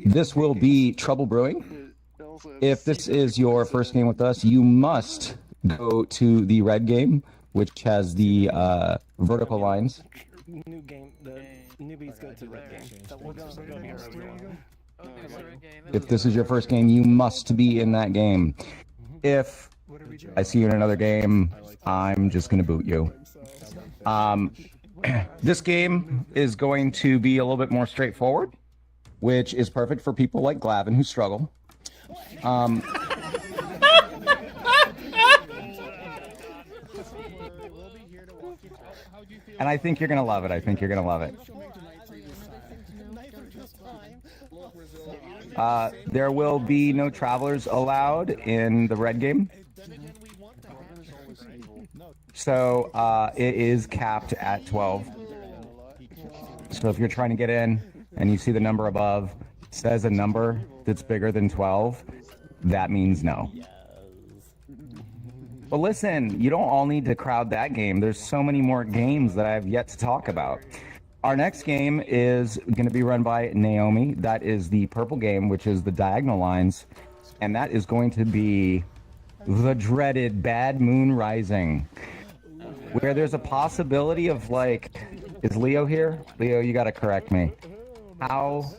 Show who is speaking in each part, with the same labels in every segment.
Speaker 1: This will be Trouble Brewing. If this is your first game with us, you must go to the red game, which has the vertical lines.
Speaker 2: New game. The newbies go to red game.
Speaker 1: If this is your first game, you must be in that game. If I see you in another game, I'm just going to boot you. This game is going to be a little bit more straightforward, which is perfect for people like Glavin who struggle. And I think you're going to love it. I think you're going to love it. There will be no travelers allowed in the red game. So it is capped at 12. So if you're trying to get in and you see the number above says a number that's bigger than 12, that means no. But listen, you don't all need to crowd that game. There's so many more games that I have yet to talk about. Our next game is going to be run by Naomi. That is the purple game, which is the diagonal lines. And that is going to be the dreaded Bad Moon Rising, where there's a possibility of, like, is Leo here? Leo, you got to correct me. How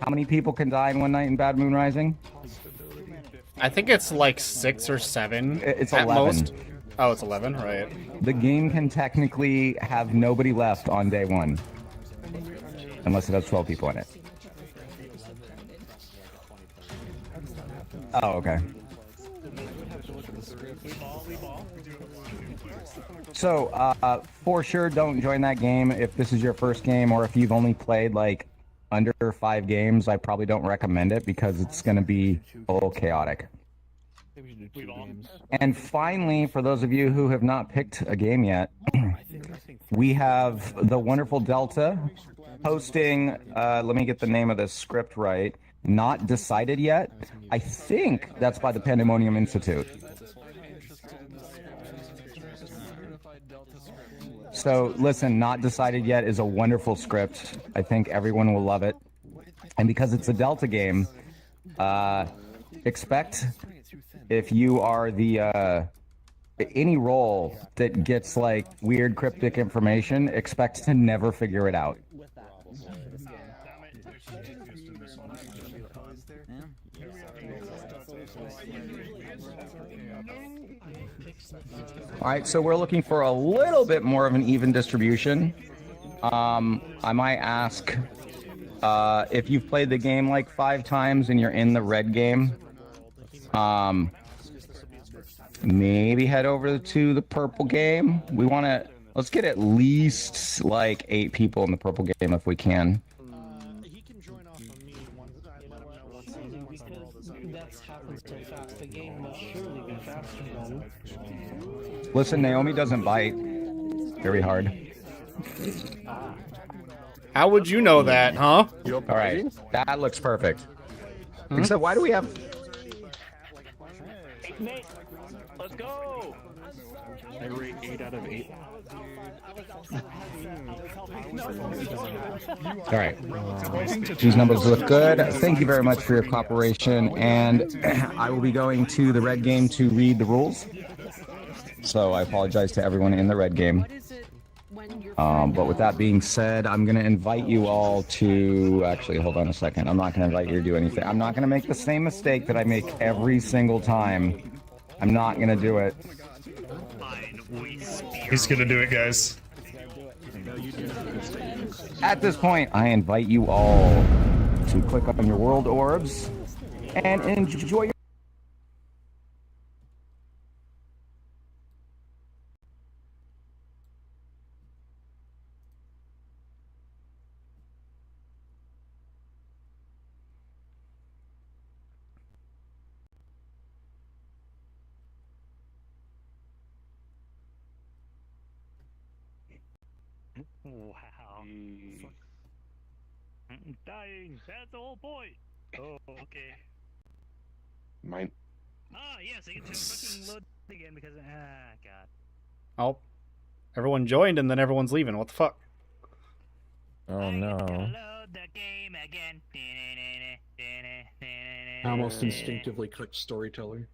Speaker 1: many people can die in one night in Bad Moon Rising?
Speaker 3: I think it's like 6 or 7.
Speaker 1: It's
Speaker 3: at
Speaker 1: 11.
Speaker 3: most. Oh, it's 11, right?
Speaker 1: The game can technically have nobody left on day one, unless it has 12 people in it. Oh, okay. So, for sure, don't join that game if this is your first game, or if you've only played, like, under 5 games. I probably don't recommend it because it's going to be a little chaotic. And finally, for those of you who have not picked a game yet, we have the wonderful Delta hosting, let me get the name of the script right, Not Decided Yet. I think that's by the Pandemonium Institute. So listen, Not Decided Yet is a wonderful script. I think everyone will love it. And because it's a Delta game, expect, if you are the any role that gets like weird cryptic information, expect to never figure it out. All right, so we're looking for a little bit more of an even distribution. I might ask if you've played the game like 5 times and you're in the red game, maybe head over to the purple game. Let's get at least like 8 people in the purple game if we can.
Speaker 2: He can join off of me once I let him know what's on. That's happened so fast. The game must surely be faster than.
Speaker 1: Listen, Naomi doesn't bite very hard.
Speaker 3: How would you know that, huh?
Speaker 1: All right, that looks perfect. Except, why do we have...
Speaker 4: Nate, let's go! I rate 8 out of 8.
Speaker 1: All right. These numbers look good. Thank you very much for your cooperation. And I will be going to the red game to read the rules. So I apologize to everyone in the red game. But with that being said, I'm going to invite you all to... Actually, hold on a second. I'm not going to invite you to do anything. I'm not going to make the same mistake that I make every single time. I'm not going to do it.
Speaker 5: He's going to do it, guys.
Speaker 1: At this point, I invite you all to click on your world orbs and enjoy your...
Speaker 4: Wow. I'm dying. That's the whole point. Oh, okay.
Speaker 5: Mine.
Speaker 4: Ah, yes, I get to fucking load again because God.
Speaker 3: Oh, everyone joined and then everyone's leaving. What the fuck?
Speaker 6: Oh no.
Speaker 4: Load the game again. I almost instinctively clicked storyteller.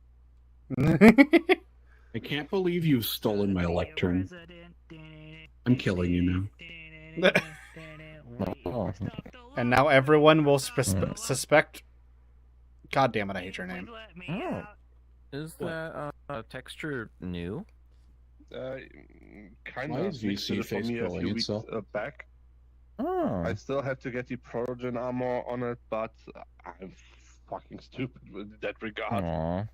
Speaker 4: I can't believe you've stolen my lectern. I'm killing you now.
Speaker 6: Oh.
Speaker 3: And now everyone will suspect. God damn it! I hate your name.
Speaker 6: Oh. Is that texture new?
Speaker 5: Kind
Speaker 4: Why
Speaker 5: of.
Speaker 4: is VC face scrolling itself?
Speaker 5: Back.
Speaker 6: Oh.
Speaker 5: I still have to get the Progen armor on it, but I'm fucking stupid with that regard.
Speaker 6: Aw.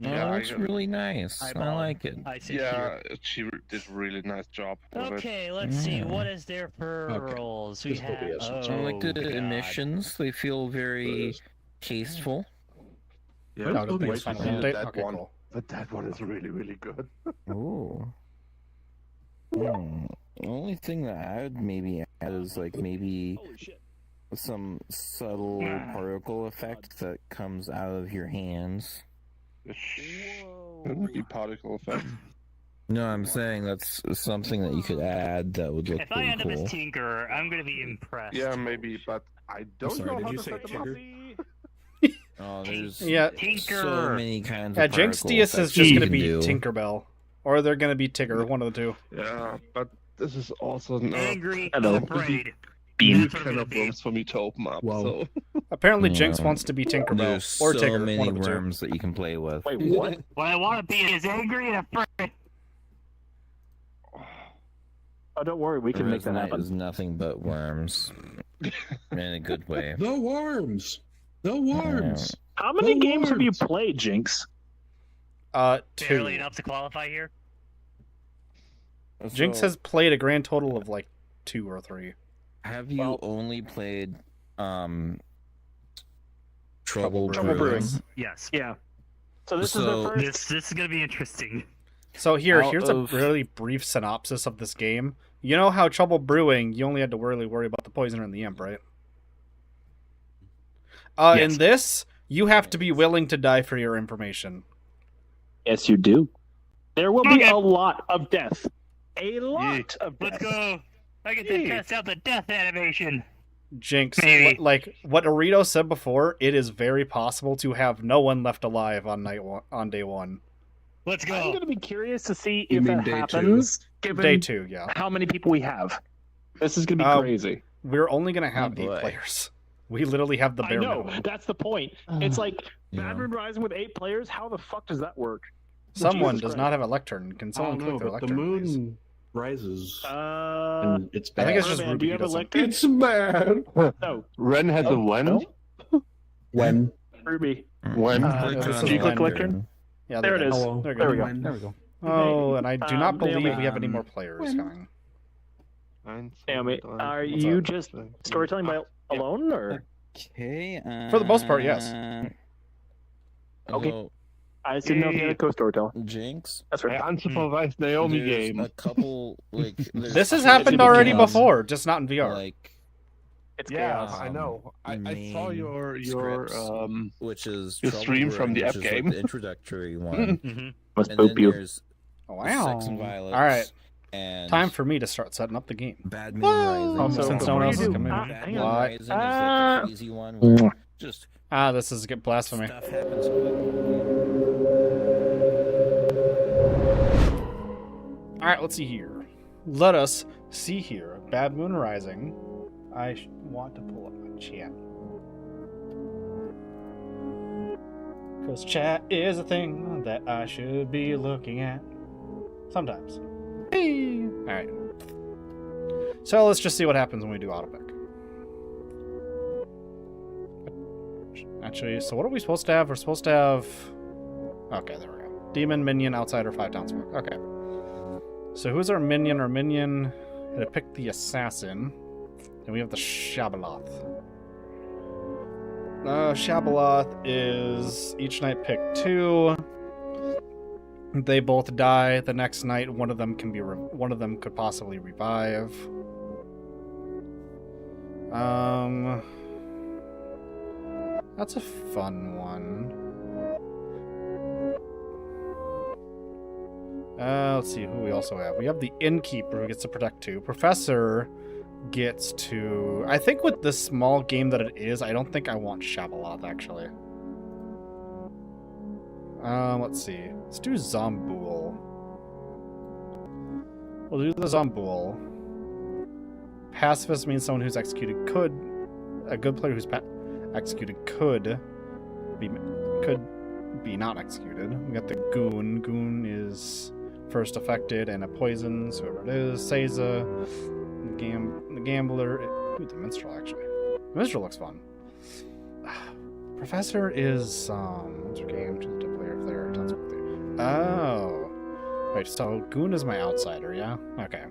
Speaker 5: Yeah,
Speaker 6: Oh, it's really nice. I like it.
Speaker 7: I sit
Speaker 5: Yeah, she did a really nice job with it.
Speaker 7: Okay, let's see.
Speaker 6: Yeah.
Speaker 7: What is there for
Speaker 4: Okay.
Speaker 7: roles? We
Speaker 4: This will be
Speaker 7: have.
Speaker 4: a switch.
Speaker 6: I like the
Speaker 7: God.
Speaker 6: emissions. They feel very tasteful.
Speaker 5: Yeah,
Speaker 3: No,
Speaker 4: Wait,
Speaker 3: it's final
Speaker 5: wait,
Speaker 3: update.
Speaker 5: that
Speaker 3: Okay,
Speaker 5: one.
Speaker 3: cool.
Speaker 5: But that one is really, really good.
Speaker 6: Ooh. The only thing that I would maybe add is maybe some subtle particle effect that comes out of your hands.
Speaker 5: It shouldn't be particle effect.
Speaker 6: No, I'm saying that's something that you could add that would look
Speaker 8: If I
Speaker 6: pretty
Speaker 8: end up
Speaker 6: cool.
Speaker 8: as Tinker, I'm gonna be impressed.
Speaker 5: Yeah, maybe, but I don't
Speaker 4: sorry,
Speaker 5: know
Speaker 4: did
Speaker 5: how
Speaker 4: you
Speaker 5: to
Speaker 4: say
Speaker 5: set them up.
Speaker 4: Tinker?
Speaker 6: Oh, there's
Speaker 3: Yeah.
Speaker 8: Tinker.
Speaker 6: so many kinds
Speaker 3: Yeah,
Speaker 6: of
Speaker 3: Jinx
Speaker 6: particle
Speaker 3: Diaz is
Speaker 6: effects
Speaker 3: just
Speaker 6: you
Speaker 3: gonna
Speaker 6: can
Speaker 3: be
Speaker 6: do.
Speaker 3: Tinkerbell, or they're gonna be Tigger, one of the two.
Speaker 5: Yeah, but this is also not
Speaker 8: Angry
Speaker 7: Hello.
Speaker 8: and afraid.
Speaker 5: new
Speaker 8: That's what I'm
Speaker 5: kind
Speaker 8: gonna
Speaker 5: of
Speaker 8: be.
Speaker 5: worms for me to open up.
Speaker 4: Wow.
Speaker 5: So
Speaker 3: Apparently,
Speaker 6: Yeah.
Speaker 3: Jinx wants to be Tinkerbell
Speaker 6: There's
Speaker 3: or
Speaker 6: so
Speaker 3: Tigger,
Speaker 6: many
Speaker 3: one of the two.
Speaker 6: worms that you can play with.
Speaker 7: Wait, what?
Speaker 8: What I want to be is angry and afraid.
Speaker 7: Oh, don't worry. We can make that
Speaker 6: Resonite
Speaker 7: happen.
Speaker 6: is nothing but worms, in a good way.
Speaker 4: The worms! The worms!
Speaker 7: How many
Speaker 4: The
Speaker 7: games have you
Speaker 4: worms.
Speaker 7: played, Jinx?
Speaker 8: Barely
Speaker 3: Two.
Speaker 8: enough to qualify here.
Speaker 3: Jinx
Speaker 6: So,
Speaker 3: has played a grand total of 2 or 3.
Speaker 6: Have you
Speaker 7: Well-
Speaker 6: only played
Speaker 3: Trouble
Speaker 6: Trouble
Speaker 3: Brewing.
Speaker 6: Brewing?
Speaker 8: Yes.
Speaker 7: Yeah. So this is
Speaker 6: So-
Speaker 7: the first.
Speaker 8: This is gonna be interesting.
Speaker 3: So
Speaker 6: Out
Speaker 3: here's
Speaker 6: of-
Speaker 3: a really brief synopsis of this game. You know how Trouble Brewing, you only had to really worry about the poisoner and the imp, right?
Speaker 7: Yes.
Speaker 3: In this, you have to be willing to die for your information.
Speaker 7: Yes, you do. There will be
Speaker 8: Okay.
Speaker 7: a lot of death. A lot of death.
Speaker 8: Let's go. I get to test out the death animation.
Speaker 3: Jinx,
Speaker 8: Maybe.
Speaker 3: like what Arito said before, it is very possible to have no one left alive on day one.
Speaker 8: Let's
Speaker 7: I'm
Speaker 8: go.
Speaker 7: going to be curious to see
Speaker 4: You
Speaker 7: if
Speaker 4: mean
Speaker 7: that
Speaker 4: day
Speaker 7: happens, given
Speaker 3: Day 2, yeah.
Speaker 7: how many people we have. This is going to be
Speaker 3: Um,
Speaker 7: crazy.
Speaker 3: We're only gonna have
Speaker 6: Oh,
Speaker 3: 8
Speaker 6: boy.
Speaker 3: players. We literally have the
Speaker 7: I
Speaker 3: bare
Speaker 7: know.
Speaker 3: minimum.
Speaker 7: That's the point. It's like
Speaker 6: Yeah.
Speaker 7: Bad Moon Rising with 8 players. How the fuck does that work?
Speaker 3: Someone
Speaker 7: Jesus
Speaker 3: does
Speaker 7: Christ.
Speaker 3: not have a lectern. Can
Speaker 4: I
Speaker 3: someone
Speaker 4: don't
Speaker 3: click
Speaker 4: know,
Speaker 3: their
Speaker 4: but the
Speaker 3: lectern, please?
Speaker 4: moon rises.
Speaker 7: Uh,
Speaker 4: And it's
Speaker 3: I
Speaker 4: bad.
Speaker 3: think it's just
Speaker 7: Merman,
Speaker 3: Ruby
Speaker 7: do you
Speaker 3: who
Speaker 7: have a
Speaker 3: doesn't.
Speaker 7: lectern?
Speaker 4: It's bad!
Speaker 7: No,
Speaker 5: Ren has a when?
Speaker 7: no.
Speaker 4: When?
Speaker 7: Ruby.
Speaker 5: When?
Speaker 7: Uh,
Speaker 3: this is
Speaker 7: do you click
Speaker 3: Lectern.
Speaker 7: lectern?
Speaker 3: Yeah,
Speaker 7: There it is.
Speaker 4: Hello.
Speaker 3: There,
Speaker 7: There we go.
Speaker 4: When?
Speaker 3: There we go. Oh, and I do not believe
Speaker 7: Naomi.
Speaker 3: we have any more players coming.
Speaker 7: Naomi, are you just storytelling by alone, or
Speaker 6: Okay.
Speaker 3: For the most part, yes.
Speaker 7: Okay.
Speaker 6: So,
Speaker 7: I just didn't know if you had a co-storyteller.
Speaker 6: Jinx.
Speaker 7: That's
Speaker 5: I
Speaker 7: right.
Speaker 5: unsupervised Naomi
Speaker 6: There's
Speaker 5: game.
Speaker 6: a couple there's
Speaker 3: This has
Speaker 6: two
Speaker 3: happened already
Speaker 6: jobs,
Speaker 3: before, just not in VR.
Speaker 6: Like
Speaker 7: It's
Speaker 5: Yeah,
Speaker 7: chaos.
Speaker 5: I know. I saw
Speaker 6: main
Speaker 5: your
Speaker 6: scripts.
Speaker 5: um.
Speaker 6: which is
Speaker 5: Your
Speaker 6: Trouble
Speaker 5: stream from the
Speaker 6: Brewing,
Speaker 5: app
Speaker 6: which is, like,
Speaker 5: game.
Speaker 6: the introductory one,
Speaker 8: Mm-hmm.
Speaker 7: Must
Speaker 6: and
Speaker 7: poop
Speaker 6: then
Speaker 7: you.
Speaker 6: there's
Speaker 3: Oh, wow.
Speaker 6: Sex and Violets.
Speaker 3: All right,
Speaker 6: And
Speaker 3: time for me to start setting up the game.
Speaker 6: Bad Moon
Speaker 3: Whoa!
Speaker 6: Rising.
Speaker 3: Since no one else is
Speaker 7: do-
Speaker 3: coming.
Speaker 6: Bad
Speaker 7: hang
Speaker 6: Moon
Speaker 7: on.
Speaker 6: Rising is like
Speaker 7: Ah.
Speaker 6: the crazy one where just
Speaker 3: This is blasphemy.
Speaker 6: stuff happens quick.
Speaker 3: All right, let's see here. Let us see here. Bad Moon Rising. I want to pull up my chat. Because chat is a thing that I should be looking at. Sometimes. Hey! Alright. So let's just see what happens when we do autopick. Actually, so what are we supposed to have? We're supposed to have... Okay, there we go. Demon, minion, outsider, 5 townsfolk. Okay. So who's our minion? Our minion... Gonna pick the assassin. And we have the Shabaloth. Shabaloth is each night pick 2. They both die. The next night, one of them can be one of them could possibly revive. That's a fun one. Let's see who we also have. We have the innkeeper who gets to protect 2. Professor gets to... I think with this small game that it is, I don't think I want Shabaloth, actually. Let's see. Let's do Zombool. We'll do the Zombool. Pacifist means someone who's executed could... A good player who's executed could be not executed. We got the Goon. Goon is first affected and it poisons whoever it is. Seiza. The Gambler. Ooh, the Minstrel, actually. The Minstrel looks fun. Professor is, what's her game? Choose a player if they're tons of player. Oh. Wait, so Goon is my outsider, yeah? Okay.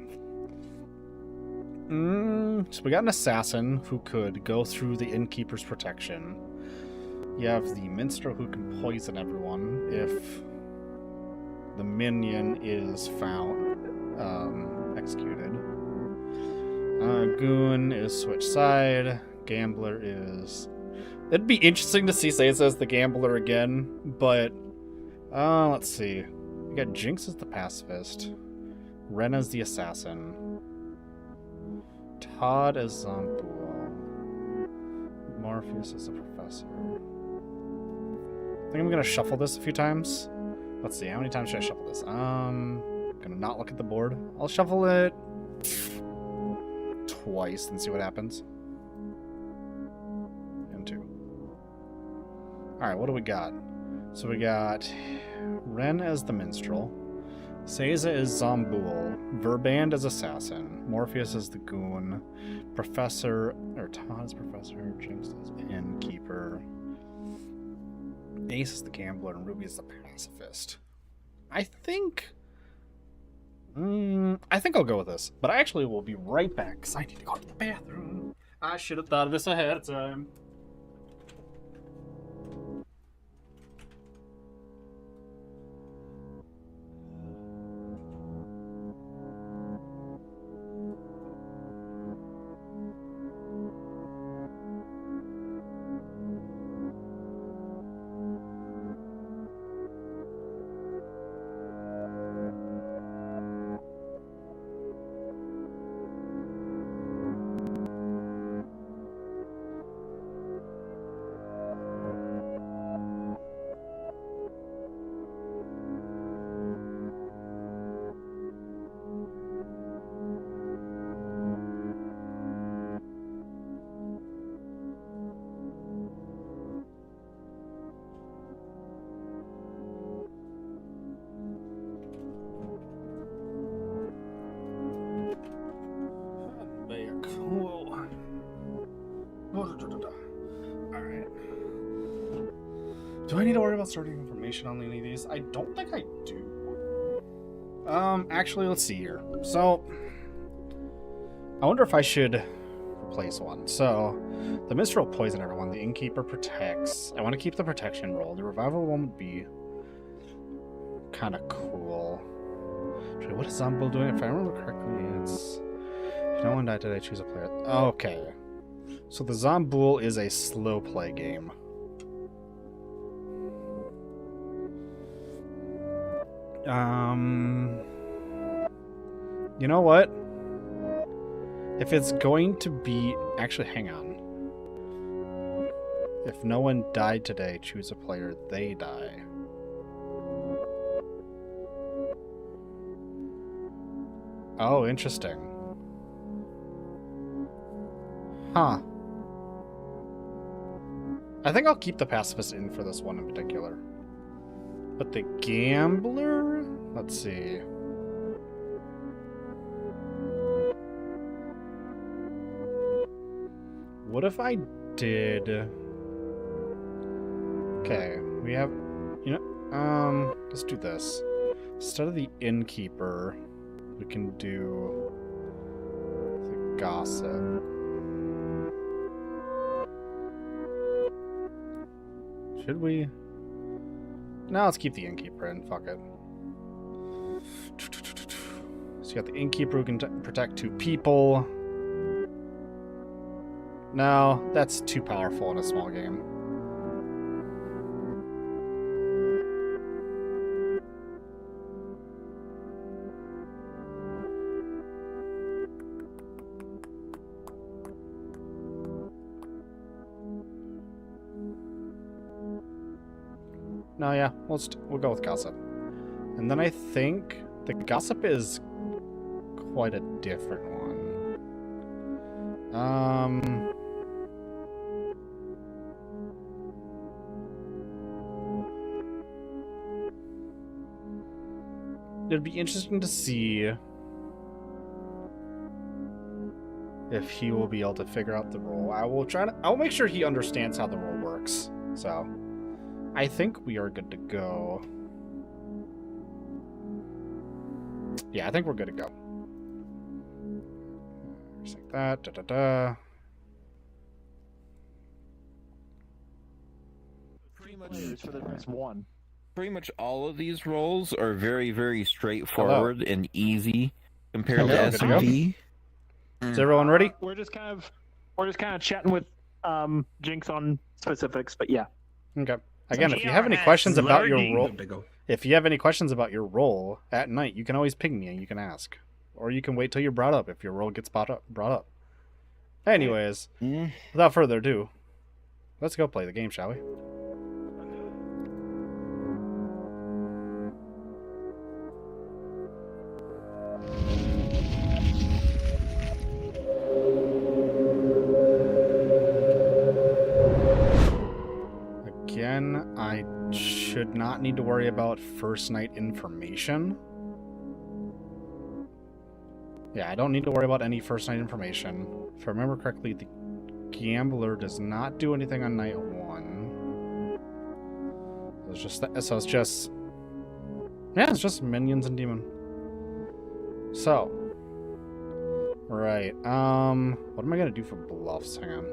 Speaker 3: So we got an assassin who could go through the innkeeper's protection. You have the minstrel who can poison everyone if the minion is found executed. Goon is switch side. Gambler is... It'd be interesting to see Seiza as the gambler again, but let's see. We got Jinx as the pacifist. Ren as the assassin. Todd as Zombool. Morpheus as the professor. I think I'm gonna shuffle this a few times. Let's see, how many times should I shuffle this? Gonna not look at the board. I'll shuffle it twice and see what happens. And 2. Alright, what do we got? So we got Ren as the minstrel. Seiza is Zombool. Verband as assassin. Morpheus as the goon. Professor, or Todd is professor. Jinx is innkeeper. Ace is the gambler, and Ruby is the pacifist. I think I'll go with this. But I actually will be right back, because I need to go to the bathroom. I should have thought of this ahead of time. Alright. Do I need to worry about starting information on any of these? I don't think I do. Actually, let's see here. So, I wonder if I should replace one. So, the minstrel will poison everyone. The innkeeper protects. I want to keep the protection roll. The revival one would be kind of cool. Actually, what is Zombool doing? If I remember correctly, it's... If no one died today, choose a player. Okay. So the Zombool is a slow play game. You know what? If it's going to be... Actually, hang on. If no one died today, choose a player, they die. Oh, interesting. Huh. I think I'll keep the pacifist in for this one in particular. But the gambler? Let's see. What if I did... Okay, we have... You know, let's do this. Instead of the innkeeper, we can do the gossip. Should we? No, let's keep the innkeeper in. Fuck it. So you got the innkeeper who can protect 2 people. No, that's too powerful in a small game. No, yeah, we'll go with gossip. And then I think the gossip is quite a different one. It'd be interesting to see if he will be able to figure out the role. I'll make sure he understands how the role works. So, I think we are good to go. Yeah, I think we're good to go. Just like that. Da da da.
Speaker 7: For the next one.
Speaker 6: Pretty much all of these roles are very, very straightforward and easy compared to S&P.
Speaker 3: Is everyone ready?
Speaker 7: We're just kind of chatting with Jinx on specifics, but yeah.
Speaker 3: Okay. Again, if you have any questions about your role, at night, you can always ping me and you can ask, or you can wait till you're brought up if your role gets brought up. Anyways, without further ado, let's go play the game, shall we? Again, I should not need to worry about first night information. Yeah, I don't need to worry about any first night information. If I remember correctly, the gambler does not do anything on night 1. It's just that, so it's just... Yeah, it's just minions and demon. So... Right, what am I gonna do for bluffs? Hang on.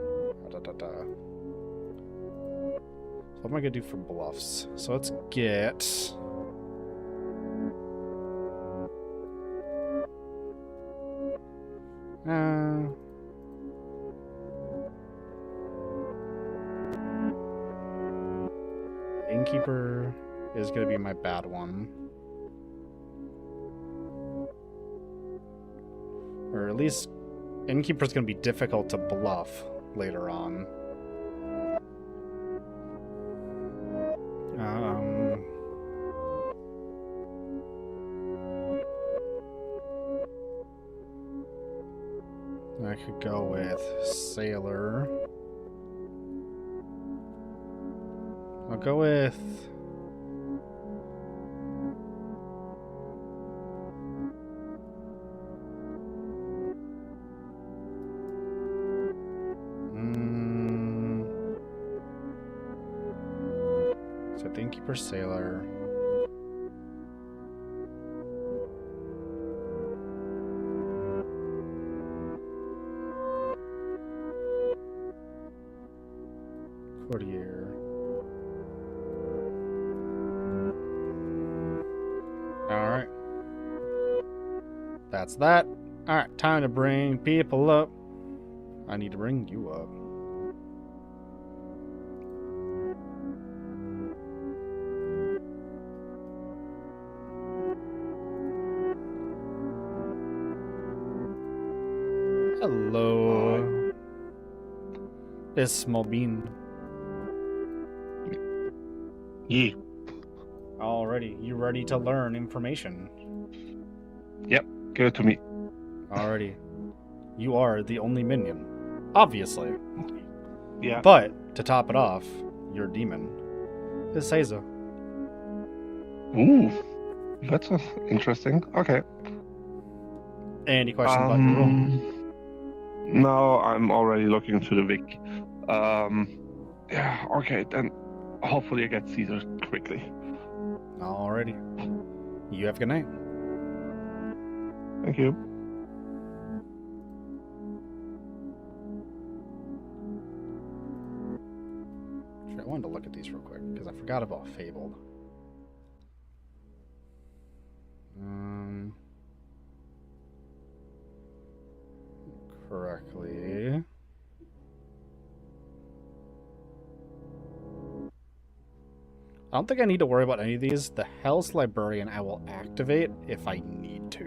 Speaker 3: What am I gonna do for bluffs? So let's get... Innkeeper is gonna be my bad one. Or at least Innkeeper's gonna be difficult to bluff later on. I could go with Sailor. I'll go with... So Innkeeper, Sailor. Courtier. Alright. That's that. Alright, time to bring people up. I need to bring you up. Hello. It's Small Bean.
Speaker 5: Yeah.
Speaker 3: Alrighty, you ready to learn information?
Speaker 5: Yep, give it to me.
Speaker 3: Alrighty. You are the only minion. Obviously.
Speaker 5: Yeah.
Speaker 3: But, to top it off, your demon is Seiza.
Speaker 5: Ooh. That's interesting. Okay.
Speaker 3: Any questions about your role?
Speaker 5: No, I'm already looking to the Vic. Yeah, okay, then hopefully I get Caesar quickly.
Speaker 3: Alrighty. You have a good night.
Speaker 5: Thank you.
Speaker 3: Actually, I wanted to look at these real quick, because I forgot about Fabled. Correctly. I don't think I need to worry about any of these. The Hell's Librarian I will activate if I need to.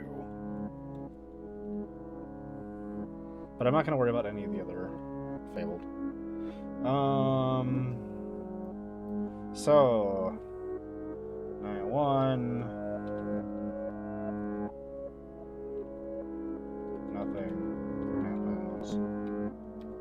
Speaker 3: But I'm not going to worry about any of the other Fabled. So, 1. Nothing happens.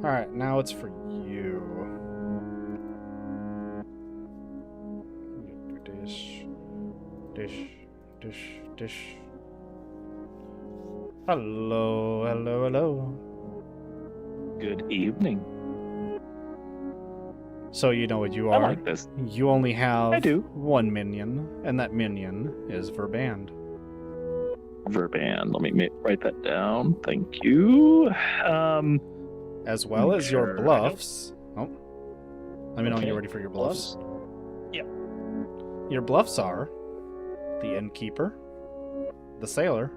Speaker 3: Alright, now it's for you. Dish. Hello.
Speaker 7: Good evening.
Speaker 3: So you know what you
Speaker 7: I
Speaker 3: are.
Speaker 7: like this.
Speaker 3: You only have
Speaker 7: I do.
Speaker 3: one minion, and that minion is Verband.
Speaker 7: Verband. Let me write that down. Thank you.
Speaker 3: As well as your
Speaker 7: Sure.
Speaker 3: bluffs. Oh. Let me know when
Speaker 7: Okay.
Speaker 3: you're ready for your bluffs.
Speaker 7: Yep.
Speaker 3: Your bluffs are the innkeeper, the sailor,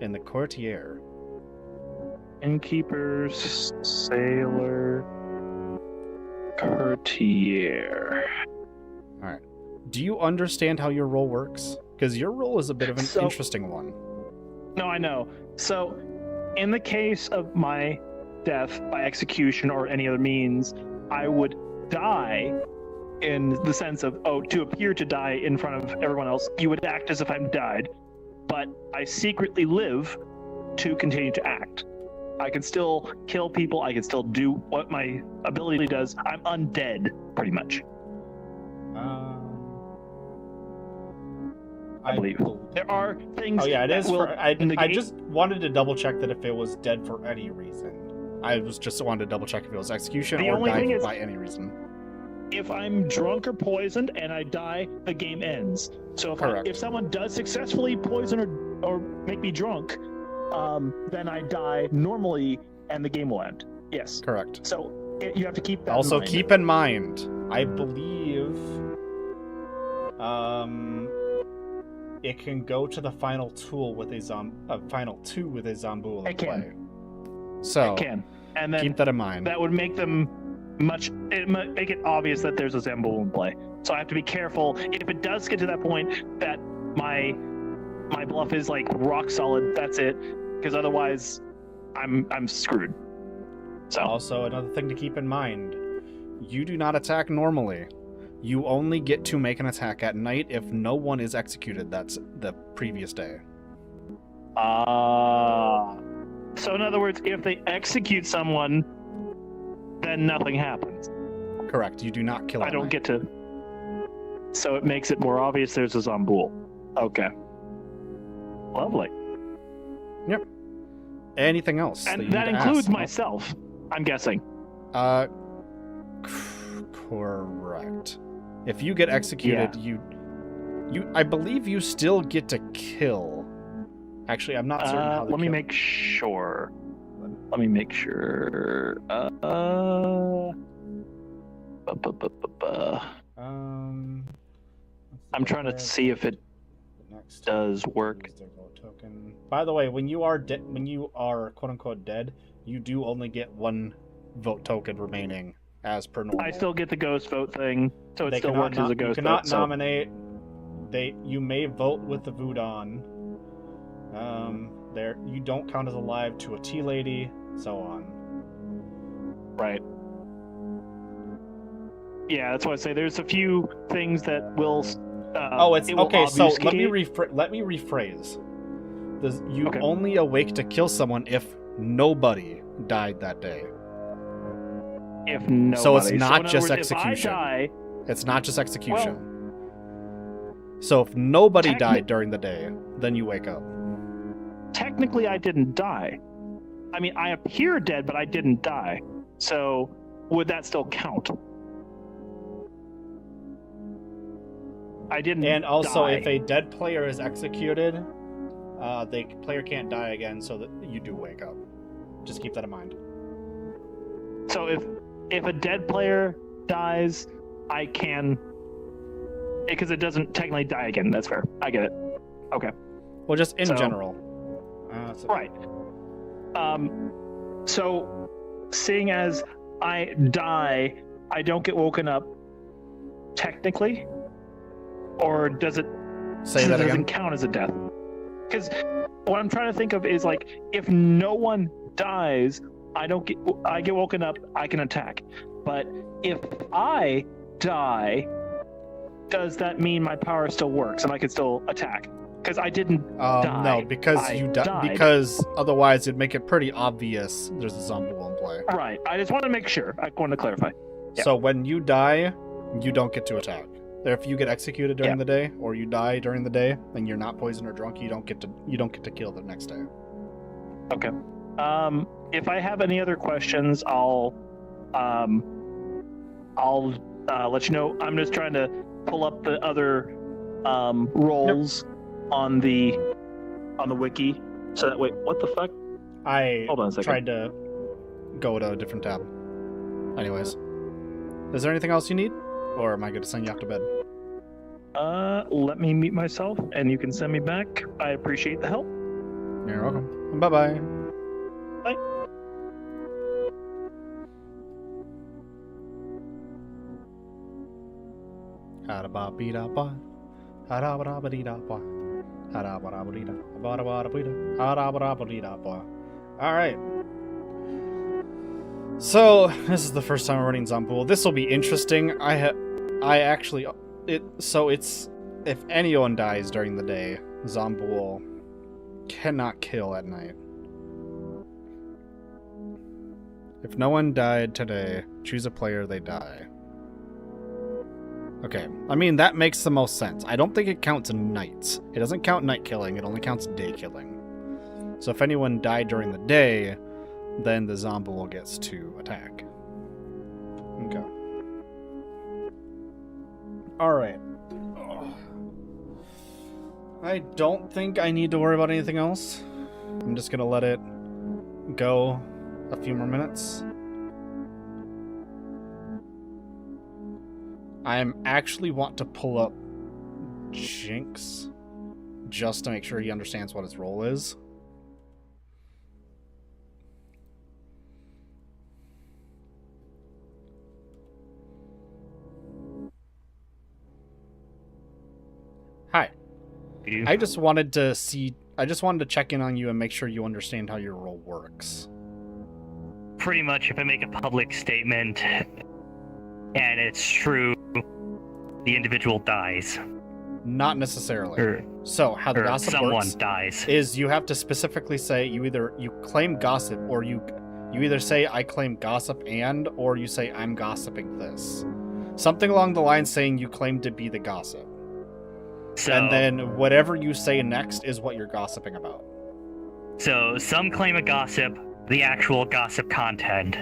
Speaker 3: and the courtier.
Speaker 7: Innkeepers, sailor, courtier.
Speaker 3: Alright. Do you understand how your roll works? Because your roll is a bit of an
Speaker 7: So-
Speaker 3: interesting one.
Speaker 7: No, I know. So, in the case of my death by execution or any other means, I would die in the sense of, to appear to die in front of everyone else. You would act as if I'm died, but I secretly live to continue to act. I can still kill people. I can still do what my ability does. I'm undead, pretty much. I believe. There are things.
Speaker 3: Oh yeah, it
Speaker 7: that
Speaker 3: is.
Speaker 7: will
Speaker 3: I
Speaker 7: negate-
Speaker 3: just wanted to double check that if it was dead for any reason. I was just wanted to double check if it was execution
Speaker 7: The
Speaker 3: or
Speaker 7: only thing
Speaker 3: died
Speaker 7: is-
Speaker 3: by any reason.
Speaker 7: If I'm drunk or poisoned and I die, the game ends. So
Speaker 3: Correct.
Speaker 7: if someone does successfully poison or make me drunk, then I die normally and the game will end. Yes.
Speaker 3: Correct.
Speaker 7: So you have to keep that
Speaker 3: Also,
Speaker 7: in mind.
Speaker 3: keep in mind, I believe, it can go to the final tool with a final 2 with a Zambul in
Speaker 7: It can.
Speaker 3: play. So
Speaker 7: It can. And then
Speaker 3: keep that in mind.
Speaker 7: that would make them make it obvious that there's a Zambul in play. So I have to be careful. If it does get to that point that my bluff is like rock solid, that's it. Because otherwise, I'm screwed. So
Speaker 3: Also, another thing to keep in mind, you do not attack normally. You only get to make an attack at night if no one is executed that's the previous day.
Speaker 7: So in other words, if they execute someone, then nothing happens.
Speaker 3: Correct. You do not kill
Speaker 7: I
Speaker 3: at
Speaker 7: don't
Speaker 3: night.
Speaker 7: get to. So it makes it more obvious there's a Zambul. Okay. Lovely.
Speaker 3: Anything else?
Speaker 7: And
Speaker 3: you
Speaker 7: that
Speaker 3: need to
Speaker 7: includes
Speaker 3: ask?
Speaker 7: myself, I'm guessing.
Speaker 3: Correct. If you get executed, I believe you still get to kill. Actually, I'm not certain how.
Speaker 7: Let me make sure. I'm trying to see if it does work.
Speaker 3: Token. By the way, when you are quote unquote dead, you do only get 1 vote token remaining as per normal.
Speaker 7: I still get the ghost vote thing, so it
Speaker 3: They
Speaker 7: still
Speaker 3: cannot
Speaker 7: works as a ghost
Speaker 3: You cannot
Speaker 7: vote. So
Speaker 3: nominate. You may vote with the Voodon. There you don't count as alive to a tea lady, so on.
Speaker 7: right. Yeah, that's why I say there's a few things that will.
Speaker 3: It's
Speaker 7: it will
Speaker 3: okay. So let me
Speaker 7: obfuscate.
Speaker 3: let me rephrase. You
Speaker 7: Okay.
Speaker 3: only awake to kill someone if nobody died that day.
Speaker 7: If nobody.
Speaker 3: So it's
Speaker 7: in
Speaker 3: not
Speaker 7: other
Speaker 3: just
Speaker 7: words,
Speaker 3: execution.
Speaker 7: If I die,
Speaker 3: It's not just execution. So if nobody
Speaker 7: Techni-
Speaker 3: died during the day, then you wake up.
Speaker 7: technically I didn't die. I mean, I appear dead, but I didn't die. So would that still count? I didn't.
Speaker 3: And also,
Speaker 7: die.
Speaker 3: if a dead player is executed, the player can't die again, so that you do wake up. Just keep that in mind.
Speaker 7: So if a dead player dies, I can, because it doesn't technically die again. That's fair. I get it. Okay.
Speaker 3: Well, just in
Speaker 7: So-
Speaker 3: general.
Speaker 7: Right. So seeing as I die, I don't get woken up technically, or does it?
Speaker 3: Say
Speaker 7: since
Speaker 3: that
Speaker 7: it
Speaker 3: again.
Speaker 7: doesn't count as a death. Because what I'm trying to think of is like, if no one dies, I get woken up, I can attack. But if I die, does that mean my power still works and I can still attack? Because I didn't die.
Speaker 3: No, because
Speaker 7: I
Speaker 3: died. Because otherwise it'd make it pretty obvious there's a zombie in play.
Speaker 7: Right. I just want to make sure. I wanted to clarify. Yeah.
Speaker 3: So when you die, you don't get to attack. If you get executed during the day, or you die during the day, and you're not poisoned or drunk, you don't get to kill the next day.
Speaker 7: Okay. If I have any other questions, I'll let you know. I'm just trying to pull up the other roles on the wiki, so that way. What the fuck? Hold on a second.
Speaker 3: Tried to go to a different tab. Anyways, is there anything else you need, or am I good to send you off to bed?
Speaker 7: Let me mute myself, and you can send me back. I appreciate the help.
Speaker 3: You're welcome. Bye-bye.
Speaker 7: Bye.
Speaker 3: Alright. So, this is the first time I'm running Zompool. This will be interesting. It's if anyone dies during the day, Zompool cannot kill at night. If no one died today, choose a player, they die. Okay, I mean, that makes the most sense. I don't think it counts nights. It doesn't count night killing, it only counts day killing. So if anyone died during the day, then the Zompool gets to attack. Okay. Alright. I don't think I need to worry about anything else. I'm just gonna let it go a few more minutes. I actually want to pull up Jinx just to make sure he understands what his role is. Hi. I just wanted to check in on you and make sure you understand how your role works.
Speaker 8: Pretty much, if I make a public statement and it's true, the individual dies.
Speaker 3: Not necessarily. So how the gossip works
Speaker 8: dies
Speaker 3: is you have to specifically say you claim gossip, or you either say I claim gossip or you say I'm gossiping this. Something along the line saying you claim to be the gossip.
Speaker 8: So,
Speaker 3: and then whatever you say next is what you're gossiping about.
Speaker 8: So some claim a gossip, the actual gossip content.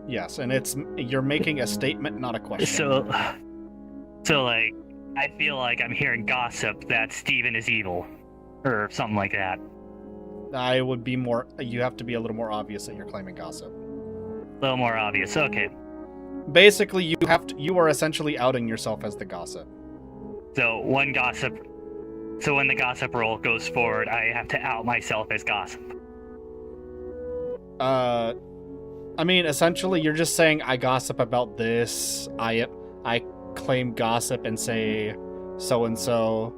Speaker 3: Yes, and you're making a statement, not a question.
Speaker 8: So like, I feel like I'm hearing gossip that Steven is evil, or something like that.
Speaker 3: You have to be a little more obvious that you're claiming gossip.
Speaker 8: A little more obvious, okay.
Speaker 3: Basically, you are essentially outing yourself as the gossip.
Speaker 8: So when the gossip roll goes forward, I have to out myself as gossip.
Speaker 3: I mean, essentially, you're just saying I gossip about this. I claim gossip and say so and so.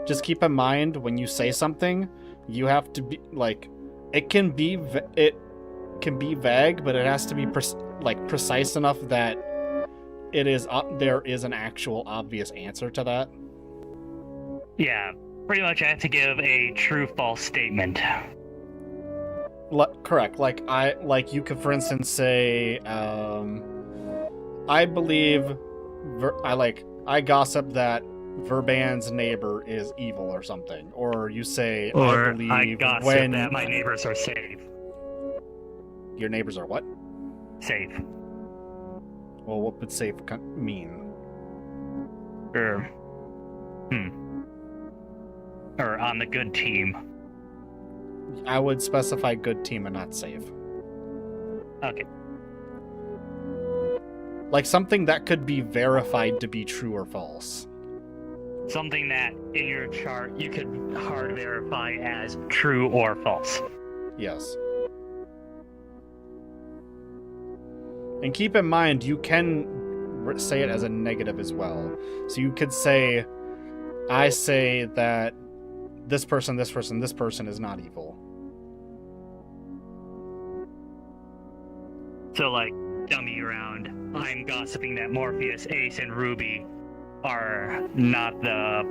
Speaker 3: Just keep in mind when you say something, you have to be like, it can be vague, but it has to be precise enough that there is an actual obvious answer to that.
Speaker 8: Yeah, pretty much I have to give a true-false statement.
Speaker 3: Correct. You could, for instance, say, I believe, I gossip that Verban's neighbor is evil or something, or you say,
Speaker 8: or
Speaker 3: I believe
Speaker 8: I gossip that my neighbors are safe.
Speaker 3: Your neighbors are what?
Speaker 8: Safe.
Speaker 3: Well, what would safe mean?
Speaker 8: Or on the good team.
Speaker 3: I would specify good team and not safe.
Speaker 8: Okay.
Speaker 3: Like something that could be verified to be true or false.
Speaker 8: Something that in your chart you could hard verify as true or false.
Speaker 3: Yes. And keep in mind, you can say it as a negative as well. So you could say, I say that this person is not evil.
Speaker 8: So, like, dummy around, I'm gossiping that Morpheus, Ace, and Ruby are not the,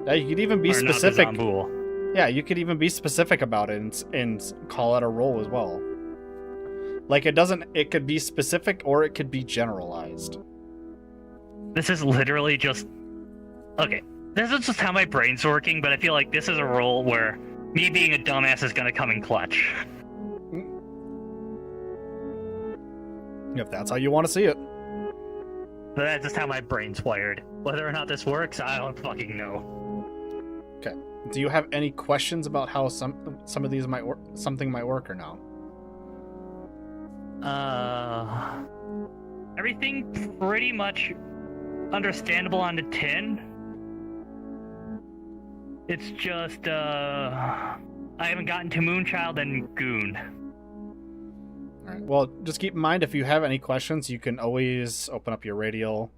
Speaker 3: Yeah, you could even be
Speaker 8: are not the
Speaker 3: specific.
Speaker 8: Zambul.
Speaker 3: Yeah, you could even be specific about it and call out a role as well. Like, it could be specific or it could be generalized.
Speaker 8: This is literally just... Okay, this is just how my brain's working, but I feel like this is a role where me being a dumbass is gonna come in clutch.
Speaker 3: If that's how you want to see it.
Speaker 8: But that's just how my brain's wired. Whether or not this works, I don't fucking know.
Speaker 3: Okay. Do you have any questions about how some of these might work, something might work or no?
Speaker 8: Everything pretty much understandable on the tin. It's just, I haven't gotten to Moonchild and Goon.
Speaker 3: Alright, well, just keep in mind, if you have any questions, you can always open up your radio,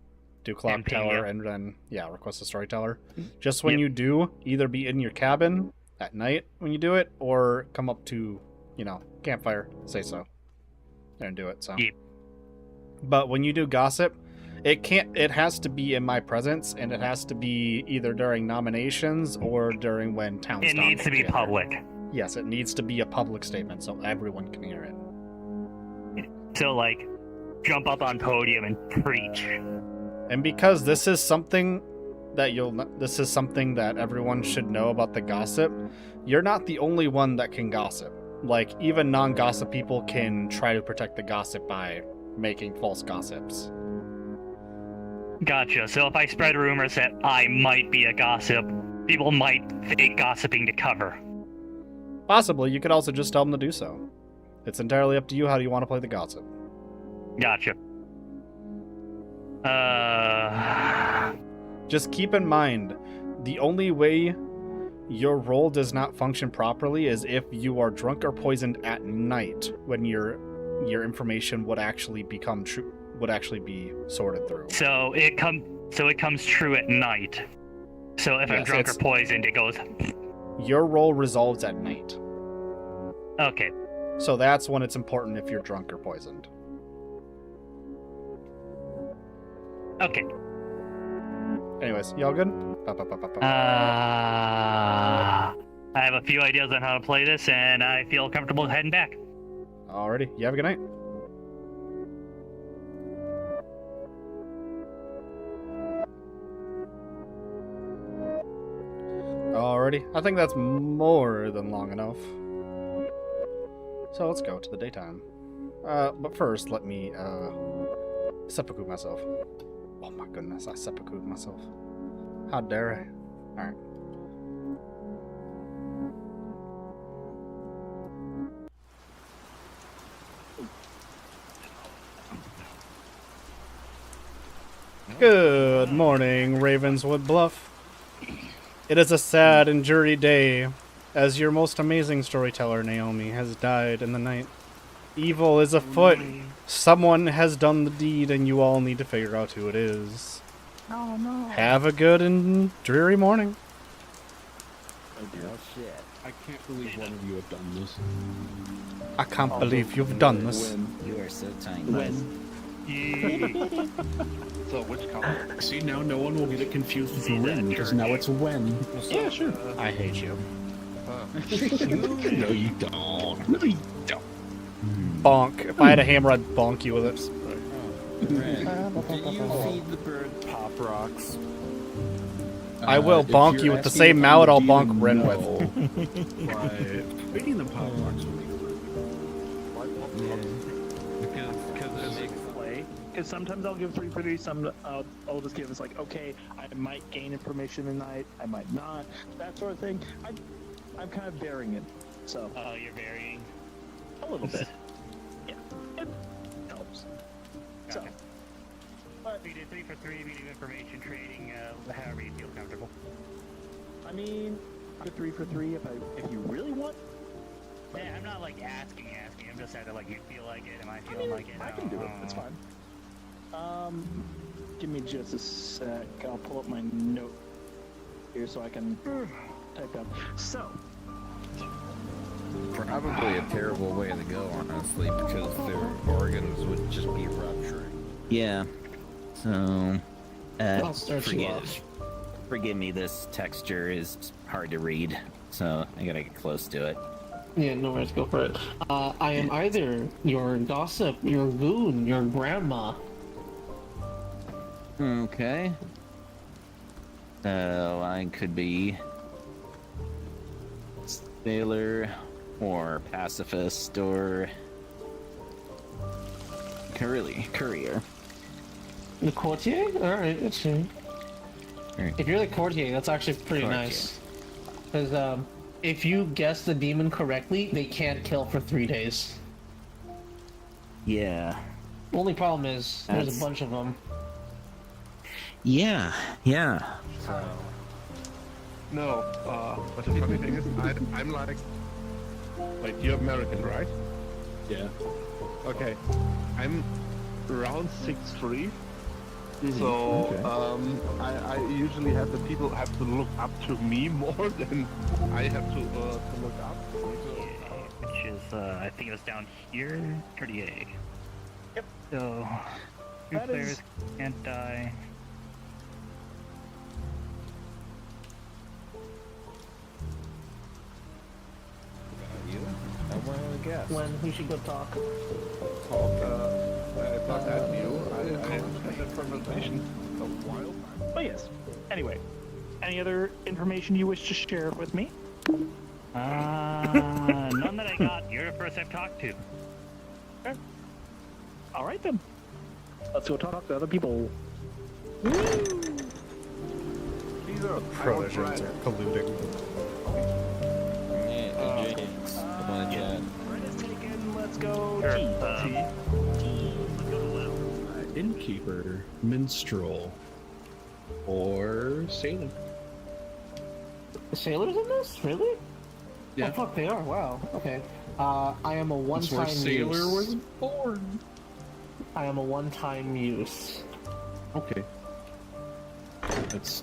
Speaker 3: do Clocktower, and then, request a storyteller. Just when you do, either be in your cabin at night when you do it, or come up to, campfire, say so, and do it, so.
Speaker 8: Yep.
Speaker 3: But when you do gossip, it has to be in my presence, and it has to be either during nominations or during when town
Speaker 8: It needs to be public.
Speaker 3: Yes, it needs to be a public statement, so everyone can hear it.
Speaker 8: So, like, jump up on podium and preach.
Speaker 3: And because this is something that everyone should know about the gossip, you're not the only one that can gossip. Like, even non-gossip people can try to protect the gossip by making false gossips.
Speaker 8: Gotcha. So if I spread rumors that I might be a gossip, people might fake gossiping to cover.
Speaker 3: Possibly, you could also just tell them to do so. It's entirely up to you how do you want to play the gossip.
Speaker 8: Gotcha.
Speaker 3: Just keep in mind, the only way your role does not function properly is if you are drunk or poisoned at night, when your information would actually become true, would actually be sorted through.
Speaker 8: So it comes true at night. So if I'm drunk or poisoned, it goes.
Speaker 3: Your role resolves at night.
Speaker 8: Okay.
Speaker 3: So that's when it's important if you're drunk or poisoned.
Speaker 8: Okay.
Speaker 3: Anyways, y'all good?
Speaker 8: I have a few ideas on how to play this, and I feel comfortable heading back.
Speaker 3: Alrighty, you have a good night. Alrighty, I think that's more than long enough. So let's go to the daytime. But first, let me seppuku myself. Oh my goodness, I seppuku'd myself. How dare I? Alright. Good morning, Ravenswood Bluff. It is a sad and dreary day, as your most amazing storyteller, Naomi, has died in the night. Evil is afoot. Someone has done the deed, and you all need to figure out who it is.
Speaker 9: Oh no.
Speaker 3: Have a good and dreary morning.
Speaker 4: Oh dear.
Speaker 9: Shit.
Speaker 4: I can't believe one of you have done this.
Speaker 3: I can't believe you've done this.
Speaker 9: You are so tiny.
Speaker 5: So which color?
Speaker 4: See, now no one will get it confused with when, because now it's when.
Speaker 5: Yeah, sure.
Speaker 3: I hate you.
Speaker 4: No, you don't. No, you don't.
Speaker 3: Bonk. If I had a hammer, I'd bonk you with it.
Speaker 6: Ren, did you feed the bird pop rocks?
Speaker 3: I will
Speaker 4: If
Speaker 3: bonk
Speaker 4: you're
Speaker 3: you with the
Speaker 4: asking
Speaker 3: same
Speaker 4: if
Speaker 3: mallet I'll
Speaker 4: I'm
Speaker 3: bonk
Speaker 4: dealing,
Speaker 3: Ren
Speaker 4: no.
Speaker 3: with.
Speaker 4: But feeding the pop rocks will be
Speaker 7: Because sometimes I'll give 3 for 3, some I'll just give. It's like, okay, I might gain information tonight, I might not, that sort of thing. I'm kind of varying it, so.
Speaker 8: Oh, you're varying.
Speaker 7: A little bit. Yeah, it helps. So,
Speaker 8: Gotcha.
Speaker 7: but
Speaker 8: We did 3 for 3, we do information trading, however you feel comfortable.
Speaker 7: I mean, I do 3 for 3 if you really want.
Speaker 8: Yeah, I'm not like asking. I'm just saying that like you feel like it. Am I feeling like it?
Speaker 7: I can do it. It's fine. Give me just a sec. I'll pull up my note here so I can type down. So,
Speaker 6: Probably a terrible way to go, honestly, because their organs would just be rupturing.
Speaker 9: Yeah. So,
Speaker 2: I'll start you off.
Speaker 9: forgive me, this texture is hard to read, so I gotta get close to it.
Speaker 2: Yeah, no worries, go for it. I am either your gossip, your goon, your grandma.
Speaker 9: Okay. So I could be sailor or pacifist or courier.
Speaker 2: The courtier? Alright, let's see.
Speaker 9: Alright.
Speaker 2: If you're the courtier, that's actually pretty
Speaker 9: Courtier.
Speaker 2: nice. Because, if you guess the demon correctly, they can't kill for 3 days.
Speaker 9: Yeah.
Speaker 2: Only problem is, there's
Speaker 9: That's-
Speaker 2: a bunch of them.
Speaker 9: Yeah.
Speaker 5: No, but the funny thing is, I'm like, wait, you're American, right?
Speaker 4: Yeah.
Speaker 5: Okay, I'm around 6'3".
Speaker 2: Mm-hmm.
Speaker 5: So,
Speaker 4: Okay.
Speaker 5: I usually have the people have to look up to me more than I have to look up.
Speaker 8: Which is, I think it was down here, 38. Yep. So, two
Speaker 7: That
Speaker 8: players
Speaker 7: is-
Speaker 8: can't die.
Speaker 6: You? I want to guess.
Speaker 2: When we should go talk.
Speaker 5: It's not that new. I had that conversation a while back.
Speaker 7: oh yes. Anyway, any other information you wish to share with me?
Speaker 8: None that I got. You're the first I've talked to.
Speaker 7: All right then. Let's go talk to other people.
Speaker 5: These are
Speaker 3: Provisions are colluding.
Speaker 6: Yeah, Jinx. Come on, Jet.
Speaker 7: Red is taken. Let's go.
Speaker 8: Sure.
Speaker 7: T.
Speaker 8: Let's go to Will.
Speaker 4: Innkeeper, minstrel, or sailor.
Speaker 2: The sailors in this? Really?
Speaker 4: Yeah.
Speaker 2: Oh, fuck, they are. Wow. Okay. I am a
Speaker 4: That's
Speaker 2: one-time
Speaker 4: where sailor
Speaker 2: use.
Speaker 4: was born.
Speaker 2: I am a one-time use.
Speaker 4: Okay. It's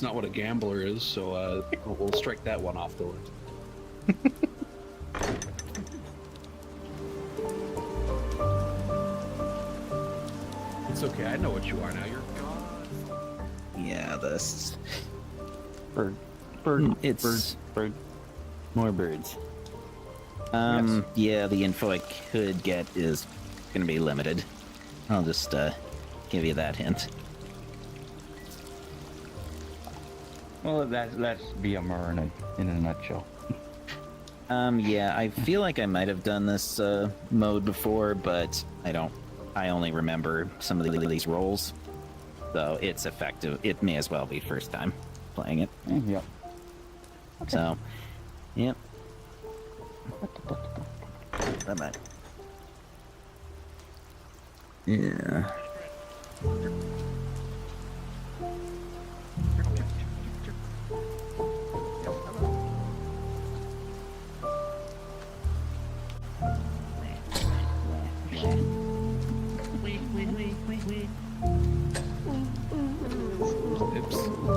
Speaker 4: not what a gambler is, so we'll strike that one off the list. It's okay, I know what you are now. You're God.
Speaker 9: Yeah, this.
Speaker 6: Bird.
Speaker 9: It's bird. More birds. Yeah, the info I could get is gonna be limited. I'll just give you that hint.
Speaker 1: Well, that's VMware in a nutshell.
Speaker 9: Yeah, I feel like I might have done this mode before, but I only remember some of these roles. So it's effective. It may as well be first time playing it.
Speaker 1: Yep.
Speaker 9: So, yep. Bye-bye. Yeah.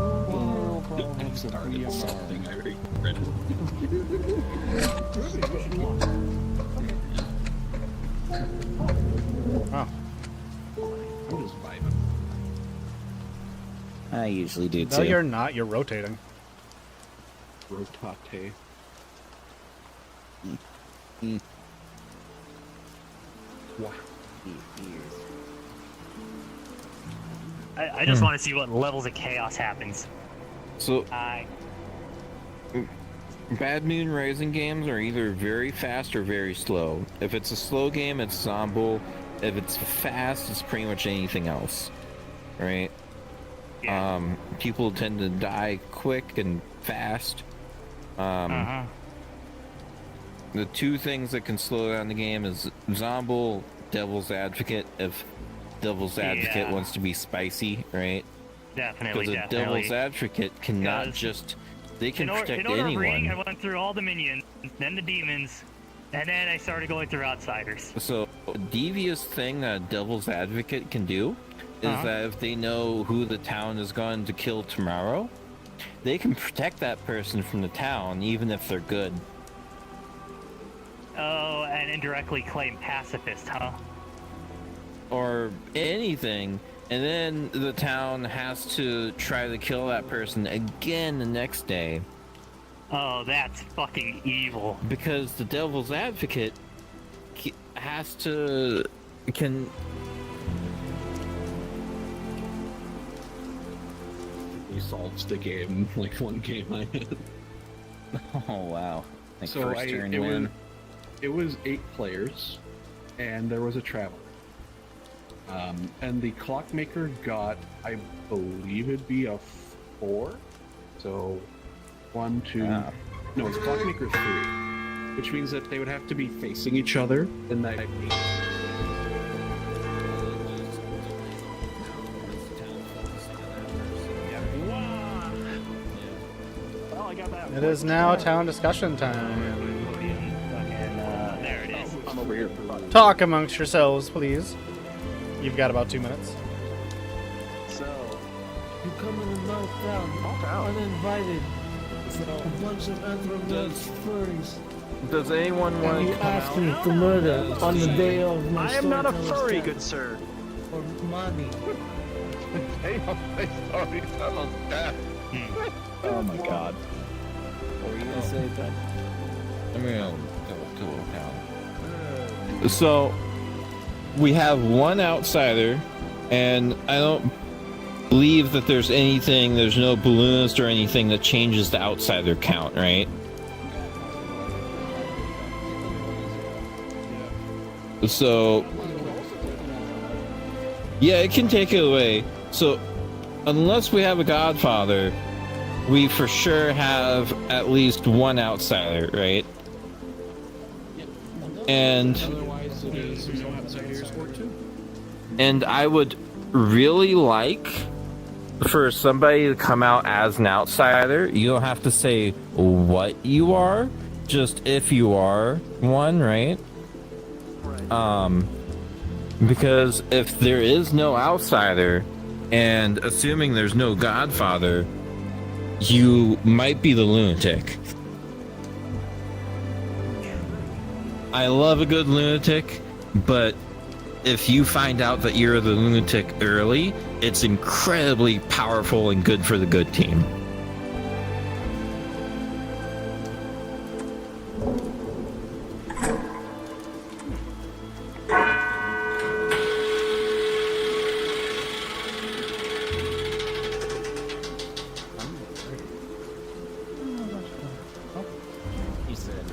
Speaker 4: I've started something I regret.
Speaker 3: Wow.
Speaker 4: I'm just vibing.
Speaker 9: I usually do
Speaker 3: No,
Speaker 9: too.
Speaker 3: you're not. You're rotating.
Speaker 4: Rotate. Wow.
Speaker 8: I just want to see what levels of chaos happens.
Speaker 6: So,
Speaker 8: I
Speaker 6: Bad Moon Rising games are either very fast or very slow. If it's a slow game, it's Zombo. If it's fast, it's pretty much anything else. Right?
Speaker 8: Yeah.
Speaker 6: People tend to die quick and fast. The two things that can slow down the game is Zombo, Devil's Advocate, if Devil's Advocate
Speaker 8: Yeah.
Speaker 6: wants to be spicy, right?
Speaker 8: Definitely,
Speaker 6: Because a Devil's
Speaker 8: definitely.
Speaker 6: Advocate cannot
Speaker 8: Because
Speaker 6: just... They can
Speaker 8: In order
Speaker 6: protect
Speaker 8: of reading, I
Speaker 6: anyone.
Speaker 8: went through all the minions, then the demons, and then I started going through outsiders.
Speaker 6: So, a devious thing that a Devil's Advocate can do is that if they know who the town is going to kill tomorrow, they can protect that person from the town even if they're good.
Speaker 8: Oh, and indirectly claim pacifist, huh?
Speaker 6: Or anything, and then the town has to try to kill that person again the next day.
Speaker 8: Oh, that's fucking evil.
Speaker 6: Because the devil's advocate can
Speaker 4: He solves the game like one game I had.
Speaker 6: Oh wow! Like
Speaker 4: So
Speaker 6: first turn win.
Speaker 4: It was 8 players, and there was a traveler. And the clockmaker got, I believe it'd be a 4. So 1, 2.
Speaker 6: Ah.
Speaker 4: No, it's clockmaker 3, which means that they would have to be facing each other in that.
Speaker 7: Well, I got that.
Speaker 3: It is now town discussion time.
Speaker 8: There it is.
Speaker 7: I'm over here.
Speaker 3: Talk amongst yourselves, please. You've got about 2 minutes.
Speaker 7: So,
Speaker 2: You come in the night down, uninvited. A bunch of anthropomorphic furries.
Speaker 6: Does anyone want
Speaker 2: And
Speaker 6: to
Speaker 2: you
Speaker 6: come
Speaker 2: asked
Speaker 6: out?
Speaker 2: me to murder on the day of my
Speaker 7: I am not a
Speaker 2: storyteller's
Speaker 7: furry,
Speaker 2: death
Speaker 7: good sir.
Speaker 2: for money.
Speaker 6: Oh my god. What were you gonna say, Ben? I'm gonna go town. So, we have one outsider, and I don't believe that there's no balloonist or anything that changes the outsider count, right? So, yeah, it can take it away. So, unless we have a godfather, we for sure have at least one outsider, right? And
Speaker 4: Otherwise, it is no outsiders or 2.
Speaker 6: and I would really like for somebody to come out as an outsider. You don't have to say what you are, just if you are one, right? Because if there is no outsider, and assuming there's no godfather, you might be the lunatic. I love a good lunatic, but if you find out that you're the lunatic early, it's incredibly powerful and good for the good team.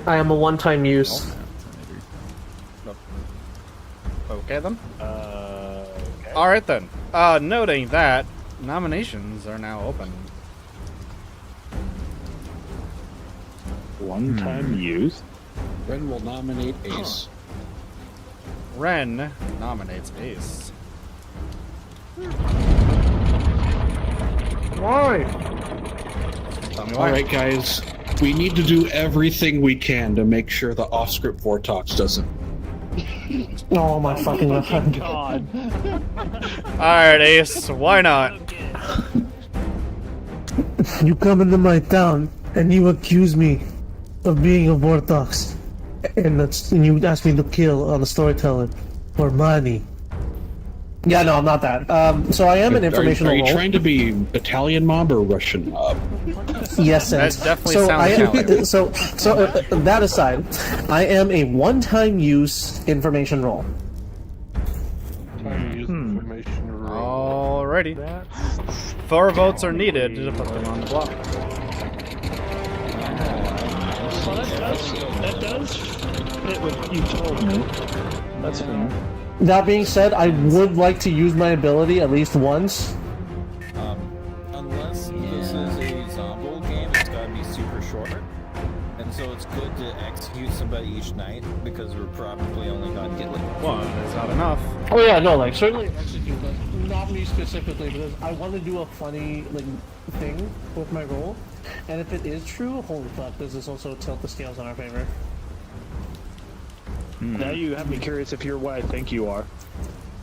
Speaker 7: I am a one-time use.
Speaker 3: Okay then.
Speaker 7: Okay.
Speaker 3: Alright then. Noting that, nominations are now open.
Speaker 7: One-time use?
Speaker 4: Ren will nominate Ace.
Speaker 3: Ren nominates Ace.
Speaker 7: Why?
Speaker 3: Tell me why.
Speaker 4: Alright, guys. We need to do everything we can to make sure the off-script Vortox doesn't.
Speaker 2: Oh my fucking god.
Speaker 7: God.
Speaker 3: Alright, Ace, why not?
Speaker 2: You come into my town and you accuse me of being a Vortox. And you ask me to kill on the storyteller for money. Yeah, no, I'm not that. So I am an informational
Speaker 4: Are you
Speaker 2: role.
Speaker 4: trying to be Italian mob or Russian mob?
Speaker 2: Yes,
Speaker 3: That
Speaker 2: and
Speaker 3: definitely
Speaker 2: so
Speaker 3: sounds
Speaker 2: I am,
Speaker 3: Italian.
Speaker 2: so that aside, I am a one-time use information role.
Speaker 5: Time to use information roll.
Speaker 3: Alrighty. 4 votes are needed to put them on the block.
Speaker 7: Well, that does fit what you told me. That's fair.
Speaker 2: That being said, I would like to use my ability at least once.
Speaker 6: Unless this is a zombie game, it's gotta be super short. And so it's good to execute somebody each night, because we're probably only gonna get like
Speaker 3: One is not enough.
Speaker 2: Oh yeah, no, like certainly execute, but not me specifically because I want to do a funny like thing with my role, and if it is true, holy fuck, does this also tilt the scales in our favor?
Speaker 7: Now you have me curious if you're what I think you are.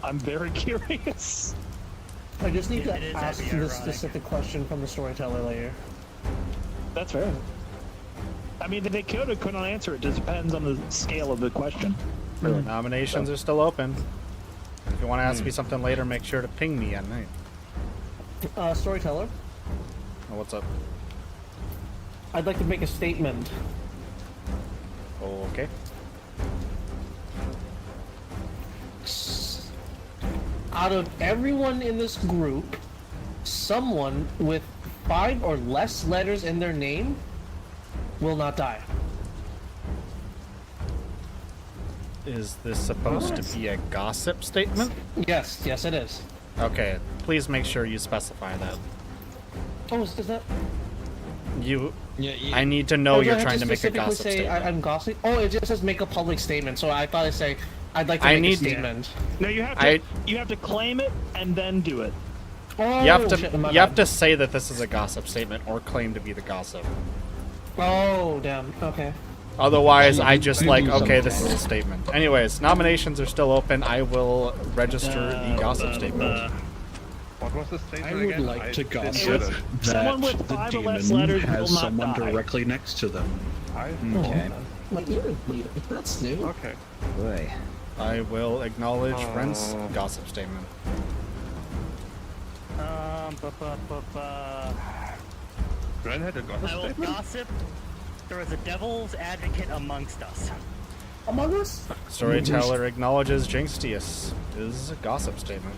Speaker 7: I'm very curious.
Speaker 2: I just need to
Speaker 8: It is
Speaker 2: ask
Speaker 8: heavy
Speaker 2: this
Speaker 8: ironic.
Speaker 2: specific question from the storyteller later.
Speaker 7: That's fair. I mean, they could or could not answer it. Just depends on the scale of the question.
Speaker 3: Nominations are still open. If you want to ask me something later, make sure to ping me at night.
Speaker 2: Storyteller,
Speaker 3: Oh, what's up?
Speaker 2: I'd like to make a statement.
Speaker 3: Okay.
Speaker 2: Out of everyone in this group, someone with 5 or less letters in their name will not die.
Speaker 3: Is this supposed to be a gossip statement?
Speaker 2: Yes, yes, it is.
Speaker 3: Okay, please make sure you specify that.
Speaker 2: Oh, is that?
Speaker 3: I need to know
Speaker 2: do I
Speaker 3: you're
Speaker 2: have
Speaker 3: trying to make a
Speaker 2: specifically
Speaker 3: gossip
Speaker 2: say
Speaker 3: statement.
Speaker 2: I'm gossiping? Oh, it just says make a public statement. So I thought I'd say I'd like to
Speaker 3: I
Speaker 2: make a
Speaker 3: need-
Speaker 2: statement.
Speaker 7: No, you have to. You have to claim it and then do it.
Speaker 2: Oh,
Speaker 3: You have to
Speaker 2: shit, my
Speaker 3: you have
Speaker 2: bad.
Speaker 3: to say that this is a gossip statement or claim to be the gossip.
Speaker 2: Oh, damn. Okay.
Speaker 3: Otherwise, I just like, okay, this is a statement. Anyways, nominations are still open. I will register the gossip statement.
Speaker 5: What was the statement
Speaker 4: I would
Speaker 5: again?
Speaker 4: like to
Speaker 5: didn't
Speaker 4: gossip
Speaker 5: get it.
Speaker 4: that
Speaker 7: Someone with
Speaker 4: the
Speaker 7: 5 or less
Speaker 4: demon
Speaker 7: letters
Speaker 4: has
Speaker 7: will not
Speaker 4: someone
Speaker 7: die.
Speaker 4: directly next to them.
Speaker 9: Okay.
Speaker 2: My ear bleeding. That's new.
Speaker 5: Okay.
Speaker 9: Boy.
Speaker 3: I will acknowledge Brent's gossip statement.
Speaker 5: Gren had a gossip
Speaker 8: I will
Speaker 5: statement?
Speaker 8: gossip. There is a devil's advocate amongst us.
Speaker 2: Among Us?
Speaker 3: Storyteller acknowledges Jinxtius is a gossip statement.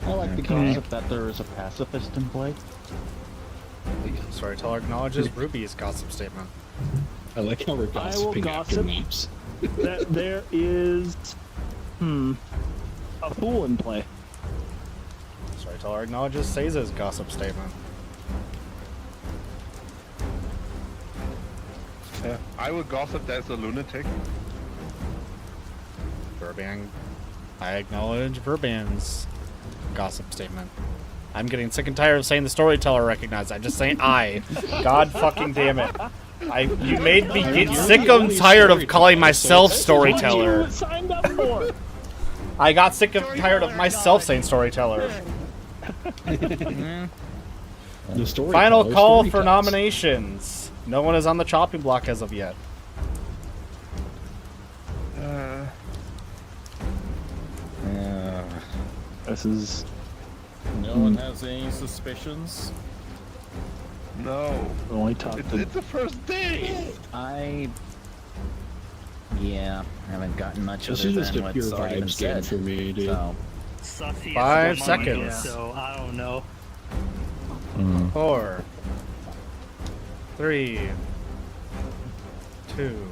Speaker 10: I like the concept that there is a pacifist in play.
Speaker 3: Storyteller acknowledges Ruby's gossip statement.
Speaker 4: I like how we're
Speaker 7: I will
Speaker 4: gossiping after
Speaker 7: gossip.
Speaker 4: memes.
Speaker 7: That there is, a fool in play.
Speaker 3: Storyteller acknowledges Seiza's gossip statement.
Speaker 5: I will gossip there's a lunatic.
Speaker 3: Verban. I acknowledge Verban's gossip statement. I'm getting sick and tired of saying the storyteller recognized. I'm just saying I. God fucking damn it. You made me get sick and tired of calling myself storyteller.
Speaker 7: What you signed up for?
Speaker 3: I got sick and tired of myself saying storyteller.
Speaker 4: The story
Speaker 3: Final
Speaker 4: teller's
Speaker 3: call
Speaker 4: story
Speaker 3: for
Speaker 4: tells.
Speaker 3: nominations. No one is on the chopping block as of yet.
Speaker 7: This is.
Speaker 6: No one has any suspicions?
Speaker 5: No.
Speaker 7: Only top
Speaker 5: It's the first day!
Speaker 9: Yeah, I haven't gotten much
Speaker 4: This
Speaker 9: other
Speaker 4: is just
Speaker 9: than
Speaker 4: a
Speaker 9: what's
Speaker 4: pure
Speaker 9: already been
Speaker 4: vibes game
Speaker 9: said.
Speaker 4: for me, dude.
Speaker 9: So,
Speaker 8: Sussy
Speaker 3: 5
Speaker 8: is the money,
Speaker 3: seconds.
Speaker 8: So I don't know.
Speaker 3: 4, 3, 2.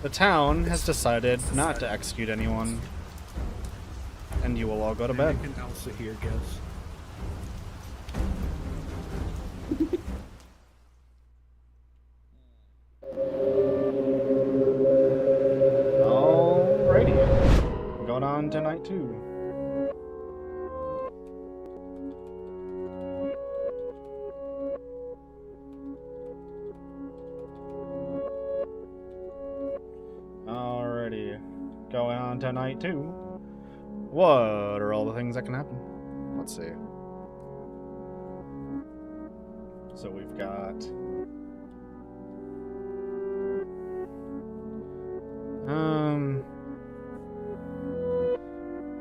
Speaker 3: The town has decided not to execute anyone, and you will all go to bed.
Speaker 4: Can Elsa here guess?
Speaker 3: Alrighty. Going on to night 2. Alrighty. Going on to night 2. What are all the things that can happen? Let's see. So we've got...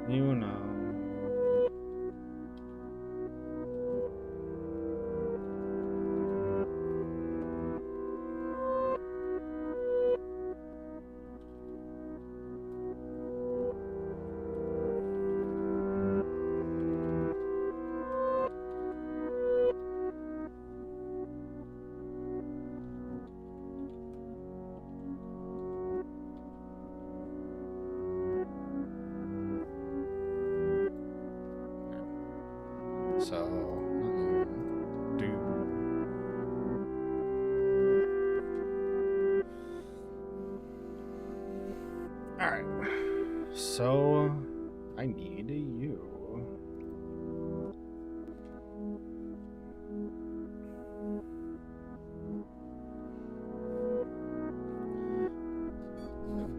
Speaker 3: You know. So, do. Alright. So, I need you.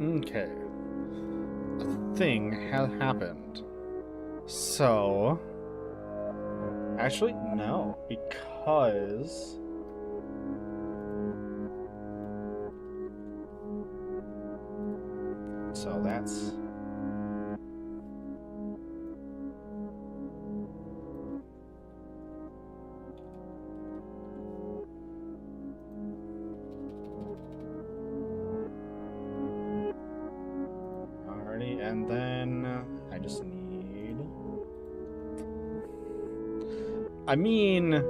Speaker 3: Okay. A thing has happened. So... Actually, no. Because... So that's... Alrighty, and then I just need... I mean...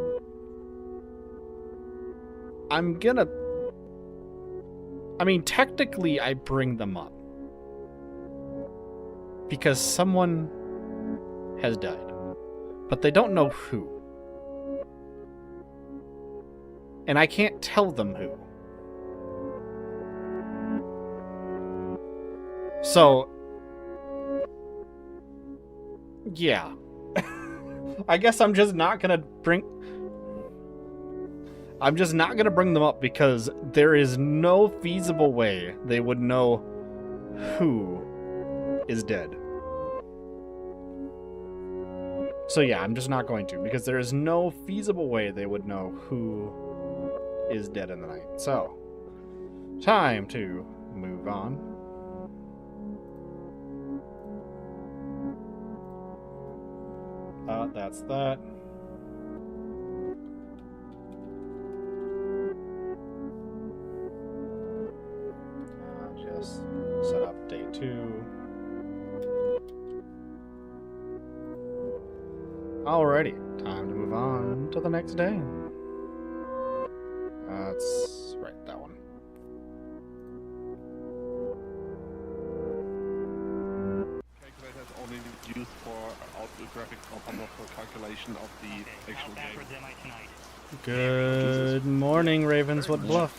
Speaker 3: technically I bring them up. Because someone has died. But they don't know who. And I can't tell them who. So... yeah. I guess I'm just not gonna bring them up because there is no feasible way they would know who is dead. So yeah, I'm just not going to, because there is no feasible way they would know who is dead in the night. So, time to move on. That's that. Just set up day 2. Alrighty, time to move on to the next day. Let's write that one.
Speaker 5: Calculator is only used for graphics or for calculation of the actual game.
Speaker 3: Good morning, Ravenswood Bluff.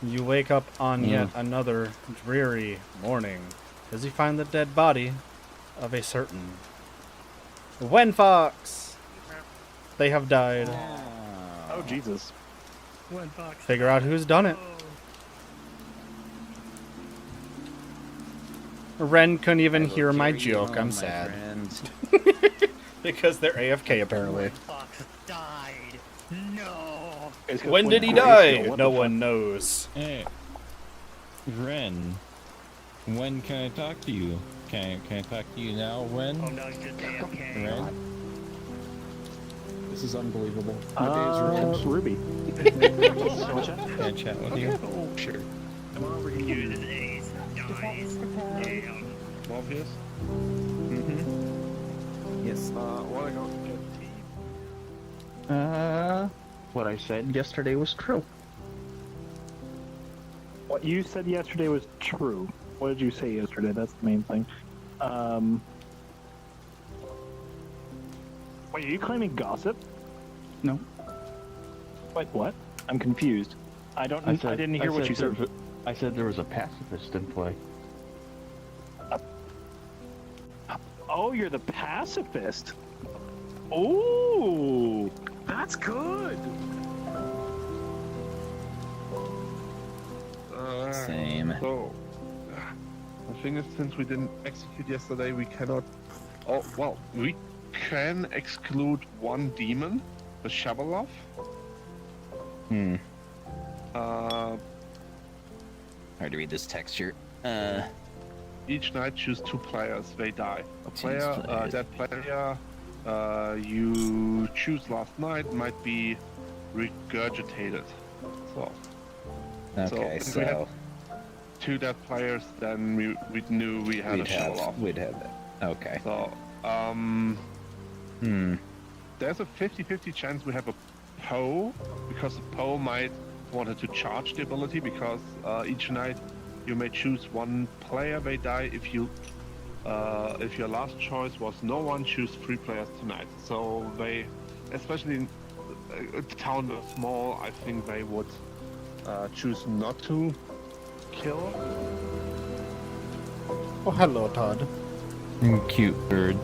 Speaker 3: You wake up on yet another dreary morning as you find the dead body of a certain Wen Fox. They have died.
Speaker 7: Oh, Jesus.
Speaker 3: Figure out who's done it. Ren couldn't even hear my joke. I'm sad. Because they're AFK, apparently.
Speaker 8: Fox died. No.
Speaker 3: When did he die? No one knows.
Speaker 6: Hey, Ren, when can I talk to you? Can I talk to you now, Ren?
Speaker 8: Oh no, he's just AFK.
Speaker 6: Ren?
Speaker 4: This is unbelievable. My day is ruined.
Speaker 7: Ruby.
Speaker 6: Can I chat with you?
Speaker 4: Oh, sure.
Speaker 8: Come on, we're gonna use his A's. Dies. Damn.
Speaker 5: Morpheus?
Speaker 6: Yes.
Speaker 5: Wanna go get tea?
Speaker 10: What I said yesterday was true.
Speaker 7: What you said yesterday was true. What did you say yesterday? That's the main thing. Wait, are you claiming gossip?
Speaker 10: No.
Speaker 7: Wait, what? I'm confused. I didn't hear what you said.
Speaker 10: I said there was a pacifist in play.
Speaker 7: Oh, you're the pacifist. Ooh, that's good.
Speaker 9: Same.
Speaker 5: So, the thing is, since we didn't execute yesterday, we cannot... Oh, well, we can exclude one demon, the Shabalov.
Speaker 9: Hard to read this texture.
Speaker 5: Each night choose 2 players, they die. A
Speaker 9: Choose
Speaker 5: player,
Speaker 9: players.
Speaker 5: that player you choose last night might be regurgitated. So,
Speaker 9: Okay,
Speaker 5: if we had
Speaker 9: so
Speaker 5: 2 dead players, then we knew we had a Shabalov.
Speaker 9: we'd have that. Okay.
Speaker 5: So, there's a 50-50 chance we have a Poe, because the Poe might wanted to charge the ability, because each night you may choose 1 player, they die. If your last choice was no one, choose 3 players tonight. So they, especially in a town that's small, I think they would choose not to kill.
Speaker 3: Oh, hello, Todd.
Speaker 6: Cute bird.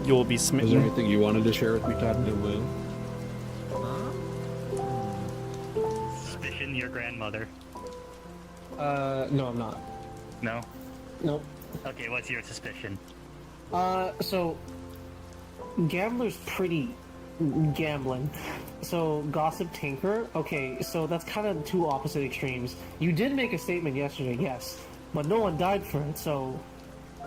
Speaker 3: You will be
Speaker 4: Is there
Speaker 3: smitten.
Speaker 4: anything you wanted to share with me, Todd?
Speaker 6: I will.
Speaker 8: Suspicion your grandmother.
Speaker 4: No, I'm not.
Speaker 8: No?
Speaker 2: Nope.
Speaker 8: Okay, what's your suspicion?
Speaker 2: So Gambler's pretty gambling. So Gossip Tinker, okay, so that's kind of two opposite extremes. You did make a statement yesterday, yes, but no one died for it, so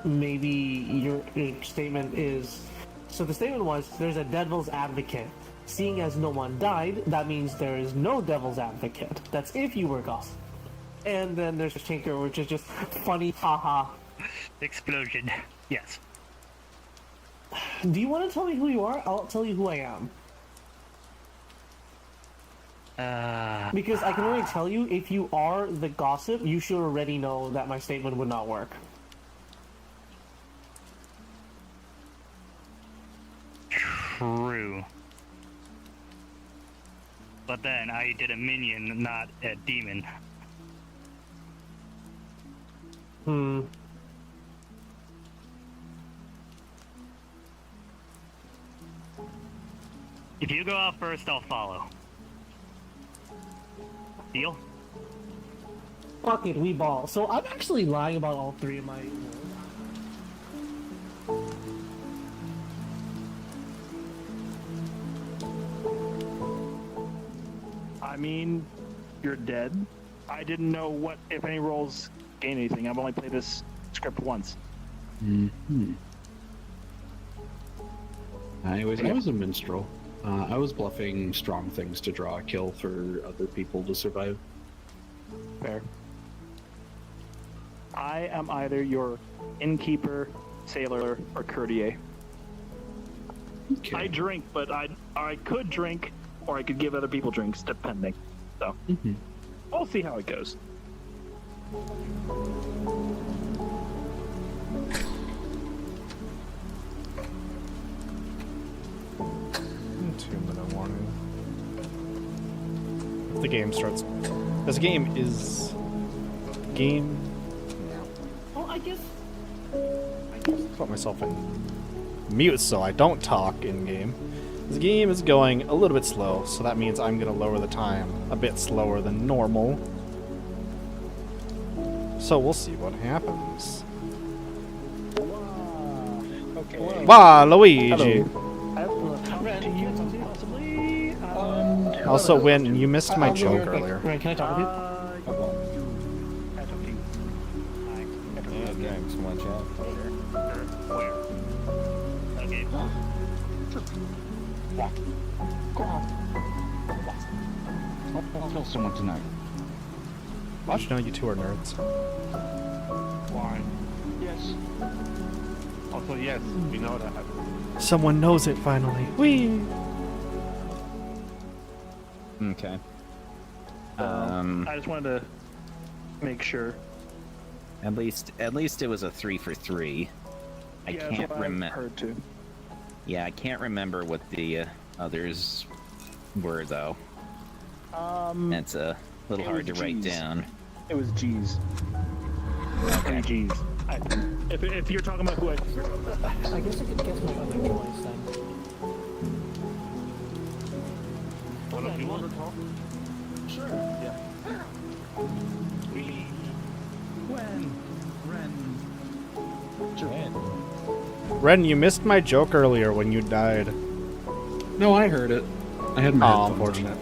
Speaker 2: maybe your statement is... So the statement was, there's a devil's advocate. Seeing as no one died, that means there is no devil's advocate. That's if you were Gossip. And then there's Tinker, which is just funny, haha.
Speaker 8: Explosion. Yes.
Speaker 2: Do you want to tell me who you are? I'll tell you who I am. Because I can only tell you, if you are the Gossip, you should already know that my statement would not work.
Speaker 8: True. But then I did a minion, not a demon. If you go out first, I'll follow. Deal?
Speaker 2: Fuck it, we ball. So I'm actually lying about all three of my...
Speaker 7: I mean, you're dead. I didn't know what, if any rolls gain anything. I've only played this script once.
Speaker 4: Anyways, I was a minstrel. I was bluffing strong things to draw a kill for other people to survive.
Speaker 7: Fair. I am either your innkeeper, sailor, or courtier.
Speaker 4: Okay.
Speaker 7: I drink, but I could drink, or I could give other people drinks, depending. So, we'll see how it goes.
Speaker 3: 2-minute warning. The game starts. This game is game.
Speaker 2: Oh, I guess...
Speaker 3: Put myself in mute so I don't talk in game. This game is going a little bit slow, so that means I'm gonna lower the time a bit slower than normal. So we'll see what happens.
Speaker 7: Okay.
Speaker 3: Wow, Luigi!
Speaker 7: I will talk to you, possibly.
Speaker 3: Also, Win, you missed my joke earlier.
Speaker 2: Right, can I talk with you?
Speaker 7: I talk to you.
Speaker 6: Yeah, thanks, watch out.
Speaker 8: Where? Okay.
Speaker 1: I'll kill someone tonight.
Speaker 3: Watch, know you two are nerds.
Speaker 5: Why? Yes. Also, yes, we know that.
Speaker 3: Someone knows it finally. Whee!
Speaker 9: Okay.
Speaker 7: I just wanted to make sure.
Speaker 9: At least it was a 3 for 3. I
Speaker 7: Yeah, that's
Speaker 9: can't
Speaker 7: what I've
Speaker 9: remember.
Speaker 7: heard too.
Speaker 9: Yeah, I can't remember what the others were though. That's a little
Speaker 7: It
Speaker 9: hard to
Speaker 7: was
Speaker 9: write
Speaker 7: G's.
Speaker 9: down.
Speaker 7: It was G's.
Speaker 9: Okay.
Speaker 7: G's. If you're talking about who I...
Speaker 2: I guess I could guess my other choice then.
Speaker 5: One of you want to talk?
Speaker 2: Sure.
Speaker 5: Yeah.
Speaker 6: When?
Speaker 3: Ren, you missed my joke earlier when you died.
Speaker 4: No, I heard it. I had my
Speaker 3: Oh,
Speaker 4: headphones
Speaker 3: unfortunate.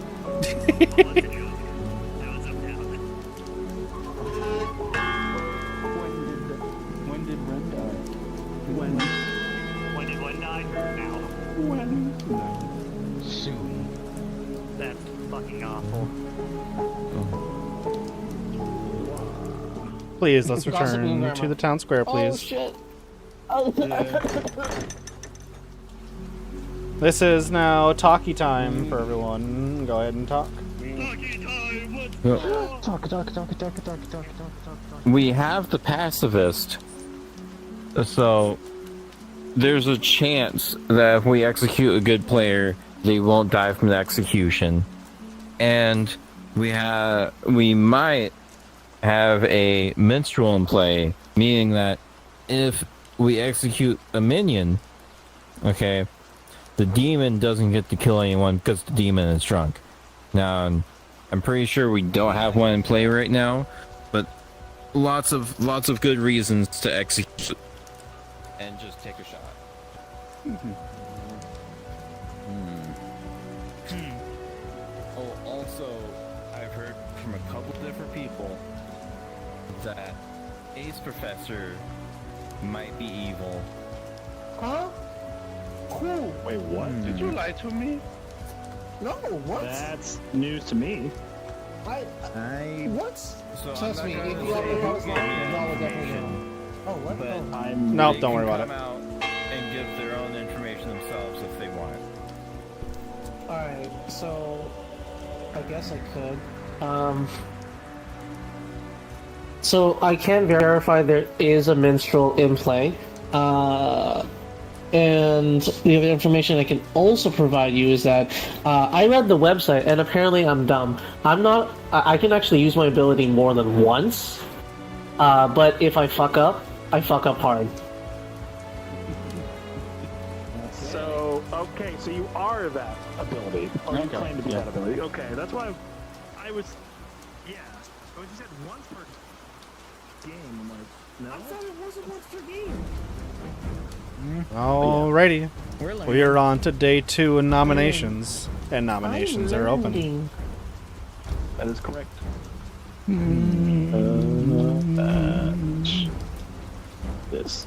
Speaker 10: When did Ren die?
Speaker 7: When?
Speaker 8: When did one die? Now.
Speaker 7: When?
Speaker 10: Soon.
Speaker 8: That's fucking awful.
Speaker 3: Please, let's
Speaker 2: Gossiping
Speaker 3: return
Speaker 2: grandma.
Speaker 3: to the town square,
Speaker 2: Oh,
Speaker 3: please.
Speaker 2: shit.
Speaker 3: This is now talkie time for everyone. Go ahead and talk.
Speaker 10: Talk.
Speaker 6: We have the pacifist, so there's a chance that if we execute a good player, they won't die from the execution, and we might have a minstrel in play, meaning that if we execute a minion, okay, the demon doesn't get to kill anyone because the demon is drunk. Now, I'm pretty sure we don't have one in play right now, but lots of good reasons to execute and just take a shot. Oh, also, I've heard from a couple different people that Ace Professor might be evil.
Speaker 2: Huh? Cool.
Speaker 5: Wait, what? Did you lie to me?
Speaker 2: No, what?
Speaker 7: That's news to me.
Speaker 2: What?
Speaker 6: So
Speaker 2: Trust
Speaker 6: I'm
Speaker 2: me,
Speaker 6: not
Speaker 2: if
Speaker 6: gonna
Speaker 2: you
Speaker 6: say
Speaker 2: already
Speaker 6: his
Speaker 2: know,
Speaker 6: name,
Speaker 2: y'all will definitely know. Oh, what?
Speaker 6: but
Speaker 2: Oh.
Speaker 7: I'm
Speaker 3: Nope,
Speaker 6: they
Speaker 3: don't worry
Speaker 6: can
Speaker 3: about
Speaker 6: come
Speaker 3: it.
Speaker 6: out and give their own information themselves if they want.
Speaker 2: Alright, so I guess I could. So I can verify there is a minstrel in play. And the other information I can also provide you is that I read the website, and apparently I'm dumb. I'm not. I can actually use my ability more than once, but if I fuck up hard.
Speaker 7: So, okay, so you are that ability. Or you
Speaker 10: Okay,
Speaker 7: claim to be
Speaker 10: yeah.
Speaker 7: that ability. Okay, that's why I was. Yeah. But you said once per game. I'm like, no.
Speaker 2: I thought it wasn't once per game.
Speaker 3: Alrighty.
Speaker 9: We're learning.
Speaker 3: We are on to day 2 in nominations. And nominations are open.
Speaker 7: That is correct. This.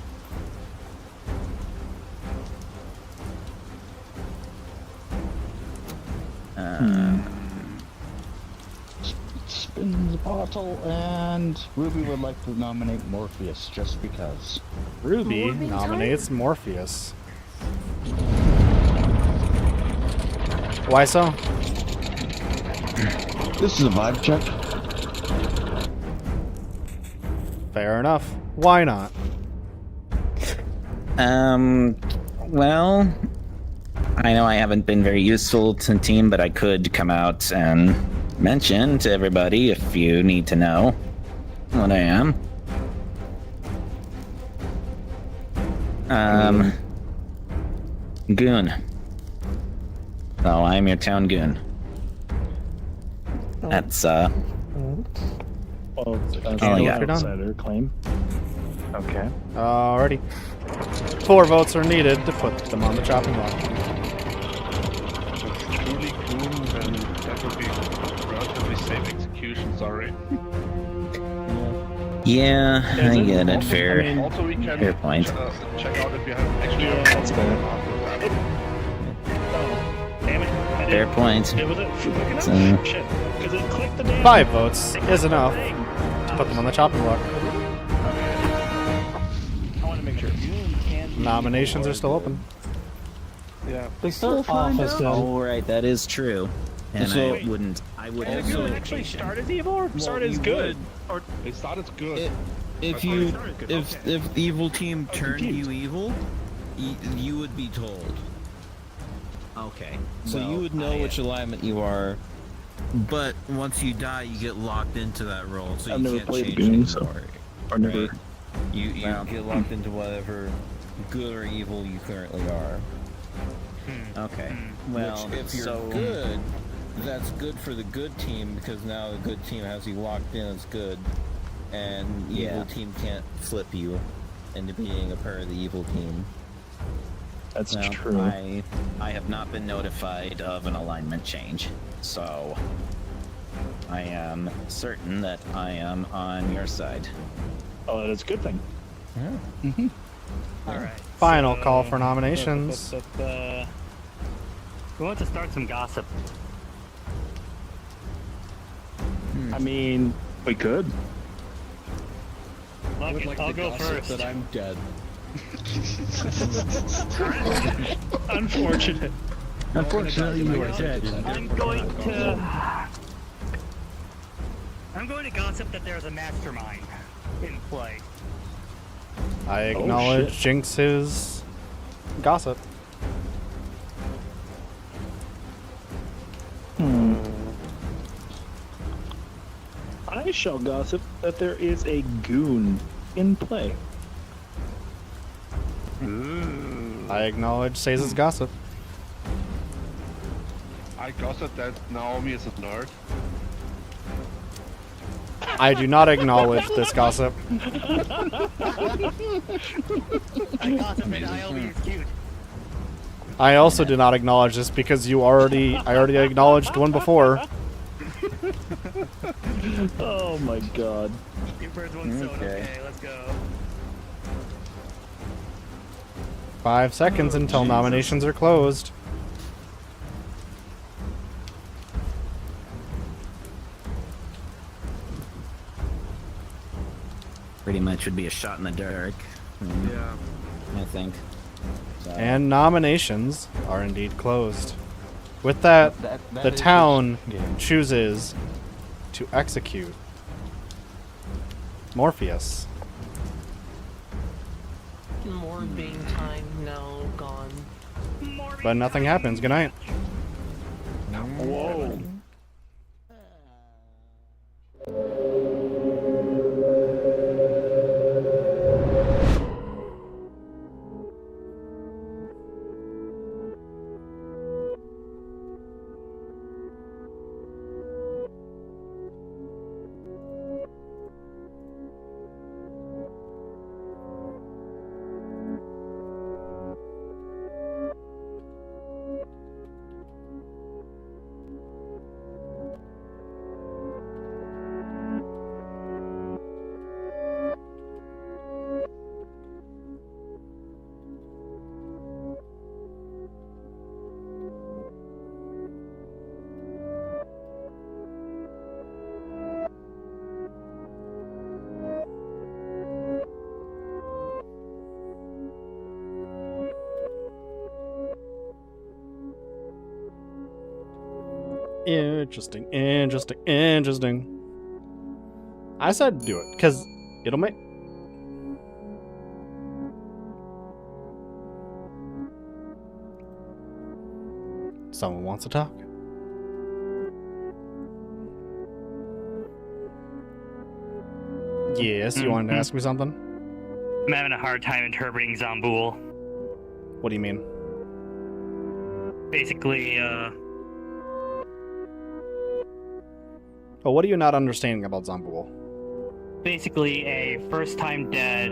Speaker 10: Spins the bottle, and Ruby would like to nominate Morpheus just because.
Speaker 3: Ruby nominates Morpheus. Why so?
Speaker 10: This is a vibe check.
Speaker 3: Fair enough. Why not?
Speaker 9: Well, I know I haven't been very useful to the team, but I could come out and mention to everybody if you need to know what I am. Goon. So I'm your town goon. That's,
Speaker 7: Well,
Speaker 9: Oh, yeah.
Speaker 7: outsider claim. Okay.
Speaker 3: Alrighty. 4 votes are needed to put them on the chopping block.
Speaker 5: Truly cool, then that would be relatively safe execution, sorry.
Speaker 9: yeah, I get it.
Speaker 5: Also,
Speaker 9: Fair.
Speaker 5: I mean, also we can
Speaker 9: fair point.
Speaker 5: check out if you have actually
Speaker 7: Yeah,
Speaker 5: have
Speaker 7: that's fair. Damn it. I
Speaker 9: Fair
Speaker 7: didn't-
Speaker 9: point.
Speaker 7: It was it quick enough?
Speaker 9: So-
Speaker 7: Shit. Because it clicked the damn
Speaker 3: 5 votes is enough
Speaker 7: thing.
Speaker 3: to put them on the chopping block.
Speaker 7: I want to make sure.
Speaker 3: Nominations are still open.
Speaker 5: Yeah.
Speaker 2: They start off as good.
Speaker 9: Oh, right, that is true. And
Speaker 10: So-
Speaker 9: I would
Speaker 7: Did the
Speaker 9: also
Speaker 7: good actually start as evil or start as
Speaker 6: you
Speaker 7: good? Or
Speaker 5: It started good.
Speaker 6: If
Speaker 7: Oh,
Speaker 6: you,
Speaker 7: it started good,
Speaker 6: if
Speaker 7: okay.
Speaker 6: if the evil team turned
Speaker 7: confused.
Speaker 6: you evil, you would be told.
Speaker 9: Okay.
Speaker 6: So you would know which alignment you are. But once you die, you get locked into that role, so
Speaker 7: I've
Speaker 6: you
Speaker 7: never
Speaker 6: can't
Speaker 7: played
Speaker 6: change
Speaker 7: the game,
Speaker 6: anymore.
Speaker 7: so- or never.
Speaker 6: Right? You
Speaker 9: Well.
Speaker 6: get locked into whatever good or evil you currently are.
Speaker 9: Okay. Well,
Speaker 6: Which, if you're
Speaker 9: so
Speaker 6: good, that's good for the good team because now the good team has you locked in as good, and the
Speaker 9: Yeah.
Speaker 6: evil team can't flip you into being a part of the evil team.
Speaker 7: That's
Speaker 9: well,
Speaker 7: true.
Speaker 9: I have not been notified of an alignment change, so I am certain that I am on your side.
Speaker 7: Oh, that is a good thing.
Speaker 8: Alright.
Speaker 3: Final call for nominations.
Speaker 8: We want to start some gossip.
Speaker 7: I mean, we could.
Speaker 10: I would like
Speaker 8: I'll
Speaker 10: to
Speaker 8: go
Speaker 10: gossip
Speaker 8: first.
Speaker 10: that I'm dead.
Speaker 7: Unfortunate.
Speaker 10: Unfortunately, you are dead.
Speaker 8: I'm going to gossip that there's a mastermind in play.
Speaker 3: I acknowledge
Speaker 7: shit.
Speaker 3: Jinx's gossip.
Speaker 7: I shall gossip that there is a goon in play.
Speaker 3: I acknowledge Seiza's gossip.
Speaker 5: I gossip that Naomi is a nerd.
Speaker 3: I do not acknowledge this gossip. I also do not acknowledge this because I already acknowledged one before.
Speaker 10: Oh my god.
Speaker 8: Okay, let's go.
Speaker 3: 5 seconds until nominations are closed.
Speaker 9: Pretty much would be a shot in the dark.
Speaker 5: Yeah.
Speaker 9: I think. So,
Speaker 3: And nominations are indeed closed. With that, the town chooses to execute Morpheus.
Speaker 11: More being time, no, gone.
Speaker 3: But nothing happens. Good night.
Speaker 10: Whoa.
Speaker 3: Interesting, interesting, interesting. I said do it, because it'll make... Someone wants to talk. Yes, you wanted to ask me something?
Speaker 8: I'm having a hard time interpreting Zomboul.
Speaker 3: What do you mean?
Speaker 8: Basically,
Speaker 3: Oh, what are you not understanding about Zomboul?
Speaker 8: basically a first-time dead.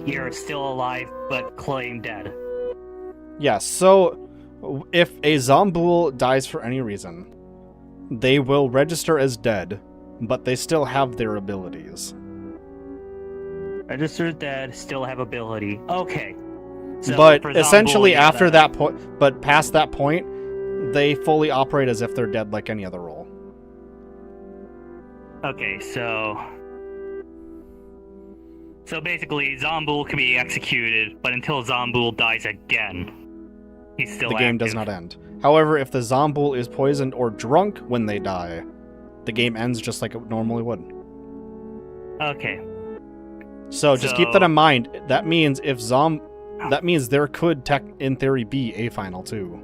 Speaker 8: You're still alive, but claimed dead.
Speaker 3: Yes, so if a Zomboul dies for any reason, they will register as dead, but they still have their abilities.
Speaker 8: Registered dead, still have ability. Okay. So
Speaker 3: But
Speaker 8: for
Speaker 3: essentially
Speaker 8: Zomboul, yeah,
Speaker 3: after that point, but past that point, they fully operate as if they're dead like any other role.
Speaker 8: Okay, so basically, Zomboul can be executed, but until Zomboul dies again, he's still
Speaker 3: The game does
Speaker 8: active.
Speaker 3: not end. However, if the Zomboul is poisoned or drunk when they die, the game ends just like it normally would.
Speaker 8: Okay.
Speaker 3: So just keep that in mind. That means that means there could in theory be a final two.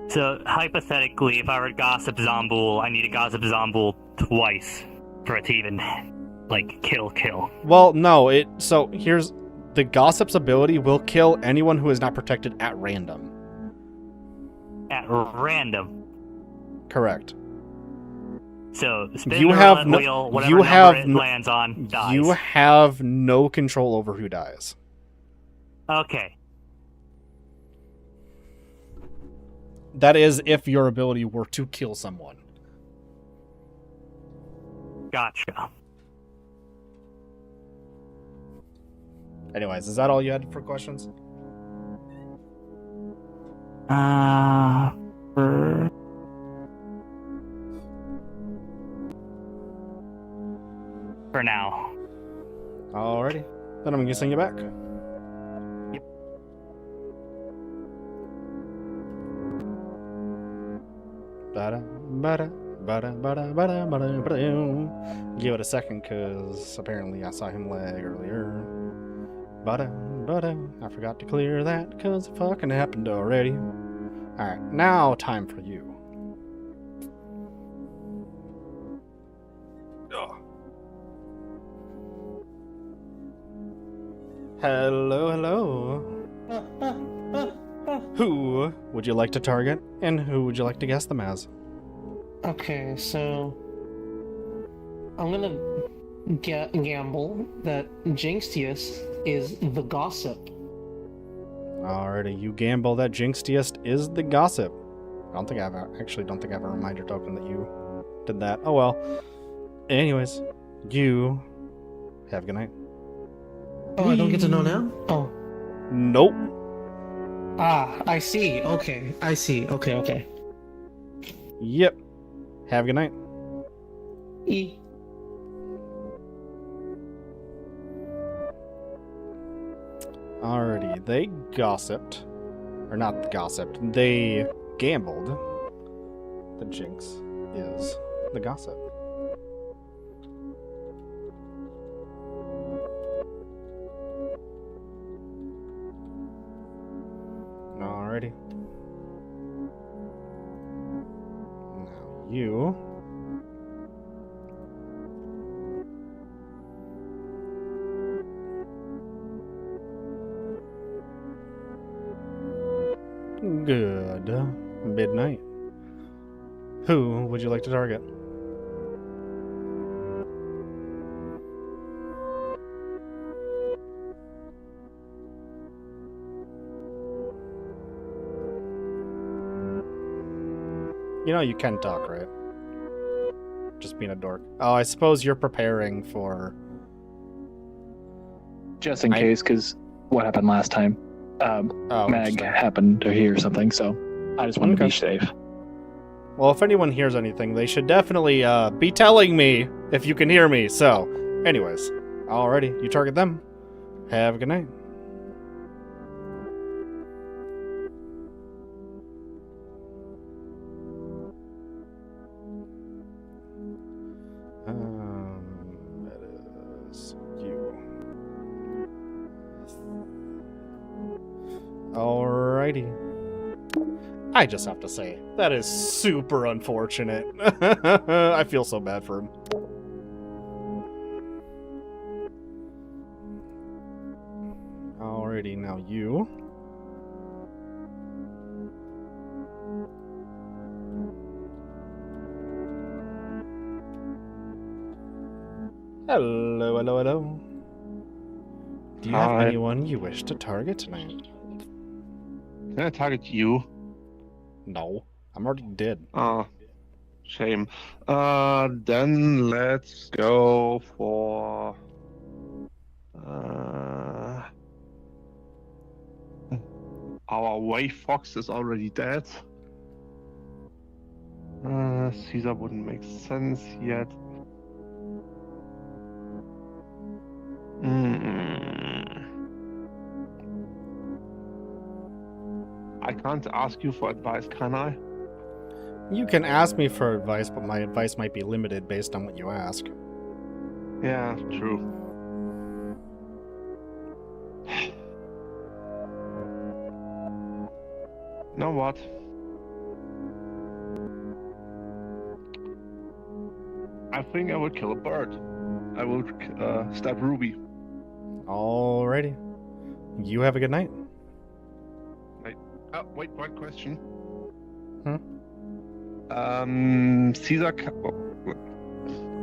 Speaker 8: So hypothetically, if I were to gossip Zomboul, I need to gossip Zomboul twice for it to even like kill.
Speaker 3: Well, no. So here's the gossip's ability will kill anyone who is not protected at random.
Speaker 8: At random.
Speaker 3: Correct.
Speaker 8: So spin
Speaker 3: You
Speaker 8: the
Speaker 3: have
Speaker 8: roulette
Speaker 3: no-
Speaker 8: wheel, whatever
Speaker 3: you
Speaker 8: number
Speaker 3: have
Speaker 8: it
Speaker 3: no-
Speaker 8: lands on dies.
Speaker 3: You have no control over who dies.
Speaker 8: Okay.
Speaker 3: That is if your ability were to kill someone.
Speaker 8: Gotcha.
Speaker 3: Anyways, is that all you had for questions?
Speaker 8: For now.
Speaker 3: Alrighty. Then I'm gonna send you back.
Speaker 8: Yep.
Speaker 3: Give it a second, cause apparently I saw him lag earlier. I forgot to clear that, cause it fucking happened already. Alright, now time for you. Hello. Who would you like to target, and who would you like to guess them as?
Speaker 2: Okay, so I'm gonna gamble that Jinxiest is the gossip.
Speaker 3: Alrighty, you gamble that Jinxiest is the gossip. I don't think I have a reminder token that you did that. Oh well. Anyways, you have a good night.
Speaker 2: Oh, I don't get to know now? Oh.
Speaker 3: Nope.
Speaker 2: Ah, I see. Okay, I see. Okay.
Speaker 3: Yep. Have a good night.
Speaker 2: E.
Speaker 3: Alrighty, they gossiped. Or not gossiped, they gambled. The Jinx is the gossip. Alrighty. Now you. Good midnight. Who would you like to target? You know you can talk, right? Just being a dork. Oh, I suppose you're preparing for...
Speaker 7: Just in case, because what happened last time?
Speaker 3: Oh,
Speaker 7: Mag
Speaker 3: interesting.
Speaker 7: happened to hear something, so I just wanted to be safe.
Speaker 3: Well, if anyone hears anything, they should definitely be telling me if you can hear me. So, anyways, alrighty, you target them. Have a good night. That is you. Alrighty. I just have to say, that is super unfortunate. I feel so bad for him. Alrighty, now you. Hello. Do you have
Speaker 5: Hi.
Speaker 3: anyone you wish to target tonight?
Speaker 5: Can I target you?
Speaker 3: No, I'm already dead.
Speaker 5: Ah, shame. Then let's go for our Wave Fox is already dead. Caesar wouldn't make sense yet. I can't ask you for advice, can I?
Speaker 3: You can ask me for advice, but my advice might be limited based on what you ask.
Speaker 5: Yeah, true. You know what? I think I would kill a bird. I would stab Ruby.
Speaker 3: Alrighty. You have a good night.
Speaker 5: Oh, wait, one question.
Speaker 3: Hmm?
Speaker 5: Caesar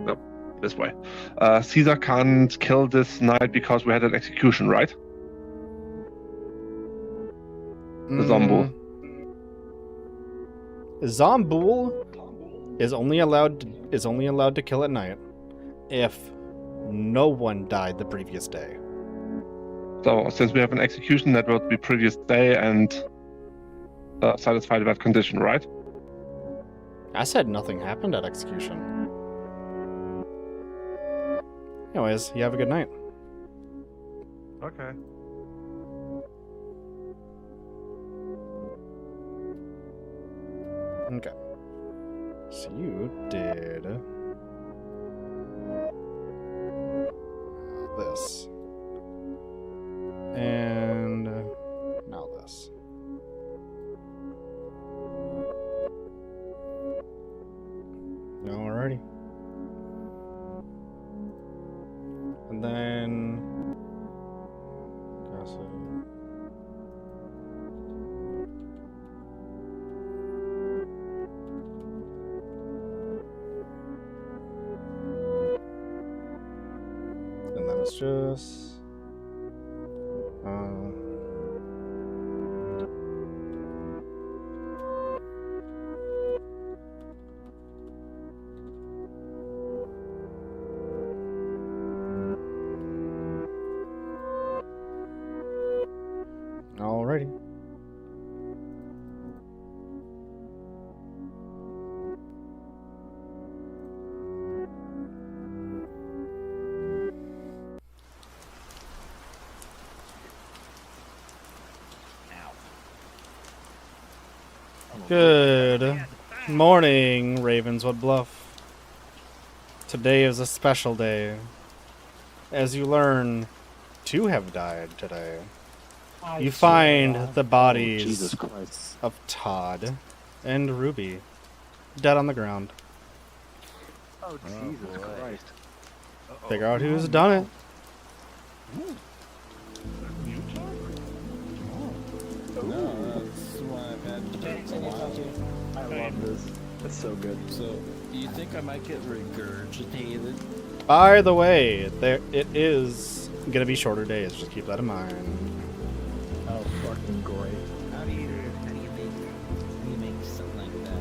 Speaker 5: no, this way. Caesar can't kill this knight because we had an execution, right? The Zombul.
Speaker 3: Zombul is only allowed to kill at night if no one died the previous day.
Speaker 5: So since we have an execution, that would be previous day and satisfied that condition, right?
Speaker 3: I said nothing happened at execution. Anyways, you have a good night.
Speaker 5: Okay.
Speaker 3: Okay. So you did this. And now this. Alrighty. And then gossip. let's just. Alrighty. Good morning, Ravenswood Bluff. Today is a special day, as you learn to have died today. You find the bodies of Todd and Ruby dead on the ground.
Speaker 10: Oh, Jesus Christ.
Speaker 3: Figure out who's done it.
Speaker 10: I love this. That's so good.
Speaker 6: So, do you think I might get regurgitated?
Speaker 3: By the way, it is gonna be shorter days. Just keep that in mind.
Speaker 10: Oh, fucking great.
Speaker 9: How do you make something like that?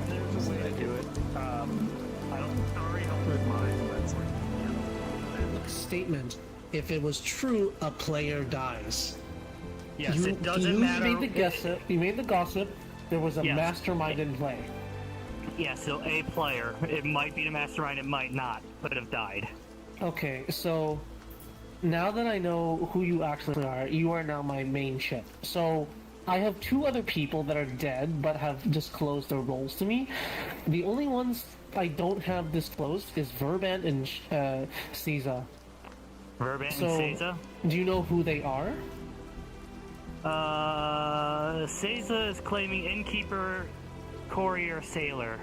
Speaker 7: There's a way to do it. I already helped with mine, but it's like,
Speaker 2: Statement. If it was true, a player dies.
Speaker 8: Yes,
Speaker 2: you,
Speaker 8: it doesn't
Speaker 2: you
Speaker 8: matter.
Speaker 2: Made the gossip. You made the gossip. There was a
Speaker 8: Yes.
Speaker 2: mastermind in play.
Speaker 8: Yeah, so a player. It might be the mastermind, it might not, but have died.
Speaker 2: Okay, so now that I know who you actually are, you are now my main ship. So I have two other people that are dead but have disclosed their roles to me. The only ones I don't have disclosed is Verband and Caesar.
Speaker 8: Verbant
Speaker 2: So,
Speaker 8: and Seiza?
Speaker 2: do you know who they are?
Speaker 8: Seiza is claiming innkeeper, courier, sailor.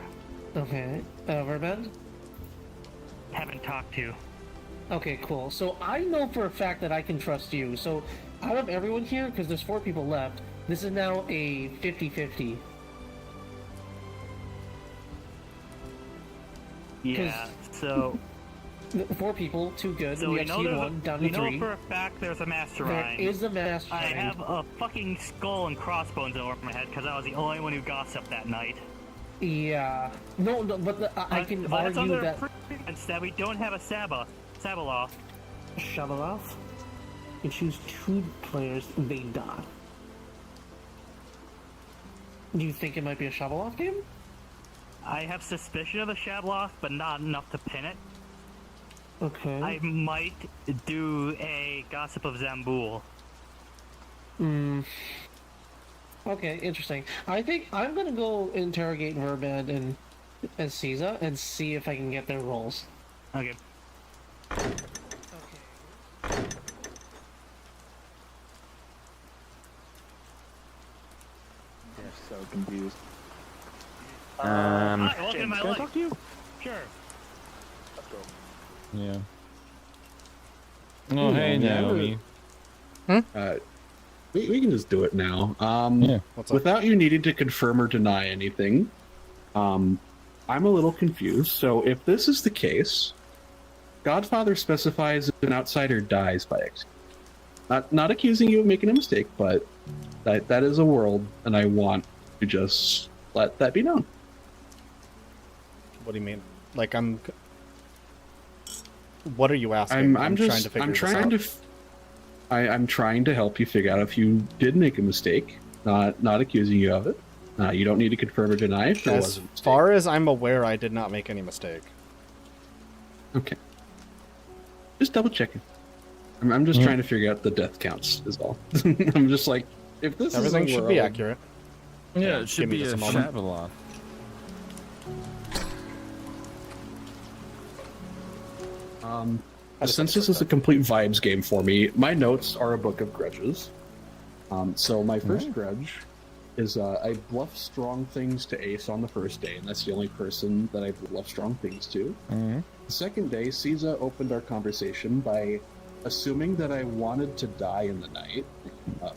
Speaker 2: Okay, Verband?
Speaker 8: Haven't talked to.
Speaker 2: Okay, cool. So I know for a fact that I can trust you. So out of everyone here, because there's 4 people left, this is now a 50-50.
Speaker 8: Yeah, so
Speaker 2: 4 people, 2 good.
Speaker 8: so
Speaker 2: we
Speaker 8: we
Speaker 2: have
Speaker 8: know
Speaker 2: seen
Speaker 8: there's
Speaker 2: 1 down
Speaker 8: we
Speaker 2: to
Speaker 8: know
Speaker 2: 3.
Speaker 8: for a fact there's a
Speaker 2: There
Speaker 8: mastermind.
Speaker 2: is a
Speaker 8: I
Speaker 2: mastermind.
Speaker 8: have a fucking skull and crossbones over my head because I was the only one who gossiped that night.
Speaker 2: Yeah. No, but I can
Speaker 8: But it's
Speaker 2: argue
Speaker 8: under
Speaker 2: that
Speaker 8: pretense that we don't have a Sabaloth.
Speaker 2: Shabaloff, you choose 2 players, they die. Do you think it might be a Shabaloff game?
Speaker 8: I have suspicion of a Shabaloth, but not enough to pin it.
Speaker 2: Okay.
Speaker 8: I might do a Gossip of Zamboul.
Speaker 2: Okay, interesting. I think I'm gonna go interrogate Verband and Caesar and see if I can get their roles.
Speaker 8: Okay.
Speaker 10: They're so confused.
Speaker 8: Hi, welcome to
Speaker 10: James,
Speaker 8: my
Speaker 10: can I
Speaker 8: life.
Speaker 10: talk to you?
Speaker 8: Sure.
Speaker 10: Let's go.
Speaker 6: Yeah. Oh, hey, Naomi.
Speaker 4: We can just do it now.
Speaker 6: Yeah.
Speaker 3: What's up?
Speaker 4: Without you needing to confirm or deny anything, I'm a little confused. So if this is the case, Godfather specifies an outsider dies by execution. Not accusing you of making a mistake, but that is a world, and I want to just let that be known.
Speaker 3: What do you mean? Like what are you asking?
Speaker 4: I'm
Speaker 3: trying to figure this out.
Speaker 4: I'm trying to help you figure out if you did make a mistake. Not accusing you of it. You don't need to confirm or deny if there was
Speaker 3: As
Speaker 4: a mistake.
Speaker 3: far as I'm aware, I did not make any mistake.
Speaker 4: Okay. Just double checking. I'm just trying to figure out the death counts is all. I'm just like, if this
Speaker 3: Everything
Speaker 4: is a
Speaker 3: should be
Speaker 4: world-
Speaker 3: accurate.
Speaker 6: Yeah, it should
Speaker 3: give me
Speaker 6: be
Speaker 3: just
Speaker 6: a
Speaker 3: a moment.
Speaker 6: Shabaloth.
Speaker 4: Since this is a complete vibes game for me, my notes are a book of grudges. So my first grudge is I bluffed strong things to Ace on the first day, and that's the only person that I bluffed strong things to.
Speaker 6: Mm-hmm.
Speaker 4: The second day, Caesar opened our conversation by assuming that I wanted to die in the night,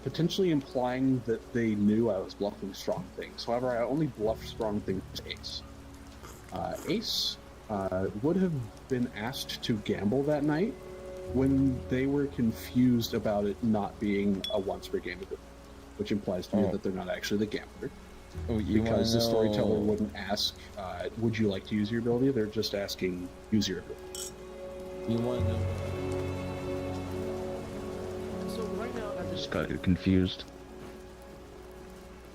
Speaker 4: potentially implying that they knew I was bluffing strong things. However, I only bluffed strong things to Ace. Ace would have been asked to gamble that night when they were confused about it not being a once per game event, which implies to me that they're not actually the gambler.
Speaker 6: Oh,
Speaker 4: Because the storyteller wouldn't ask, would you like to use your ability? They're just asking, use your ability.
Speaker 6: You want to know?
Speaker 10: So right now, I just got confused.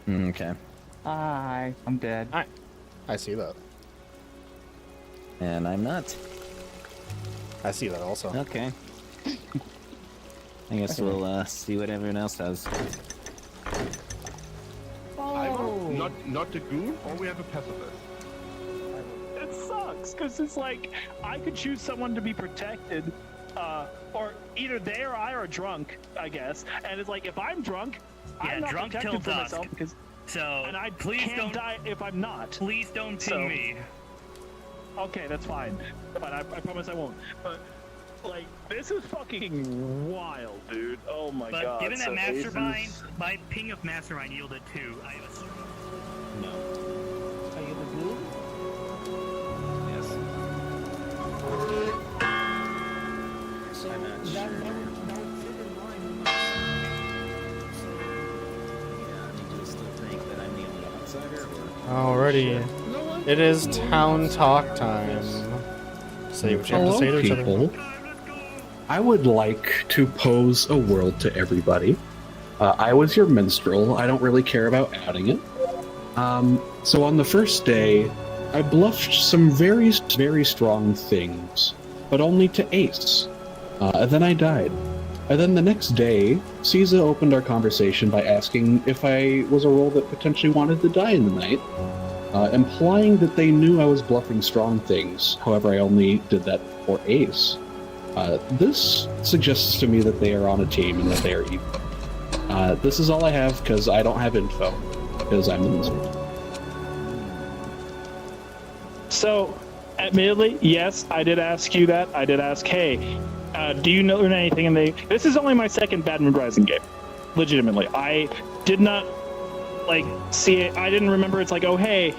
Speaker 9: Okay.
Speaker 10: Hi, I'm dead.
Speaker 3: I see that.
Speaker 9: And I'm not.
Speaker 3: I see that also.
Speaker 9: Okay. I guess we'll see what everyone else does.
Speaker 5: Not the goon, or we have a pacifist.
Speaker 7: It sucks because it's like I could choose someone to be protected, or either they or I are drunk, I guess. And it's like if I'm drunk, I'm not
Speaker 8: drunk
Speaker 7: protected
Speaker 8: till
Speaker 7: for
Speaker 8: dusk.
Speaker 7: myself because
Speaker 8: So
Speaker 7: and I
Speaker 8: please
Speaker 7: can't
Speaker 8: don't
Speaker 7: die if I'm not.
Speaker 8: Please don't ping
Speaker 7: So-
Speaker 8: me.
Speaker 7: Okay, that's fine. But I promise I won't. But like this is fucking wild, dude. Oh my
Speaker 8: But
Speaker 7: god.
Speaker 8: given that
Speaker 7: So
Speaker 8: Mastermind,
Speaker 7: Aces-
Speaker 8: my ping of Mastermind yielded 2, I have a strong.
Speaker 9: No.
Speaker 2: Are you the blue?
Speaker 9: Yes.
Speaker 2: So
Speaker 9: I'm not
Speaker 2: that,
Speaker 9: sure.
Speaker 2: that would fit in line.
Speaker 9: Yeah, do you still think that I'm the only outsider? Or...
Speaker 3: Alrighty. It is town talk time. Say what you have to say to each other.
Speaker 4: people. I would like to pose a world to everybody. I was your minstrel. I don't really care about adding it. So on the first day, I bluffed some very, very strong things, but only to Ace. And then I died. And then the next day, Caesar opened our conversation by asking if I was a role that potentially wanted to die in the night, implying that they knew I was bluffing strong things. However, I only did that for Ace. This suggests to me that they are on a team and that they are evil. This is all I have because I don't have info, because I'm the minstrel.
Speaker 7: So, admittedly, yes, I did ask you that. I did ask, hey, do you learn anything in the... This is only my second Bad Moon Rising game. Legitimately. I did not, see it. I didn't remember it's like, oh, hey,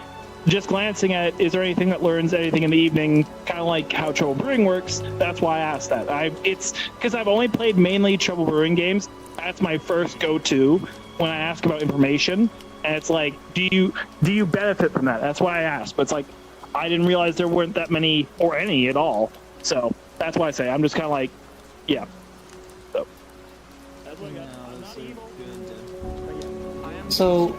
Speaker 7: just glancing at it, is there anything that learns anything in the evening? Kind of like how Trouble Brewing works. That's why I asked that. It's because I've only played mainly Trouble Brewing games. That's my first go-to when I ask about information. And it's like, do you benefit from that? That's why I asked. But it's like, I didn't realize there weren't that many or any at all. So that's why I say I'm just kind of like, yeah. So that's what I got. I'm not evil. But yeah.
Speaker 2: So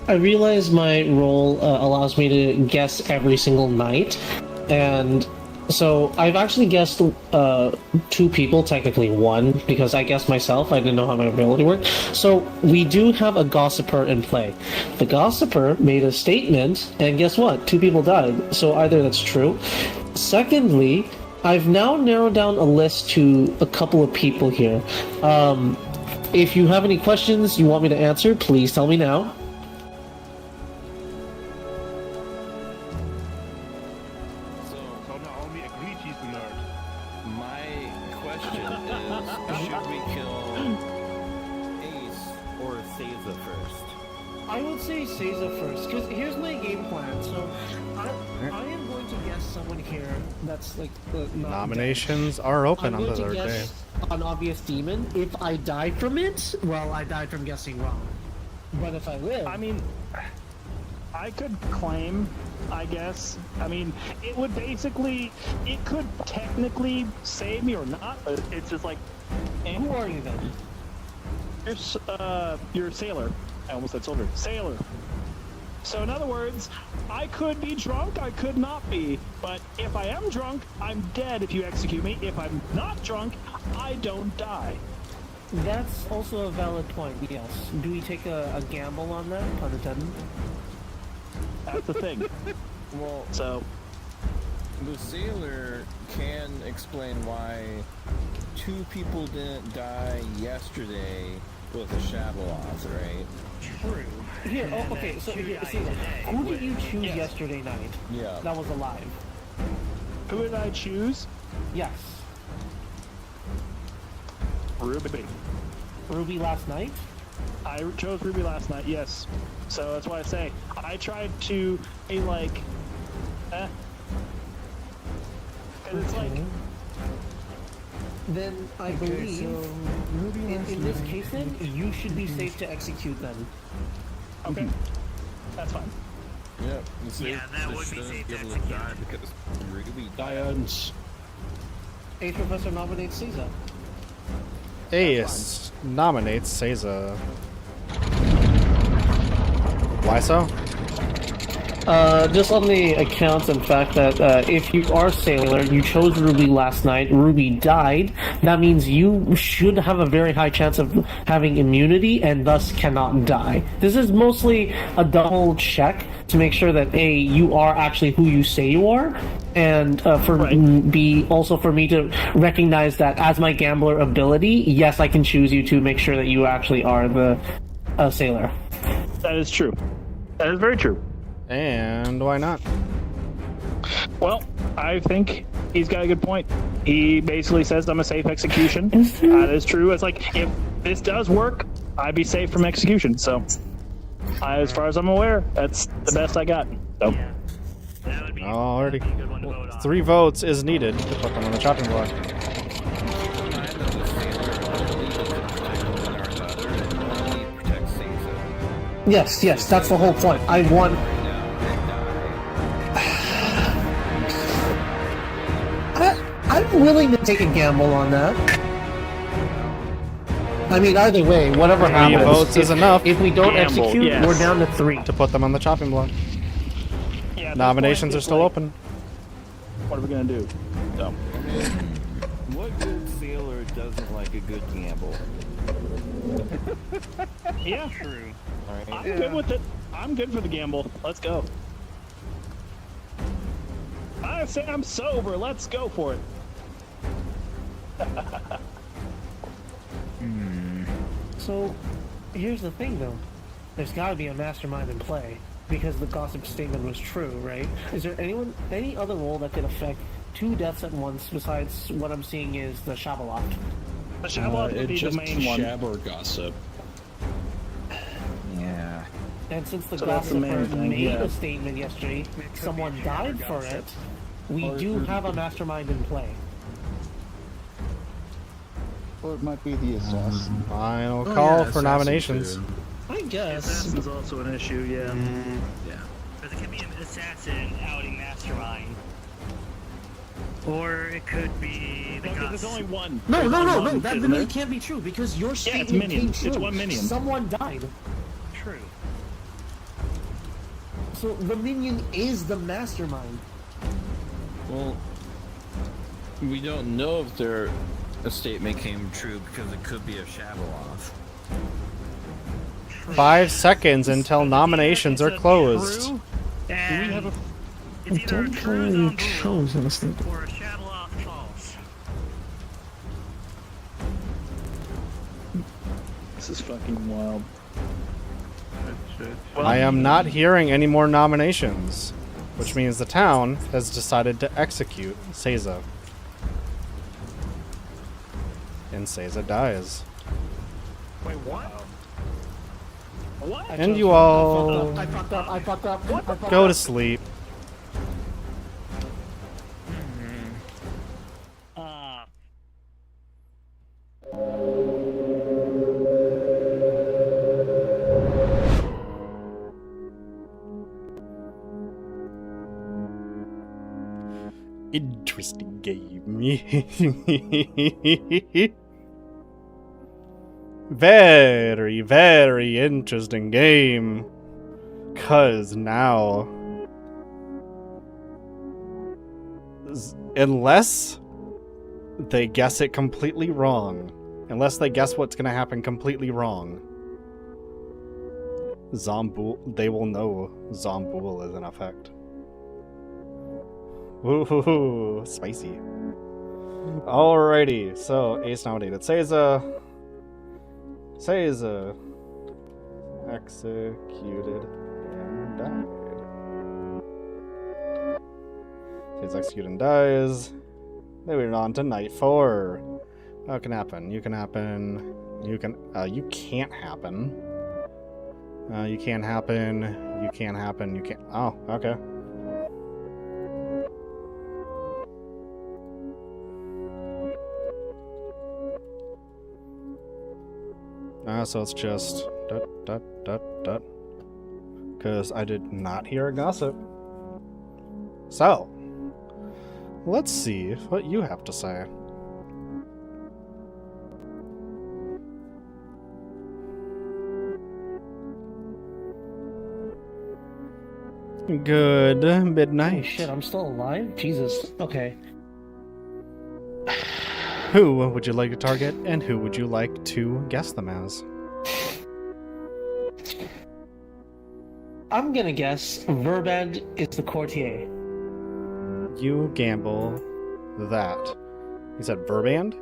Speaker 2: I realize my role allows me to guess every single night, and so I've actually guessed 2 people, technically 1, because I guessed myself. I didn't know how my ability worked. So we do have a gossiper in play. The gossiper made a statement, and guess what? 2 people died. So either that's true. Secondly, I've now narrowed down a list to a couple of people here. If you have any questions you want me to answer, please tell me now.
Speaker 5: So Naomi agreed he's the nerd.
Speaker 6: My question is, should we kill Ace or Seiza first?
Speaker 2: I would say Seiza first, because here's my game plan. So I am going to guess someone here that's like not
Speaker 3: Nominations are open
Speaker 2: I'm
Speaker 3: on the
Speaker 2: going to
Speaker 3: third day.
Speaker 2: guess an obvious demon. If I die from it, well, I died from guessing wrong. But if I live,
Speaker 7: I mean, I could claim, I guess. I mean, it would basically, it could technically save me or not, but it's just like,
Speaker 2: who are you then?
Speaker 7: you're a sailor. I almost said soldier. Sailor. So in other words, I could be drunk, I could not be. But if I am drunk, I'm dead if you execute me. If I'm not drunk, I don't die.
Speaker 2: That's also a valid point. Yes. Do we take a gamble on that? Pun intended.
Speaker 7: That's the thing.
Speaker 6: Well,
Speaker 7: So,
Speaker 6: the sailor can explain why 2 people didn't die yesterday with a shadow off, right?
Speaker 8: True.
Speaker 2: Here, oh, okay, so here, Caesar, who did you choose yesterday night
Speaker 6: Yeah.
Speaker 2: that was alive?
Speaker 7: who did I choose?
Speaker 2: Yes.
Speaker 7: Ruby.
Speaker 2: Ruby last night?
Speaker 7: I chose Ruby last night, yes. So that's why I say I tried to be like, And it's like,
Speaker 2: Then I believe, in this case, then you should be safe to execute. Then.
Speaker 7: okay, that's fine.
Speaker 6: Yeah,
Speaker 8: that would be safe to execute.
Speaker 6: because Ruby
Speaker 4: Science.
Speaker 2: Ace Professor nominates Caesar.
Speaker 3: Ace nominates Seiza. Why so?
Speaker 2: Just on the account and fact that if you are Sailor, you chose Ruby last night, Ruby died, that means you should have a very high chance of having immunity and thus cannot die. This is mostly a double check to make sure that A, you are actually who you say you are, and B, also for me to recognize that as my gambler ability, yes, I can choose you to make sure that you actually are the Sailor.
Speaker 7: That is true. That is very true.
Speaker 3: And why not?
Speaker 7: Well, I think he's got a good point. He basically says I'm a safe execution. That is true. It's like, if this does work, I'd be safe from execution. So, as far as I'm aware, that's the best I got. So.
Speaker 8: Yeah. That would be,
Speaker 3: Alrighty.
Speaker 8: that'd be a good one to vote on.
Speaker 3: 3 votes is needed to put them on the chopping block.
Speaker 2: Yes, that's the whole point. I want. I'm willing to take a gamble on that. I mean, either way, whatever
Speaker 3: 3
Speaker 2: happens.
Speaker 3: votes is enough
Speaker 2: If we don't
Speaker 7: Gamble,
Speaker 2: execute,
Speaker 7: yes.
Speaker 2: we're down to 3.
Speaker 3: to put them on the chopping block.
Speaker 7: Yeah, at this
Speaker 3: Nominations
Speaker 7: point,
Speaker 3: are
Speaker 7: it's
Speaker 3: still
Speaker 7: like,
Speaker 3: open.
Speaker 7: What are we gonna do? So.
Speaker 6: What good sailor doesn't like a good gamble?
Speaker 7: Yeah,
Speaker 8: True.
Speaker 7: I'm good with it. I'm good for the gamble. Let's go. I say I'm sober. Let's go for it.
Speaker 2: So, here's the thing, though. There's got to be a mastermind in play because the gossip statement was true, right? Is there any other role that could affect 2 deaths at once besides what I'm seeing is the Shabaloft?
Speaker 7: The Shabbat would
Speaker 4: It
Speaker 7: be the
Speaker 4: just
Speaker 7: main one.
Speaker 4: shab or gossip.
Speaker 9: Yeah.
Speaker 2: And since the
Speaker 7: So that's the main
Speaker 2: gossiper
Speaker 7: thing,
Speaker 2: made
Speaker 7: yeah.
Speaker 2: a statement yesterday, someone died for it, we do have a mastermind in play.
Speaker 10: Or it might be the assassin.
Speaker 3: Final call for nominations.
Speaker 2: I guess.
Speaker 7: Assassin's also an issue, yeah.
Speaker 8: Because it could be an assassin outing Mastermind. Or it could be the
Speaker 7: No,
Speaker 8: gossip.
Speaker 7: there's only one.
Speaker 2: No,
Speaker 7: There's only one,
Speaker 2: that
Speaker 7: isn't
Speaker 2: really
Speaker 7: there?
Speaker 2: can't be true because your
Speaker 7: it's
Speaker 2: statement
Speaker 7: minion.
Speaker 2: came true.
Speaker 7: It's one minion.
Speaker 2: Someone died.
Speaker 8: True.
Speaker 2: So the minion is the mastermind.
Speaker 6: Well, we don't know if their statement came true because it could be a Shabaloth.
Speaker 3: 5 seconds until nominations are closed.
Speaker 8: True, and
Speaker 7: Do we have a...
Speaker 8: it's either a true
Speaker 2: chose in a statement.
Speaker 8: or a Shabaloth false.
Speaker 7: This is fucking wild.
Speaker 3: I am not hearing any more nominations, which means the town has decided to execute Seiza. And Seiza dies.
Speaker 7: Wait, what? What?
Speaker 3: And you all
Speaker 2: I fucked up.
Speaker 3: go to sleep. Interesting game. Very, very interesting game. 'Cause now, unless they guess it completely wrong, unless they guess what's gonna happen completely wrong, they will know Zombool is in effect. Ooh, spicy. Alrighty, so Ace nominated Seiza. Seiza executed and died. Seiza executed and dies. Then we're on to night 4. What can happen? You can happen. You can. You can't happen. You can't happen. You can't happen. You can't. Oh, okay. So it's just because I did not hear a gossip. So, let's see what you have to say. Good midnight.
Speaker 2: Holy shit, I'm still alive? Jesus. Okay.
Speaker 3: Who would you like to target, and who would you like to guess them as?
Speaker 2: I'm gonna guess Verband is the courtier.
Speaker 3: You gamble that. You said Verband?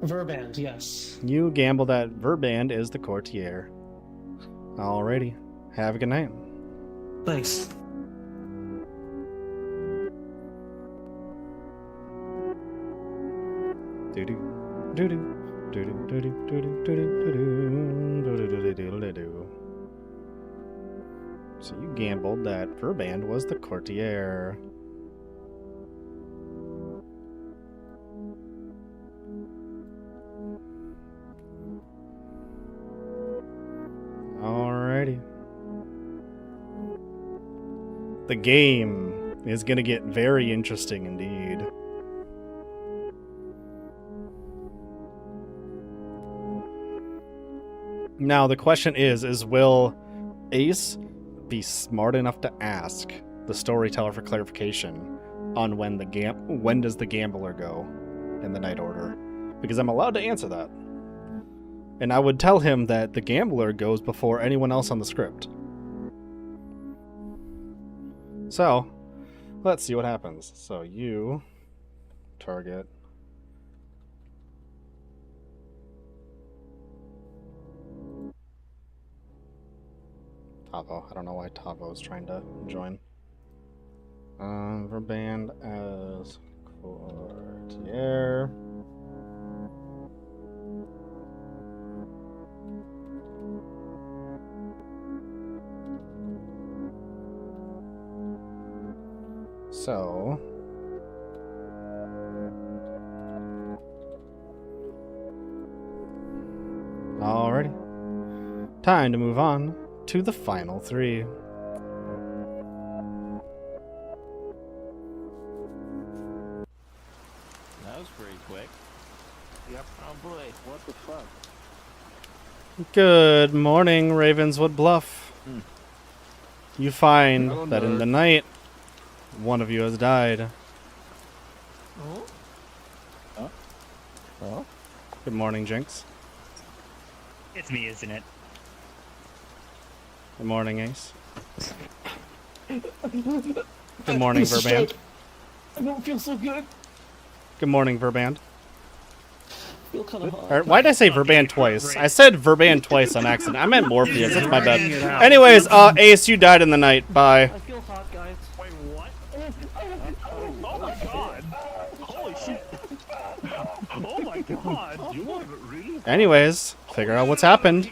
Speaker 2: Verband, yes.
Speaker 3: You gamble that Verband is the courtier. Alrighty. Have a good night.
Speaker 2: Thanks.
Speaker 3: Doo-doo. Doo-doo. Doo-doo. Doo-doo. Doo-doo. Doo-doo. Doo-doo. Doo-doo. So you gambled that Verband was the courtier. Alrighty. The game is gonna get very interesting indeed. Now the question is will Ace be smart enough to ask the storyteller for clarification on when does the gambler go in the night order? Because I'm allowed to answer that. And I would tell him that the gambler goes before anyone else on the script. So, let's see what happens. So you target Tavo. I don't know why Tavo is trying to join. Verband as courtier. So alrighty. Time to move on to the final three.
Speaker 9: That was pretty quick.
Speaker 5: Yep.
Speaker 9: Oh boy, what the fuck?
Speaker 3: Good morning, Ravenswood Bluff. You find
Speaker 5: Hello,
Speaker 3: that in
Speaker 5: nerd.
Speaker 3: the night, one of you has died.
Speaker 10: Oh?
Speaker 3: Good morning, Jinx.
Speaker 8: It's me, isn't it?
Speaker 3: Good morning, Ace. Good morning, Verband.
Speaker 2: I don't feel so good.
Speaker 3: Good morning, Verband.
Speaker 2: I feel kind of hot.
Speaker 3: Or, why did I say Verband twice? I said Verband twice on accident. I meant Morpheus. That's my bad. Anyways, Ace, you died in the night. Bye.
Speaker 2: I feel hot, guys.
Speaker 7: Wait, what? Oh my god! Holy shit! Oh my god!
Speaker 5: You were really
Speaker 3: Anyways, figure out what's happened.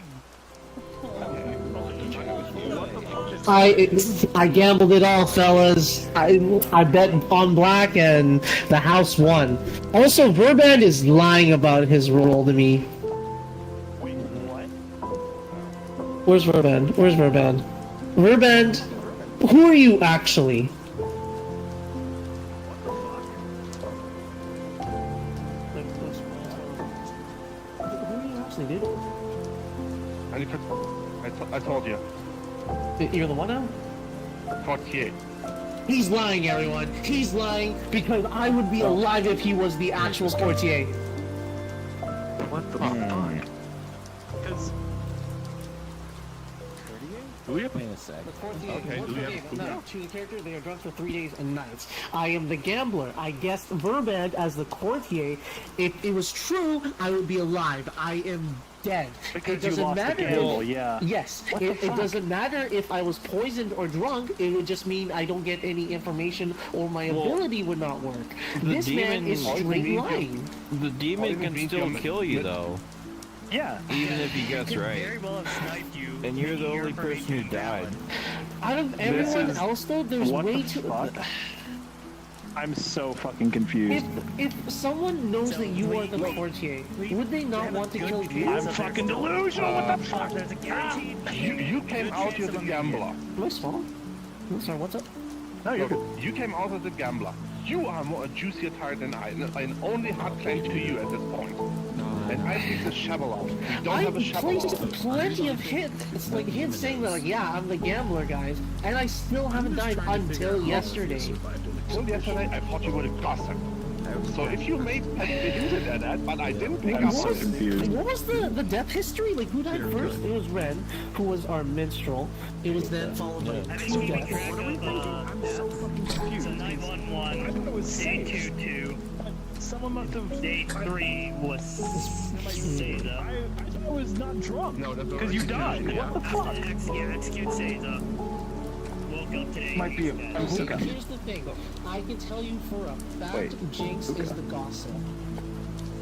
Speaker 2: I gambled it all, fellas. I bet on black and the house won. Also, Verband is lying about his role to me.
Speaker 7: Wait, what?
Speaker 2: Where's Verband? Where's Verband? Verband, who are you actually? Who are you actually, dude?
Speaker 5: I told you.
Speaker 2: You're the one now?
Speaker 5: Courtier.
Speaker 2: He's lying, everyone. He's lying because I would be alive if he was the actual courtier.
Speaker 5: What the fuck? Do we have
Speaker 9: Wait a sec.
Speaker 5: Okay, do we have a
Speaker 2: No, to the character, they are drunk for 3 days and nights. I am the gambler. I guessed Verband as the courtier. If it was true, I would be alive. I am dead.
Speaker 7: Because
Speaker 2: it
Speaker 7: you
Speaker 2: doesn't
Speaker 7: lost the
Speaker 2: matter.
Speaker 7: gamble, yeah.
Speaker 2: Yes, it doesn't matter if I was poisoned or drunk. It would just mean I don't get any information or my ability would not work. This man is straight lying.
Speaker 6: The demon can still kill you, though.
Speaker 7: Yeah.
Speaker 6: Even if you guess
Speaker 8: Could
Speaker 6: right.
Speaker 8: very well have sniped you.
Speaker 6: And you're the
Speaker 8: your
Speaker 6: only person who
Speaker 8: information on that
Speaker 6: died.
Speaker 8: one.
Speaker 2: Out of everyone
Speaker 7: is-
Speaker 2: else, though, there's
Speaker 7: what
Speaker 2: way
Speaker 7: the
Speaker 2: too.
Speaker 7: fuck? I'm so fucking confused.
Speaker 2: If someone knows that you are the courtier, would they not want to kill you?
Speaker 7: I'm fucking delusional. What the fuck?
Speaker 8: There's a guaranteed.
Speaker 5: You came out here as a gambler.
Speaker 2: Am I small? I'm sorry, what's up?
Speaker 7: No, you're good.
Speaker 5: You came out as a gambler. You are more a juicier target than I, and only hard claim to you at this point. And I picked the shovel out. You don't have a shovel
Speaker 2: placed
Speaker 5: out.
Speaker 2: plenty of hits. It's like hits saying that, like, yeah, I'm the gambler, guys, and I still haven't died until yesterday.
Speaker 5: Till yesterday, I thought you were a gossip. So if you made hinted at that, but I didn't pick up on it.
Speaker 2: What was the death history? Like, who died first? It was Ren, who was our minstrel. It was then followed by two deaths.
Speaker 7: I'm so fucking confused.
Speaker 8: So 911.
Speaker 7: I thought it was
Speaker 8: Day
Speaker 7: safe.
Speaker 8: 2-2.
Speaker 7: Someone must have.
Speaker 8: Day 3 was Seiza.
Speaker 7: I thought I was not drunk.
Speaker 5: No, that's
Speaker 7: Because you died. What the fuck?
Speaker 8: Execute Seiza. Woke up today.
Speaker 7: Might be a. I'm sick of.
Speaker 2: Here's the thing. I can tell you for a fact Jinx is the gossip.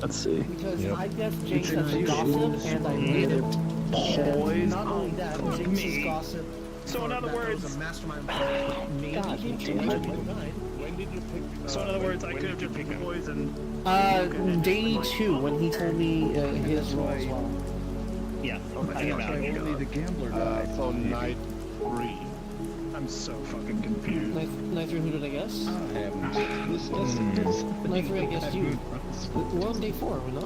Speaker 7: Let's see.
Speaker 2: Because I guessed Jinx as the gossip, and I lived.
Speaker 7: Boys.
Speaker 2: Not only that, Jinx is gossip.
Speaker 7: So in other words,
Speaker 2: Maybe Jinx died.
Speaker 5: When did you pick?
Speaker 7: so in other words, I could have just poisoned.
Speaker 2: Day 2 when he told me his role as well.
Speaker 8: Yeah. I got it.
Speaker 10: Only the gambler died.
Speaker 5: So night 3.
Speaker 7: I'm so fucking confused.
Speaker 2: Night 3, who did I guess?
Speaker 10: I haven't. This doesn't.
Speaker 2: Night 3, I guessed you. We're on day 4, are we not?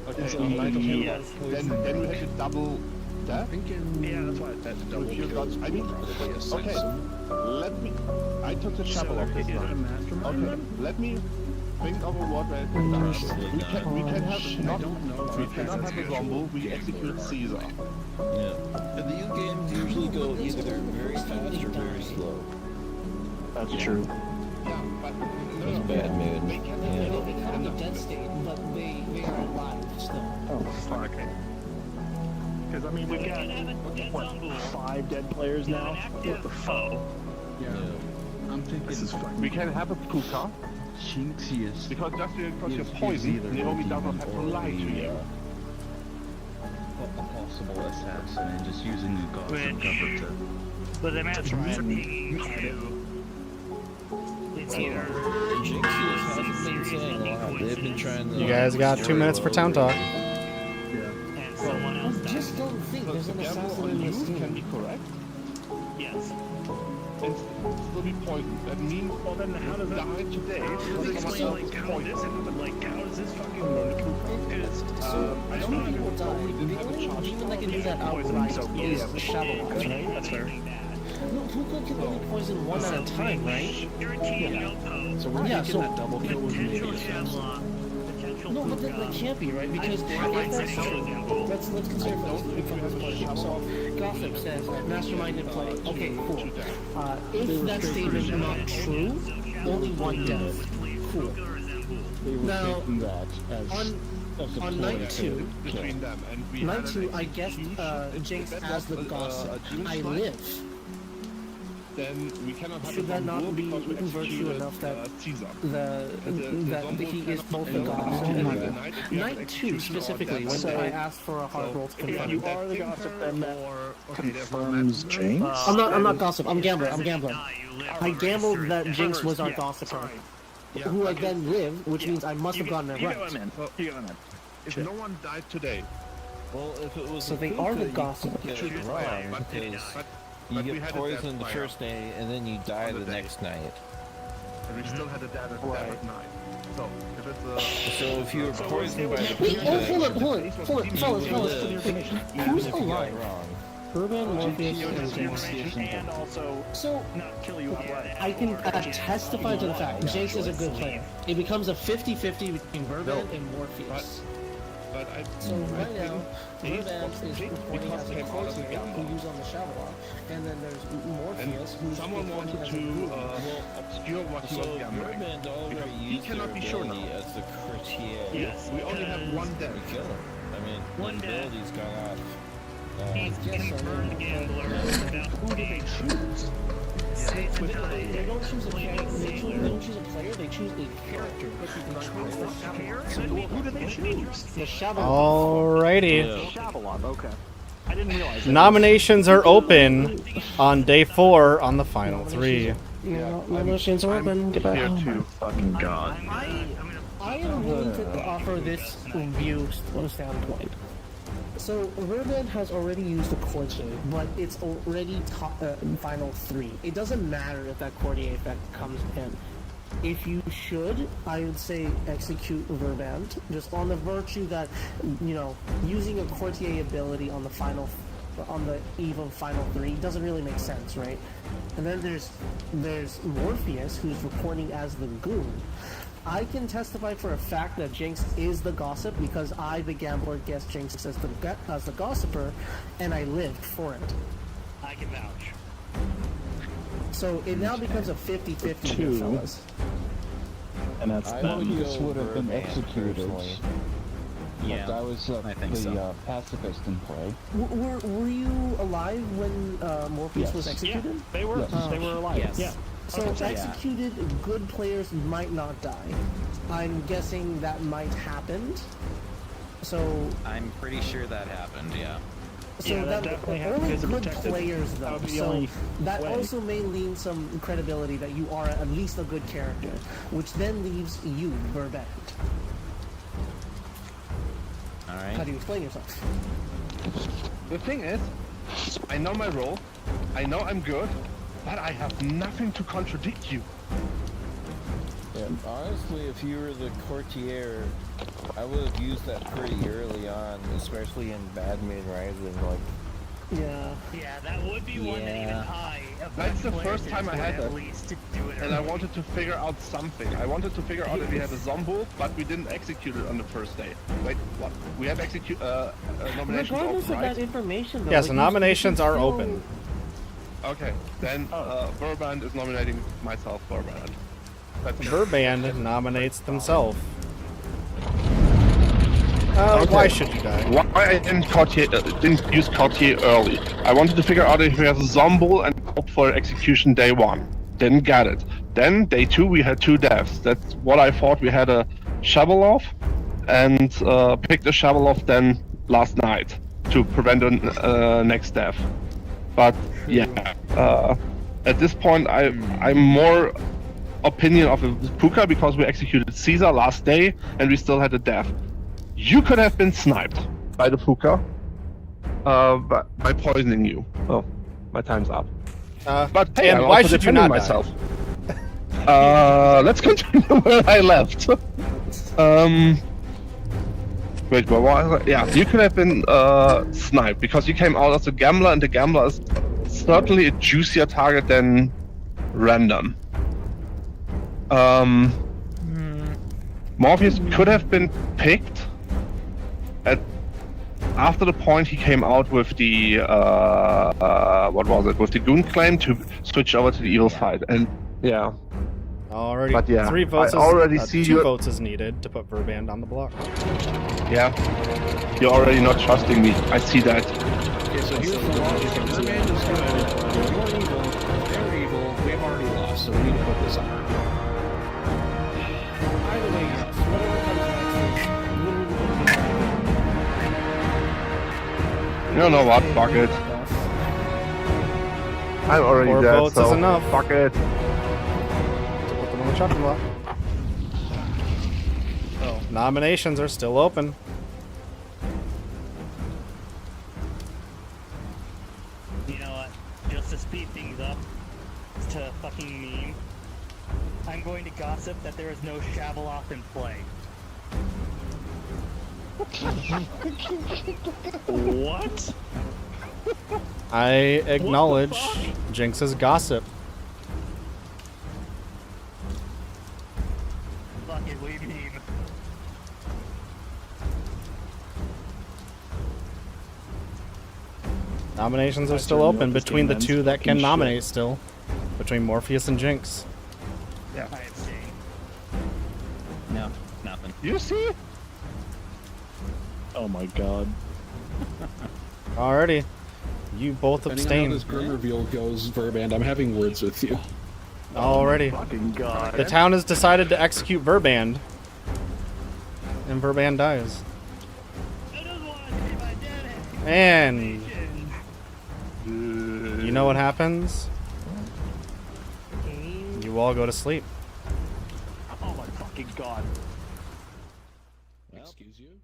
Speaker 5: Okay, so night 2.
Speaker 8: Yes.
Speaker 5: Then we had to double that.
Speaker 7: Yeah, that's why I had to double
Speaker 5: If you
Speaker 7: kill.
Speaker 5: got, I mean, okay, let me. I took the shovel off this
Speaker 7: Is it a
Speaker 5: time.
Speaker 7: mastermind?
Speaker 5: Okay, let me think of a word where we can have not. We cannot have a Zombo. We execute Caesar.
Speaker 6: Yeah. And the new games usually go either very fast or very slow.
Speaker 7: That's true.
Speaker 5: Yeah, but
Speaker 6: That's bad mood.
Speaker 5: They can
Speaker 6: Yeah.
Speaker 2: They become in a dead state, but they are alive still.
Speaker 7: Oh fuck. Because I mean, we've got what 5 dead players now. What the fuck?
Speaker 10: Yeah. I'm thinking
Speaker 7: This is fucking.
Speaker 5: we can have a puka
Speaker 10: Jinxiest.
Speaker 5: because just because you're
Speaker 10: is
Speaker 5: poisoned,
Speaker 10: either
Speaker 5: Naomi
Speaker 10: the
Speaker 5: does not
Speaker 10: demon
Speaker 5: have to
Speaker 10: or
Speaker 5: lie to
Speaker 10: the,
Speaker 5: you.
Speaker 10: A possible assassin and just using a gossip
Speaker 8: Which-
Speaker 10: cover to.
Speaker 8: But I'm at pinging to. It's either.
Speaker 6: Jinx hasn't been saying a lot. They've been trying to.
Speaker 3: You guys got 2 minutes for town talk.
Speaker 8: And someone else
Speaker 2: I just don't think
Speaker 5: Because
Speaker 2: there's
Speaker 5: the
Speaker 2: an
Speaker 5: gamble
Speaker 2: assassin
Speaker 5: on
Speaker 2: in
Speaker 5: you
Speaker 2: this
Speaker 5: can
Speaker 2: team.
Speaker 5: be correct
Speaker 8: Yes.
Speaker 5: and still be poisoned. That means
Speaker 7: Well then, how does that?
Speaker 5: die today.
Speaker 7: Does it explain like how this happened? Like how does this fucking is?
Speaker 5: I don't
Speaker 2: Two
Speaker 5: think
Speaker 2: people
Speaker 5: it's
Speaker 2: died.
Speaker 5: already
Speaker 2: The
Speaker 5: have a
Speaker 2: only
Speaker 5: charge.
Speaker 2: reason I can do that outright is Shovel.
Speaker 8: Right?
Speaker 7: That's fair.
Speaker 2: No, Puka can only poison one at a time, right?
Speaker 8: Guaranteed no pose.
Speaker 10: So we're
Speaker 2: Yeah,
Speaker 10: thinking
Speaker 2: so-
Speaker 10: that double kill was maybe
Speaker 8: Potential
Speaker 10: assassin.
Speaker 8: Shamla. Potential
Speaker 2: No, but that
Speaker 8: Puka.
Speaker 2: can't be, right? Because if that's true, let's consider for this question. So, Gossip says mastermind in play. Okay, cool. If that statement is not true, only one death. Cool.
Speaker 10: They were
Speaker 2: Now,
Speaker 10: thinking that as
Speaker 2: on night 2,
Speaker 5: Between them, and we
Speaker 2: night
Speaker 5: had
Speaker 2: 2,
Speaker 5: an
Speaker 2: I guessed Jinx
Speaker 5: that
Speaker 2: as the
Speaker 5: was,
Speaker 2: gossip.
Speaker 5: Jinx
Speaker 2: I
Speaker 5: fight.
Speaker 2: live.
Speaker 5: Then we cannot have
Speaker 2: Should
Speaker 5: a
Speaker 2: that not
Speaker 5: Zombo
Speaker 2: be
Speaker 5: because we
Speaker 2: virtue
Speaker 5: executed,
Speaker 2: enough that
Speaker 5: Caesar.
Speaker 2: that he is both the gossip and the night 2 specifically, when I asked for a hard roll to
Speaker 7: If
Speaker 2: confirm.
Speaker 7: you are the gossip, then that
Speaker 5: Okay, therefore,
Speaker 7: confirms Jinx.
Speaker 2: I'm not gossip. I'm gambler. I gambled that Jinx was our gossiper, who I then lived, which means I must have gotten it
Speaker 7: You got him
Speaker 2: right.
Speaker 7: in. You got him in.
Speaker 5: if no one died today,
Speaker 6: Well, if it was
Speaker 2: So
Speaker 6: a
Speaker 2: they
Speaker 6: Puka,
Speaker 2: are the
Speaker 6: you
Speaker 2: gossip.
Speaker 6: could get it right because you
Speaker 5: but we
Speaker 6: get
Speaker 5: had a
Speaker 6: poisoned the
Speaker 5: death
Speaker 6: first day and then you die
Speaker 5: on the
Speaker 6: the
Speaker 5: day.
Speaker 6: next night.
Speaker 5: and we still had a dead at night. So if it's
Speaker 6: So if you were poisoned by the
Speaker 2: Wait,
Speaker 6: Puka,
Speaker 2: hold on, fellas. Who's
Speaker 6: you got
Speaker 2: alive?
Speaker 6: it wrong.
Speaker 2: Urban, Morpheus, and Jinx.
Speaker 7: And also
Speaker 2: So
Speaker 7: not kill you outright.
Speaker 2: I can testify to the fact Jinx is a good player. It becomes a 50-50 between Verban and Morpheus.
Speaker 5: but I
Speaker 2: So right now,
Speaker 5: Ace
Speaker 2: Verban
Speaker 5: was
Speaker 2: is
Speaker 5: picked
Speaker 2: reporting
Speaker 5: because
Speaker 2: as a
Speaker 5: he came out as a
Speaker 2: courtier
Speaker 5: gambler.
Speaker 2: who used on the Shyvalla, and then there's Morpheus who's
Speaker 5: someone
Speaker 2: reporting
Speaker 5: wanted
Speaker 2: as a
Speaker 5: to
Speaker 2: group.
Speaker 5: obscure what he
Speaker 6: So
Speaker 5: was gambling.
Speaker 6: Verban already
Speaker 5: he
Speaker 6: used
Speaker 5: cannot
Speaker 6: their
Speaker 5: be sure
Speaker 6: ability
Speaker 5: now.
Speaker 6: as the courtier.
Speaker 8: Yes.
Speaker 5: We only have one death.
Speaker 6: We kill him. I mean,
Speaker 8: One
Speaker 6: the
Speaker 8: death.
Speaker 6: ability's gone off.
Speaker 8: He's confirmed gambler about
Speaker 2: Who do they choose? They don't choose a player. They don't choose a player. They choose a character.
Speaker 7: So who did they choose?
Speaker 2: The Shyvalla.
Speaker 3: Alrighty.
Speaker 7: Shabalon. Okay. I didn't realize that.
Speaker 3: Nominations are open on day 4 on the final 3.
Speaker 2: Nominations are open. Get back.
Speaker 5: Here too.
Speaker 10: Fucking god.
Speaker 2: I am willing to offer this view standpoint. So, Verban has already used the Courtier, but it's already final 3. It doesn't matter if that Courtier effect comes in. If you should, I would say execute Verban, just on the virtue that, you know, using a Courtier ability on the eve of final 3 doesn't really make sense, right? And then there's Morpheus, who's reporting as the Goon. I can testify for a fact that Jinx is the gossip because I, the gambler, guessed Jinx as the gossiper, and I lived for it.
Speaker 8: I can vouch.
Speaker 2: So it now becomes a 50-50 here, fellas.
Speaker 10: And that's
Speaker 6: I
Speaker 10: that.
Speaker 6: would
Speaker 10: This
Speaker 6: go
Speaker 10: would have been
Speaker 6: Verban,
Speaker 10: executed.
Speaker 6: personally.
Speaker 9: Yeah,
Speaker 10: But I was
Speaker 9: I think
Speaker 10: the
Speaker 9: so.
Speaker 10: pacifist in play.
Speaker 2: Were you alive when Morpheus was
Speaker 10: Yes.
Speaker 2: executed?
Speaker 7: They were.
Speaker 10: Yes.
Speaker 7: They were alive.
Speaker 9: Yes.
Speaker 7: Yeah.
Speaker 2: So
Speaker 7: 100%.
Speaker 2: executed good players might not die. I'm guessing that might happen. So
Speaker 9: I'm pretty sure that happened. Yeah.
Speaker 7: Yeah, that definitely happened
Speaker 2: only
Speaker 7: because of
Speaker 2: good
Speaker 7: protected.
Speaker 2: players
Speaker 7: That
Speaker 2: though.
Speaker 7: would be the
Speaker 2: So
Speaker 7: only
Speaker 2: that
Speaker 7: way.
Speaker 2: also may lean some credibility that you are at least a good character, which then leaves you Verban.
Speaker 9: All
Speaker 2: How
Speaker 9: right.
Speaker 2: do you explain yourself?
Speaker 5: The thing is, I know my role, I know I'm good, but I have nothing to contradict you.
Speaker 6: Yeah, honestly, if you were the courtier, I would have used that pretty early on, especially in Bad Moon Rising. Like,
Speaker 2: Yeah.
Speaker 8: Yeah, that would be one that even
Speaker 9: Yeah.
Speaker 8: I, of
Speaker 5: That's
Speaker 8: my
Speaker 5: the first
Speaker 8: players,
Speaker 5: time I
Speaker 8: would
Speaker 5: had
Speaker 8: at
Speaker 5: that.
Speaker 8: least do it
Speaker 5: And I
Speaker 8: early.
Speaker 5: wanted to figure out something. I wanted to figure out if we had a Zombo, but we didn't execute it on the first day. Wait, what? We have nominations
Speaker 2: Regardless
Speaker 5: open,
Speaker 2: of
Speaker 5: right?
Speaker 2: that information, though,
Speaker 3: Yes,
Speaker 2: like,
Speaker 3: the
Speaker 2: you
Speaker 3: nominations
Speaker 2: can
Speaker 3: are
Speaker 2: still-
Speaker 3: open.
Speaker 5: Okay, then Verban is nominating myself, Verban. That's it.
Speaker 3: Verban nominates themselves. Why should you die?
Speaker 5: Why I didn't use Courtier early? I wanted to figure out if we have a Zombo and hope for execution day 1. Didn't get it. Then day 2 we had 2 deaths. That's what I thought. We had a Shovel-off and picked a Shovel-off then last night to prevent the next death. But yeah, at this point I'm more opinion of a Puka because we executed Caesar last day and we still had a death. You could have been sniped by the Puka by poisoning you. Oh, my time's up. But hey,
Speaker 3: and
Speaker 5: I'm
Speaker 3: why
Speaker 5: also
Speaker 3: should you
Speaker 5: defending
Speaker 3: not
Speaker 5: myself. Let's continue where I left. Wait, what was it? Yeah, you could have been sniped because you came out as a gambler, and the gambler is certainly a juicier target than random. Morpheus could have been picked after the point he came out with the what was it? With the goon claim to switch over to the evil side, and yeah.
Speaker 3: Already,
Speaker 5: But yeah,
Speaker 3: 3 votes.
Speaker 5: I already see
Speaker 3: 2
Speaker 5: you-
Speaker 3: votes is needed to put Verban on the block.
Speaker 5: Yeah, you're already not trusting me. I see that.
Speaker 4: Okay, so here's the logic. If Verban is good, you're evil, they're evil, we've already lost, so we need to put this on her.
Speaker 2: Either way, yes. Whatever comes next is
Speaker 5: You know what? Fuck it. I'm already
Speaker 3: 4
Speaker 5: dead,
Speaker 3: votes
Speaker 5: so
Speaker 3: is enough.
Speaker 5: fuck it.
Speaker 3: To put them on the chopping block. So, nominations are still open.
Speaker 8: You know what? Just to speed things up, to fucking meme, I'm going to gossip that there is no Shovel-off in play.
Speaker 7: What?
Speaker 3: I acknowledge Jinx's gossip.
Speaker 8: Fuck it, what do you mean?
Speaker 3: Nominations are
Speaker 7: That's
Speaker 3: still
Speaker 7: your
Speaker 3: open
Speaker 7: notice
Speaker 3: between the
Speaker 7: game,
Speaker 3: two that can
Speaker 7: fucking shit.
Speaker 3: nominate still. Between Morpheus and Jinx.
Speaker 8: I abstain.
Speaker 9: No, nothing.
Speaker 5: You see?
Speaker 7: Oh my god.
Speaker 3: Alrighty. You both
Speaker 4: Depending on how
Speaker 3: abstain.
Speaker 4: this grim reveal goes, Verban, I'm having words with you.
Speaker 3: Already.
Speaker 7: Fucking god.
Speaker 3: The town has decided to execute Verban. And Verban dies.
Speaker 8: I don't want to see my dad.
Speaker 3: And you know what happens? You all go to sleep.
Speaker 7: Oh my fucking god.
Speaker 4: Excuse you?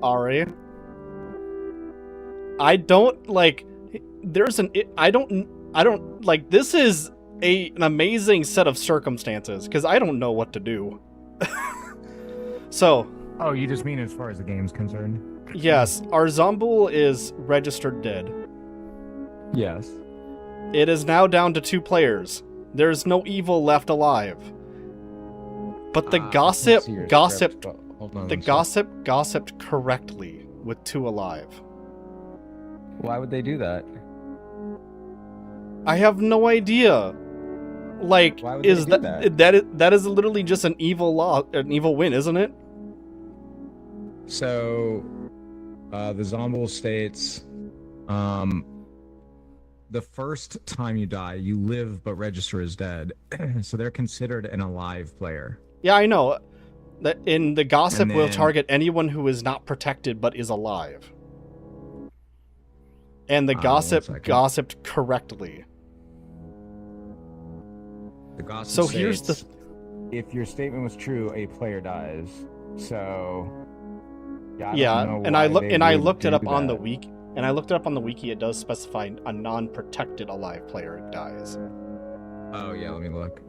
Speaker 3: Ari. I don't like. There's an. I don't like. This is an amazing set of circumstances because I don't know what to do. So.
Speaker 1: Oh, you just mean as far as the game's concerned?
Speaker 3: Yes, our Zombul is registered dead.
Speaker 1: Yes.
Speaker 3: It is now down to 2 players. There's no evil left alive. But the gossiped correctly with 2 alive.
Speaker 1: Why would they do that?
Speaker 3: I have no idea. Like,
Speaker 1: Why would they
Speaker 3: is
Speaker 1: do
Speaker 3: that is literally just an evil win, isn't it?
Speaker 1: So, the Zombul states, the first time you die, you live but register as dead. So they're considered an alive player.
Speaker 3: Yeah, I know. That in the gossip will
Speaker 1: then-
Speaker 3: target anyone who is not protected but is alive. And the
Speaker 1: one
Speaker 3: gossip
Speaker 1: second.
Speaker 3: gossiped correctly.
Speaker 1: The gossip
Speaker 3: So
Speaker 1: states,
Speaker 3: here's the
Speaker 1: if your statement was true, a player dies. So I
Speaker 3: yeah,
Speaker 1: don't know
Speaker 3: and I
Speaker 1: why
Speaker 3: look
Speaker 1: they
Speaker 3: and I
Speaker 1: would
Speaker 3: looked it
Speaker 1: do
Speaker 3: up on the
Speaker 1: that.
Speaker 3: wiki, and I looked it up on the wiki. It does specify a non-protected alive player dies,
Speaker 1: Oh yeah, let me look.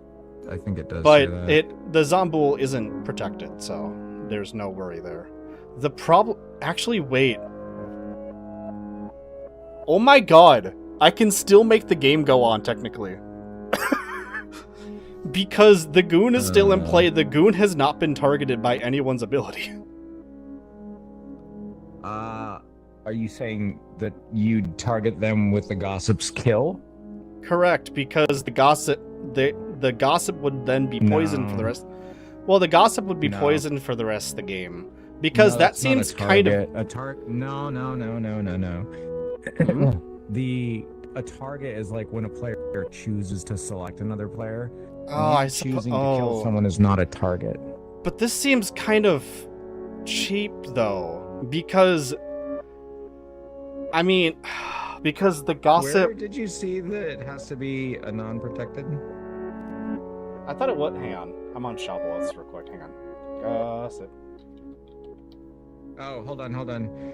Speaker 1: I think it does.
Speaker 3: but
Speaker 1: say that.
Speaker 3: the Zombul isn't protected, so there's no worry there. The problem, actually, wait. Oh my god, I can still make the game go on technically. Because the goon is still in play. The goon has not been targeted by anyone's ability.
Speaker 1: Are you saying that you'd target them with the gossip's kill?
Speaker 3: Correct, because the gossip would then be poisoned for the
Speaker 1: No.
Speaker 3: rest. Well, the gossip would be
Speaker 1: No.
Speaker 3: poisoned for the rest of the game because
Speaker 1: No,
Speaker 3: that
Speaker 1: that's not a
Speaker 3: seems kind of
Speaker 1: target. No. A target is like when a player chooses to select another player. Choosing to kill someone is not a target.
Speaker 3: But this seems kind of cheap though, because I mean, because the
Speaker 1: Where
Speaker 3: gossip.
Speaker 1: did you see that it has to be a non-protected?
Speaker 3: I thought it would. Hang on, I'm on Shopwalls real quick. Hang on, gossip.
Speaker 1: Oh, hold on.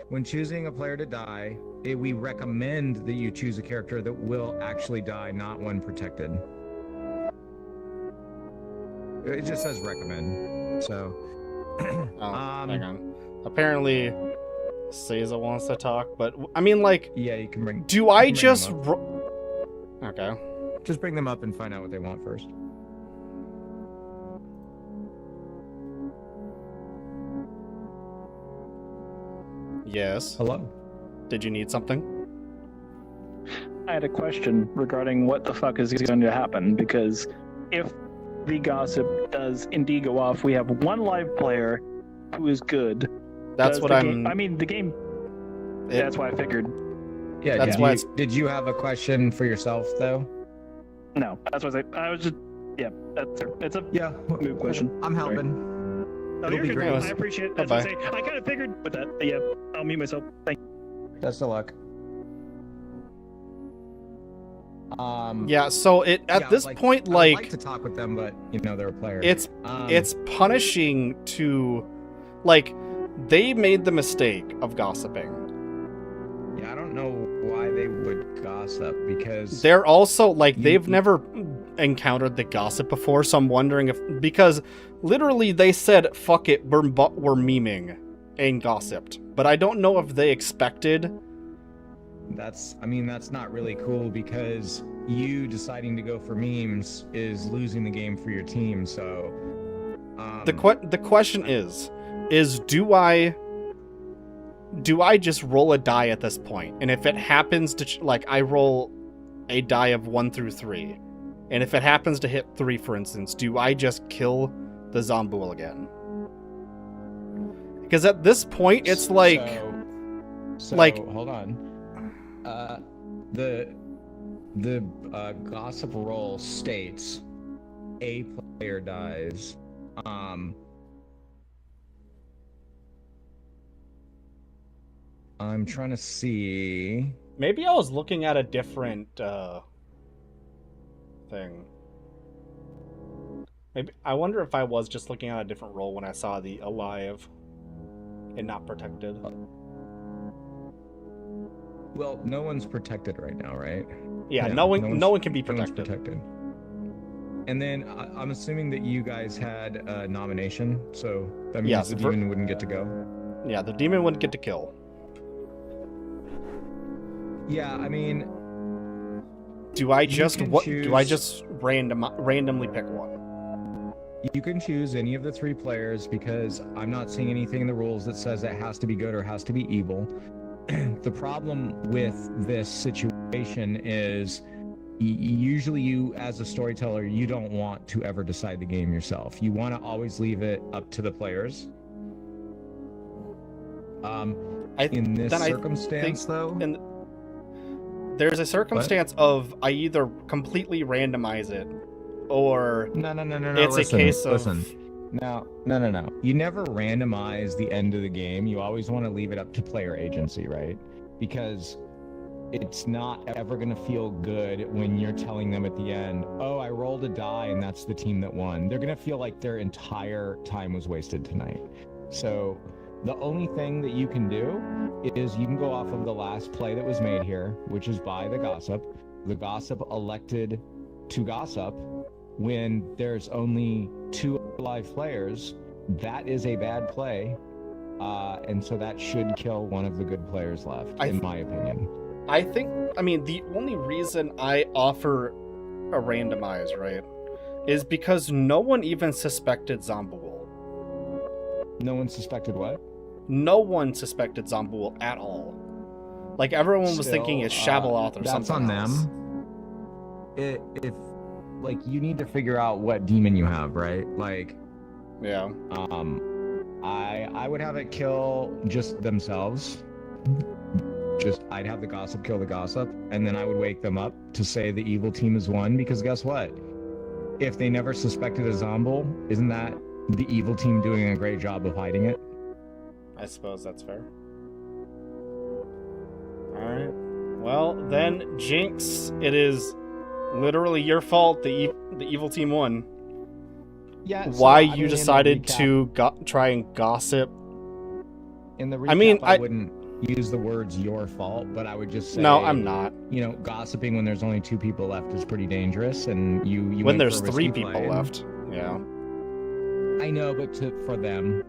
Speaker 1: When choosing a player to die, we recommend that you choose a character that will actually die, not one protected. It just says recommend. So,
Speaker 3: Hang on. Apparently, Seiza wants to talk, but I mean, like,
Speaker 1: yeah, you can bring.
Speaker 3: do
Speaker 1: you
Speaker 3: I
Speaker 1: can bring
Speaker 3: just?
Speaker 1: them up.
Speaker 3: Okay.
Speaker 1: Just bring them up and find out what they want first.
Speaker 3: Yes.
Speaker 1: Hello.
Speaker 3: Did you need something?
Speaker 7: I had a question regarding what the fuck is going to happen, because if the gossip does indeed go off, we have 1 live player who is good.
Speaker 3: That's
Speaker 7: Does
Speaker 3: what
Speaker 7: the
Speaker 3: I'm.
Speaker 7: game- I mean, the game. That's why I figured.
Speaker 1: Yeah,
Speaker 3: That's
Speaker 1: did
Speaker 3: why
Speaker 1: you,
Speaker 3: it's-
Speaker 1: did you have a question for yourself though?
Speaker 7: No, that's what I was just. Yeah, it's a
Speaker 1: Yeah,
Speaker 7: moot question.
Speaker 1: I'm
Speaker 7: Sorry.
Speaker 1: helping.
Speaker 7: Oh,
Speaker 1: It'll
Speaker 7: you're
Speaker 1: be
Speaker 7: good.
Speaker 1: great.
Speaker 7: I appreciate it. That's what I'm
Speaker 3: Bye-bye.
Speaker 7: saying. I kind of figured with that. Yeah, I'll mute myself. Thank you.
Speaker 1: Best of luck.
Speaker 3: Yeah, so at
Speaker 1: yeah,
Speaker 3: this
Speaker 1: like,
Speaker 3: point,
Speaker 1: I would
Speaker 3: like,
Speaker 1: like to talk with them, but they're a player.
Speaker 3: it's punishing to, like, they made the mistake of gossiping.
Speaker 1: Yeah, I don't know why they would gossip because
Speaker 3: They're also like
Speaker 1: You-
Speaker 3: they've never encountered the gossip before, so I'm wondering if because literally they said fuck it, we're memeing and gossiped, but I don't know if they expected.
Speaker 1: that's not really cool because you deciding to go for memes is losing the game for your team. So
Speaker 3: The question is do I just roll a die at this point? And if it happens to like I roll a die of 1 through 3, and if it happens to hit 3, for instance, do I just kill the Zombool again? Because at this point, it's like, like,
Speaker 1: hold on. The gossip roll states a player dies. I'm trying to see.
Speaker 3: maybe I was looking at a different thing. Maybe I wonder if I was just looking at a different roll when I saw the alive and not protected.
Speaker 1: Well, no one's protected right now, right?
Speaker 3: Yeah,
Speaker 1: Yeah,
Speaker 3: no one can be
Speaker 1: No one's
Speaker 3: protected.
Speaker 1: protected. And then I'm assuming that you guys had a nomination, so that means
Speaker 3: Yes,
Speaker 1: the demon wouldn't get to go.
Speaker 3: Yeah, the demon wouldn't get to kill.
Speaker 1: Yeah, I mean,
Speaker 3: Do I
Speaker 1: You
Speaker 3: just
Speaker 1: can
Speaker 3: do I
Speaker 1: choose-
Speaker 3: just randomly pick one?
Speaker 1: you can choose any of the 3 players because I'm not seeing anything in the rules that says it has to be good or has to be evil. The problem with this situation is usually you, as a storyteller, you don't want to ever decide the game yourself. You want to always leave it up to the players. In this
Speaker 3: then I
Speaker 1: circumstance, though,
Speaker 3: And there's a circumstance of I either completely randomize it, or
Speaker 1: no.
Speaker 3: it's a case of
Speaker 1: listen. No. You never randomize the end of the game. You always want to leave it up to player agency, right? Because it's not ever going to feel good when you're telling them at the end, oh, I rolled a die and that's the team that won. They're going to feel like their entire time was wasted tonight. So the only thing that you can do is you can go off of the last play that was made here, which is by the gossip. The gossip elected to gossip when there's only 2 live players. That is a bad play. And so that should kill one of the good players left, in my opinion.
Speaker 3: I think, I mean, the only reason I offer a randomize, right, is because no one even suspected Zombool.
Speaker 1: No one suspected what?
Speaker 3: No one suspected Zombool at all. Like, everyone was thinking it's Shabaloth or
Speaker 1: that's
Speaker 3: something
Speaker 1: on
Speaker 3: else.
Speaker 1: them. If like, you need to figure out what demon you have, right? Like,
Speaker 3: yeah.
Speaker 1: I would have it kill just themselves. I'd have the gossip kill the gossip, and then I would wake them up to say the evil team has won, because guess what? If they never suspected a Zombool, isn't that the evil team doing a great job of hiding it?
Speaker 3: I suppose that's fair. Alright. Well, then, Jinx, it is literally your fault the evil team won.
Speaker 1: Yeah.
Speaker 3: Why you decided to try and gossip.
Speaker 1: In the recap,
Speaker 3: I mean,
Speaker 1: I wouldn't use the words your fault, but I would just say,
Speaker 3: no, I'm not.
Speaker 1: Gossiping when there's only 2 people left is pretty dangerous, and you
Speaker 3: when
Speaker 1: went
Speaker 3: there's
Speaker 1: for a
Speaker 3: 3
Speaker 1: risky
Speaker 3: people
Speaker 1: play.
Speaker 3: left. Yeah.
Speaker 1: I know, but for them,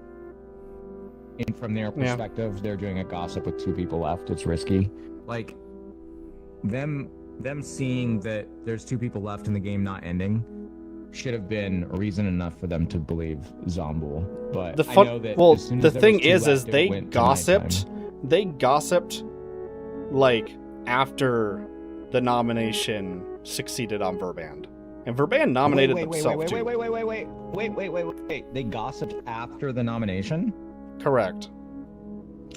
Speaker 1: and from their perspective, they're doing a gossip with 2 people left. It's risky. Like, them seeing that there's 2 people left in the game not ending should have been reason enough for them to believe Zombool. But I know that as soon
Speaker 3: the
Speaker 1: as there
Speaker 3: thing
Speaker 1: was 2
Speaker 3: is
Speaker 1: left, it
Speaker 3: they
Speaker 1: went to nighttime.
Speaker 3: gossiped like after the nomination succeeded on Verband. And Verband nominated themselves too.
Speaker 1: Wait. They gossiped after the nomination?
Speaker 3: Correct.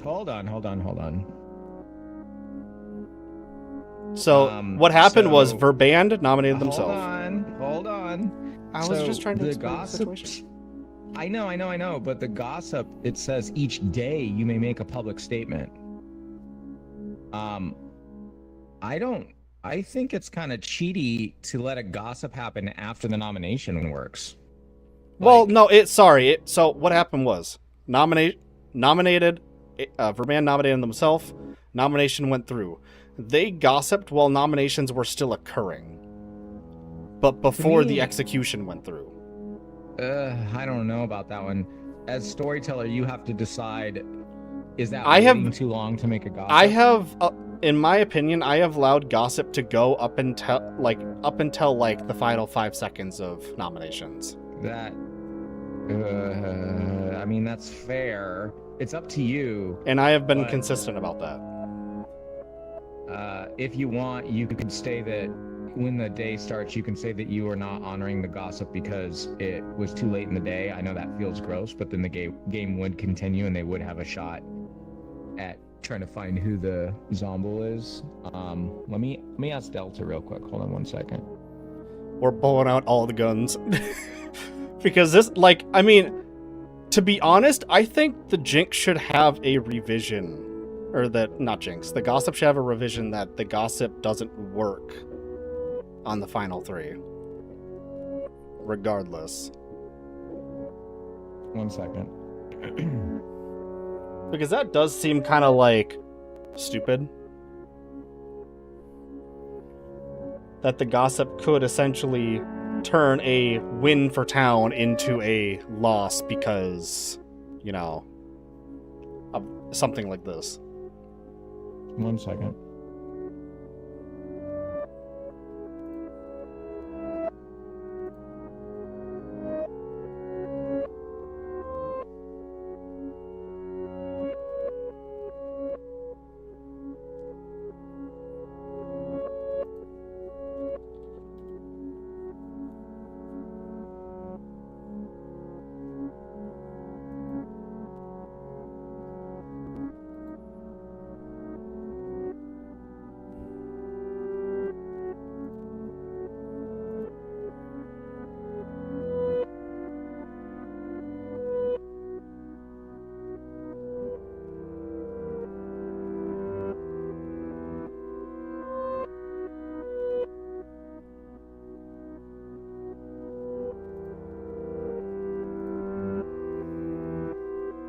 Speaker 1: Hold on.
Speaker 3: So what happened was Verband nominated themselves.
Speaker 1: Hold on.
Speaker 3: I was just trying to
Speaker 1: the
Speaker 3: explain
Speaker 1: gossip.
Speaker 3: the situation.
Speaker 1: I know, but the gossip, it says each day you may make a public statement. I think it's kind of cheaty to let a gossip happen after the nomination works.
Speaker 3: Well, no, so what happened was nominated, Verband nominated themselves, nomination went through. They gossiped while nominations were still occurring, but before the execution went through.
Speaker 1: I don't know about that one. As storyteller, you have to decide, is that waiting too long to make a gossip?
Speaker 3: I have, in my opinion, I have allowed gossip to go up until the final 5 seconds of nominations.
Speaker 1: That, I mean, that's fair. It's up to you.
Speaker 3: And I have been consistent about that.
Speaker 1: If you want, you could say that when the day starts, you can say that you are not honoring the gossip because it was too late in the day. I know that feels gross, but then the game would continue and they would have a shot at trying to find who the Zombo is. Let me ask Delta real quick. Hold on 1 second.
Speaker 3: We're pulling out all the guns. Because this, like, I mean, to be honest, I think the Jinx should have a revision. Or not Jinx, the Gossip should have a revision that the Gossip doesn't work on the final 3. Regardless.
Speaker 1: 1 second.
Speaker 3: Because that does seem kind of like stupid. That the Gossip could essentially turn a win for town into a loss because, you know, of something like this.
Speaker 1: 1 second.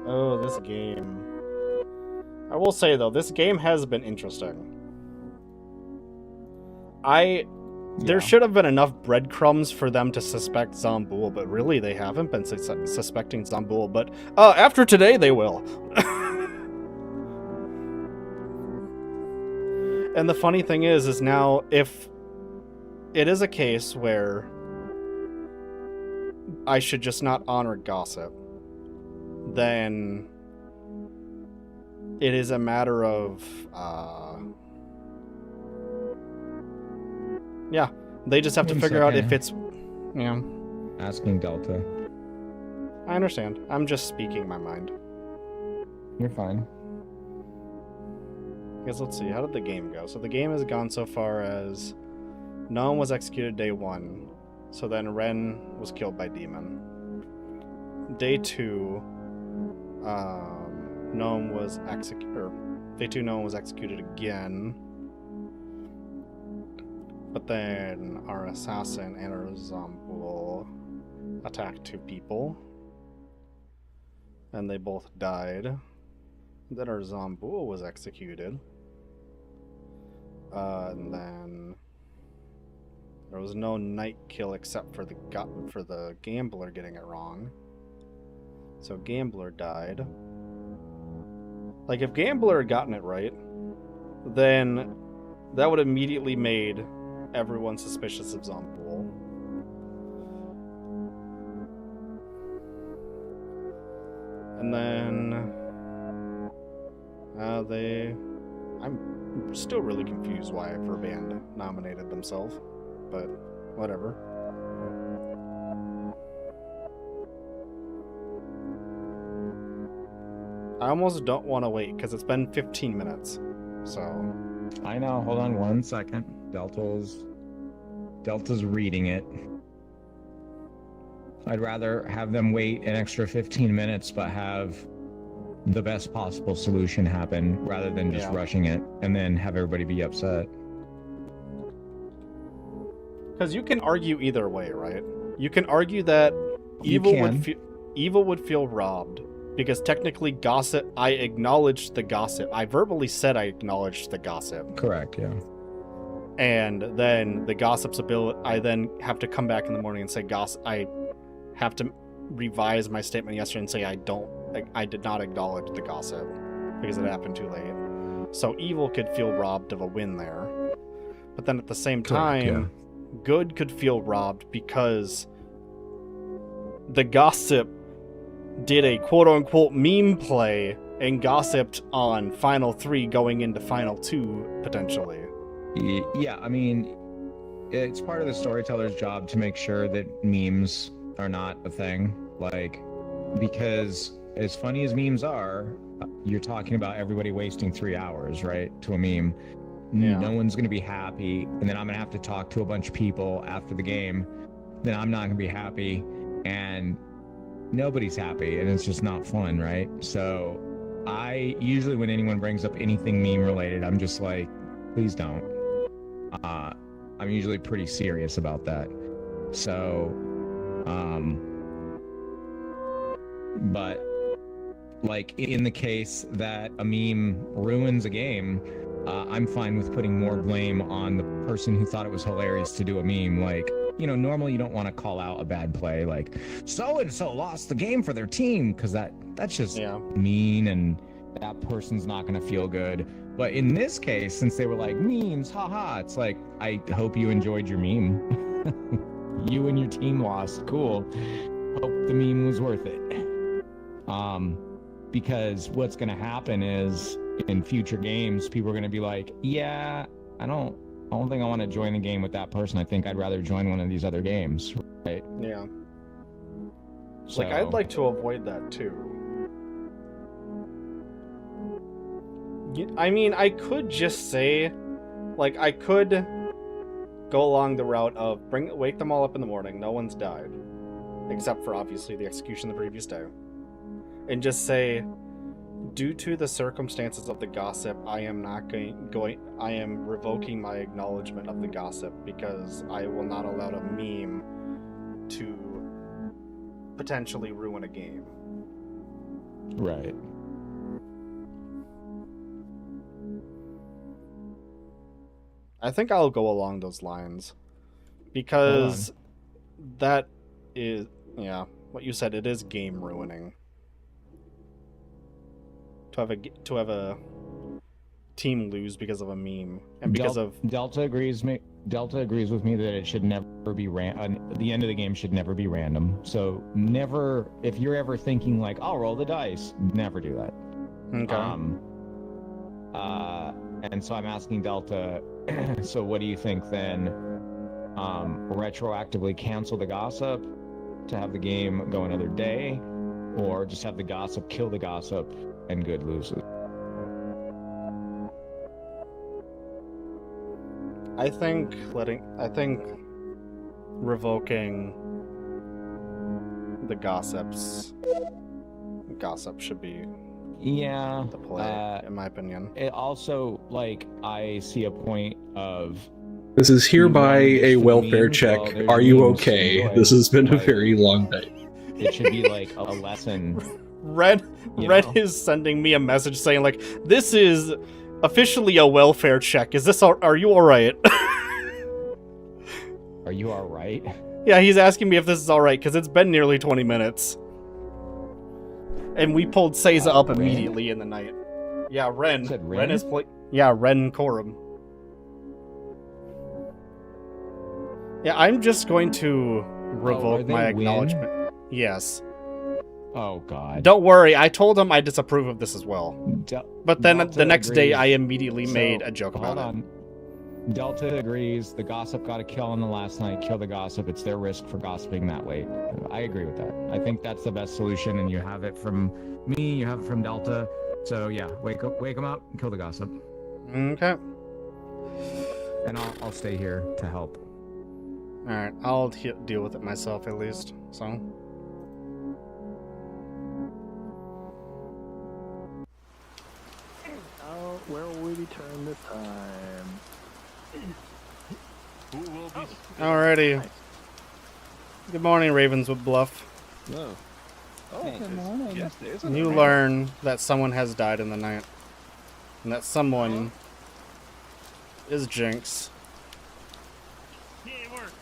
Speaker 3: Oh, this game. I will say, though, this game has been interesting. There should have been enough breadcrumbs for them to suspect Zomboul, but really they haven't been suspecting Zomboul, but after today they will. And the funny thing is now, if it is a case where I should just not honor gossip, then it is a matter of, yeah, they just have to figure out if it's, you know.
Speaker 1: Asking Delta.
Speaker 3: I understand. I'm just speaking my mind.
Speaker 1: You're fine.
Speaker 3: Because let's see, how did the game go? So the game has gone so far as no one was executed day 1, so then Ren was killed by Demon. Day 2, no one was executed again. But then our assassin and our Zomboul attacked 2 people. And they both died. Then our Zomboul was executed. And then there was no night kill except for the gambler getting it wrong. So Gambler died. Like, if Gambler had gotten it right, then that would immediately made everyone suspicious of Zomboul. And then I'm still really confused why Verband nominated themselves, but whatever. I almost don't want to wait because it's been 15 minutes, so
Speaker 1: I know. Hold on 1 second. Delta's reading it. I'd rather have them wait an extra 15 minutes, but have the best possible solution happen rather than just rushing it and then have everybody be upset.
Speaker 3: Because you can argue either way, right? You can argue that evil would feel robbed because technically gossip. I acknowledged the gossip. I verbally said I acknowledged the gossip.
Speaker 1: Correct. Yeah.
Speaker 3: And then the gossip's ability. I then have to come back in the morning and say gossip. I have to revise my statement yesterday and say I did not acknowledge the gossip because it happened too late. So evil could feel robbed of a win there. But then at the same time, good could feel robbed because the gossip did a quote-unquote meme play and gossiped on Final 3 going into Final 2, potentially.
Speaker 1: Yeah, I mean, it's part of the storyteller's job to make sure that memes are not a thing. Like, because as funny as memes are, you're talking about everybody wasting 3 hours, right, to a meme.
Speaker 3: Yeah.
Speaker 1: No one's going to be happy, and then I'm going to have to talk to a bunch of people after the game. Then I'm not going to be happy, and nobody's happy, and it's just not fun, right? So I usually, when anyone brings up anything meme related, I'm just like, please don't. I'm usually pretty serious about that. So, but like in the case that a meme ruins a game, I'm fine with putting more blame on the person who thought it was hilarious to do a meme. Like, you know, normally you don't want to call out a bad play, like so-and-so lost the game for their team, because that's just mean, and that person's not going to feel good. But in this case, since they were like, memes, haha, it's like, I hope you enjoyed your meme. You and your team lost. Cool. Hope the meme was worth it. Because what's going to happen is in future games, people are going to be like, yeah, I don't think I want to join the game with that person. I think I'd rather join one of these other games, right?
Speaker 3: Yeah.
Speaker 1: So,
Speaker 3: like, I'd like to avoid that too. I mean, I could just say, like, I could go along the route of wake them all up in the morning, no one's died, except for obviously the execution the previous day, and just say, due to the circumstances of the gossip, I am I am revoking my acknowledgement of the gossip because I will not allow a meme to potentially ruin a game.
Speaker 1: Right.
Speaker 3: I think I'll go along those lines because that is, what you said, it is game ruining. To have a team lose because of a meme and because of
Speaker 1: Delta agrees with me that it should never be the end of the game should never be random. So never, if you're ever thinking like, I'll roll the dice, never do that.
Speaker 3: Okay.
Speaker 1: And so I'm asking Delta, so what do you think then? Retroactively cancel the gossip to have the game go another day, or just have the gossip kill the gossip and good loses?
Speaker 3: I think revoking the gossip should be the play, in my opinion.
Speaker 1: It also, like, I see a point of,
Speaker 12: this is hereby a welfare check. Are you okay? This has been a very long day.
Speaker 1: It should be like a lesson.
Speaker 3: Red is sending me a message saying, like, this is officially a welfare check. Are you alright?
Speaker 1: Are you alright?
Speaker 3: Yeah, he's asking me if this is alright, because it's been nearly 20 minutes. And we pulled Seiza up immediately in the night. Yeah, Ren. Ren is Ren Corum. Yeah, I'm just going to revoke my acknowledgement. Yes.
Speaker 1: Oh, God.
Speaker 3: Don't worry, I told him I disapprove of this as well. But then the next day, I immediately made a joke about it.
Speaker 1: Delta agrees. The gossip got a kill on the last night. Kill the gossip. It's their risk for gossiping that late. I agree with that. I think that's the best solution, and you have it from me. You have it from Delta. So yeah, wake them up and kill the gossip.
Speaker 3: Okay.
Speaker 1: and I'll stay here to help.
Speaker 3: Alright, I'll deal with it myself at least, so.
Speaker 7: Oh, where will we turn this time?
Speaker 5: Who will be?
Speaker 3: Alrighty. Good morning, Ravenswood Bluff.
Speaker 10: Whoa. Oh,
Speaker 9: Hey.
Speaker 10: good morning.
Speaker 5: Yes, there is a
Speaker 3: You learn that someone has died in the night. And that someone is Jinx.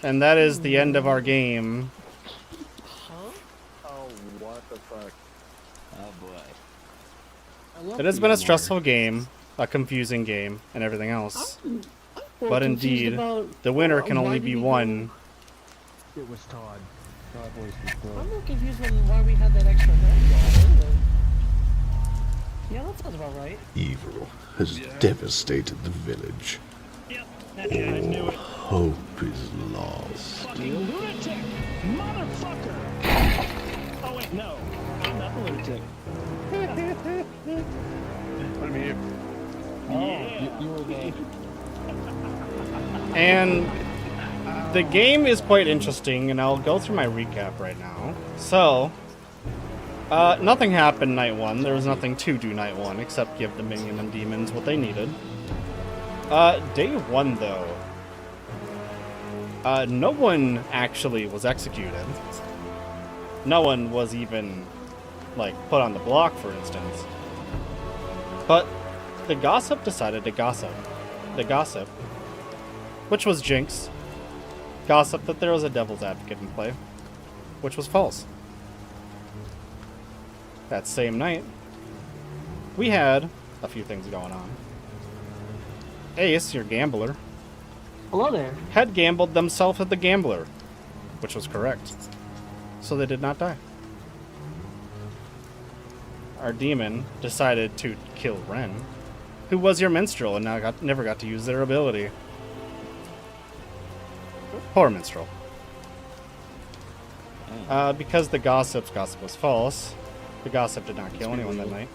Speaker 3: And that is the end of our game.
Speaker 7: Oh, what the fuck?
Speaker 9: Oh boy.
Speaker 3: It has been a stressful game, a confusing game, and everything else. But indeed, the winner can only be one.
Speaker 10: It was Todd. Todd was the
Speaker 11: I'm more confused on why we had that extra head. Yeah, that sounds about right.
Speaker 13: Evil has devastated the village.
Speaker 11: Yep, that's it. I knew it.
Speaker 13: Hope is lost.
Speaker 11: Fucking lunatic! Motherfucker! Oh wait, no. I'm not the lunatic.
Speaker 5: I'm here.
Speaker 10: You were the...
Speaker 3: And the game is quite interesting, and I'll go through my recap right now. So, nothing happened night one. There was nothing to do night one, except give the minion and demons what they needed. Day one, though, no one actually was executed. No one was even, like, put on the block, for instance. But the gossip decided to gossip. The gossip, which was Jinx, gossiped that there was a devil's advocate in play, which was false. That same night, we had a few things going on. Ace, your gambler,
Speaker 11: Hello there.
Speaker 3: had gambled themselves at the gambler, which was correct. So they did not die. Our demon decided to kill Ren, who was your minstrel and now never got to use their ability. Poor minstrel. Because the gossip was false, the gossip did not kill anyone that night.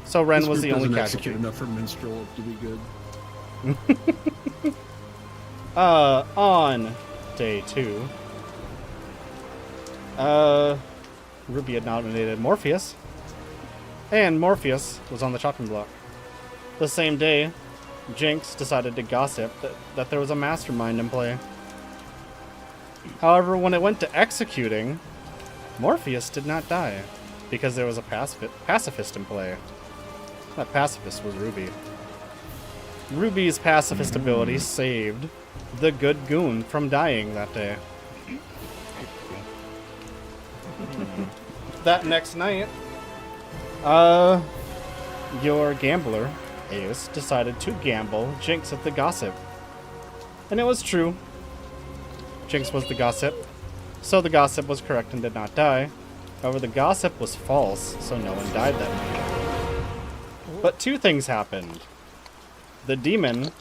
Speaker 3: So Ren
Speaker 4: This
Speaker 3: was the
Speaker 4: group
Speaker 3: only
Speaker 4: doesn't
Speaker 3: casualty.
Speaker 4: execute enough for Minstrel to be good.
Speaker 3: On day 2, Ruby had nominated Morpheus, and Morpheus was on the chopping block. The same day, Jinx decided to gossip that there was a mastermind in play. However, when it went to executing, Morpheus did not die, because there was a pacifist in play. That pacifist was Ruby. Ruby's pacifist ability saved the good goon from dying that day. That next night, your gambler, Ace, decided to gamble Jinx at the gossip. And it was true. Jinx was the gossip. So the gossip was correct and did not die. However, the gossip was false, so no one died that night. But two things happened. The demon,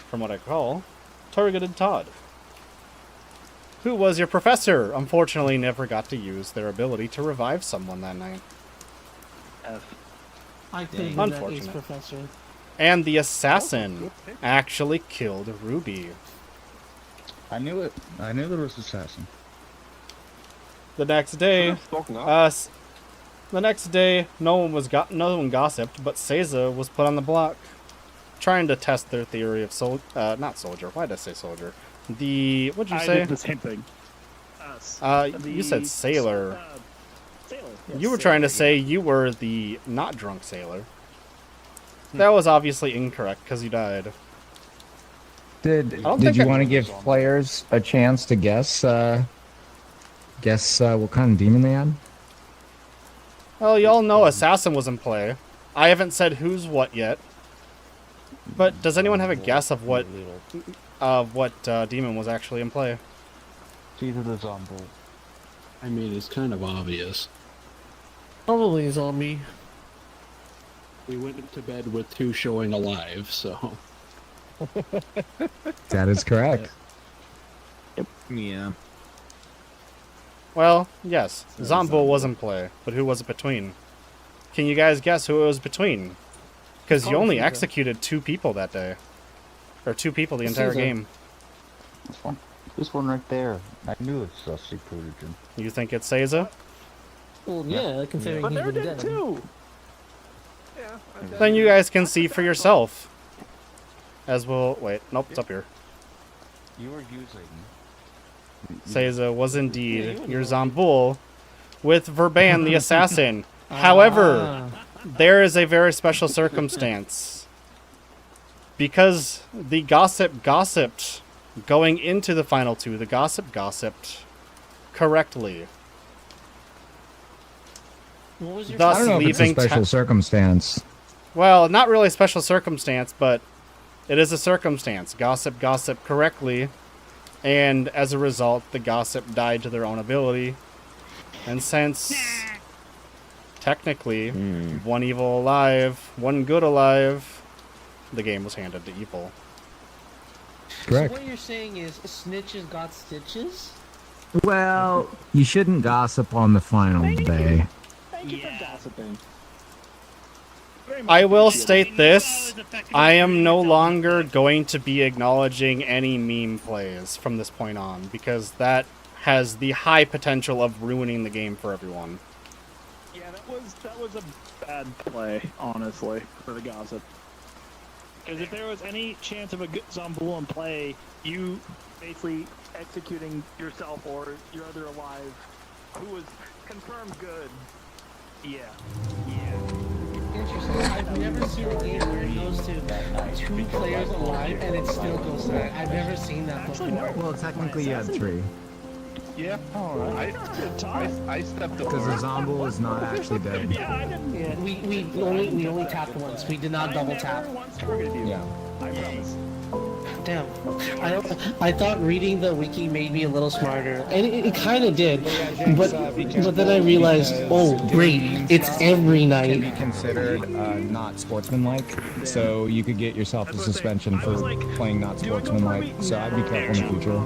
Speaker 3: from what I recall, targeted Todd, who was your professor. Unfortunately, never got to use their ability to revive someone that night.
Speaker 2: I think
Speaker 3: Unfortunate.
Speaker 2: Professor.
Speaker 3: And the assassin actually killed Ruby.
Speaker 10: I knew it. I knew there was assassin.
Speaker 3: The next day, no one gossiped, but Seiza was put on the block, trying to test their theory of not soldier. Why did I say soldier? What'd you say?
Speaker 7: I did the same thing.
Speaker 3: You said sailor.
Speaker 7: Sailor.
Speaker 3: You were trying to say you were the not drunk sailor. That was obviously incorrect because you died.
Speaker 1: Did
Speaker 3: think
Speaker 1: you
Speaker 3: I-
Speaker 1: want to give players a chance to guess what kind of demon they had?
Speaker 3: Well, y'all know assassin was in play. I haven't said who's what yet. But does anyone have a guess of what demon was actually in play?
Speaker 10: It's either the zombie.
Speaker 4: I mean, it's kind of obvious.
Speaker 2: Probably zombie.
Speaker 4: We went to bed with 2 showing alive, so...
Speaker 1: That is correct.
Speaker 9: Yeah.
Speaker 3: Well, yes, Zombo was in play, but who was it between? Can you guys guess who it was between? Because you only executed 2 people that day. Or 2 people the entire game.
Speaker 10: This one right there. I knew it's a secret region.
Speaker 3: You think it's Seiza?
Speaker 2: Well, yeah, considering
Speaker 7: But
Speaker 2: he's
Speaker 7: they're
Speaker 2: been
Speaker 7: dead
Speaker 2: dead.
Speaker 7: too.
Speaker 3: Then you guys can see for yourself. As we'll... Wait, nope, it's up here.
Speaker 10: You were using...
Speaker 3: Seiza was indeed your Zambul with Verban the assassin. However, there is a very special circumstance. Because the gossip gossiped going into the final 2, the gossip gossiped correctly.
Speaker 2: What was your
Speaker 3: Thus
Speaker 1: I don't know if it's a
Speaker 3: leaving
Speaker 1: special circumstance.
Speaker 3: Well, not really a special circumstance, but it is a circumstance. Gossip gossip correctly, and as a result, the gossip died to their own ability. And since technically one evil alive, one good alive, the game was handed to evil.
Speaker 1: Correct.
Speaker 2: So what you're saying is snitches got stitches?
Speaker 1: Well, you shouldn't gossip on the final day.
Speaker 7: Thank you for gossiping.
Speaker 3: I will state this. I am no longer going to be acknowledging any meme plays from this point on, because that has the high potential of ruining the game for everyone.
Speaker 7: Yeah, that was a bad play, honestly, for the gossip. Because if there was any chance of a good Zambul in play, you basically executing yourself or your other alive, who was confirmed good. Yeah.
Speaker 2: Interesting. I've never seen a game where it goes to 2 players alive and it still goes to that. I've never seen that before.
Speaker 1: Well, technically you had 3.
Speaker 5: Yeah. I stepped over.
Speaker 1: Because the Zambul is not actually dead.
Speaker 2: Yeah, we only tapped once. We did not double tap.
Speaker 1: Yeah.
Speaker 7: I promise.
Speaker 2: Damn. I thought reading the wiki made me a little smarter, and it kind of did. But then I realized, oh great, it's every
Speaker 1: Can
Speaker 2: night.
Speaker 1: be considered not sportsmanlike, so you could get yourself a suspension for playing not sportsmanlike. So I'd be careful in the future.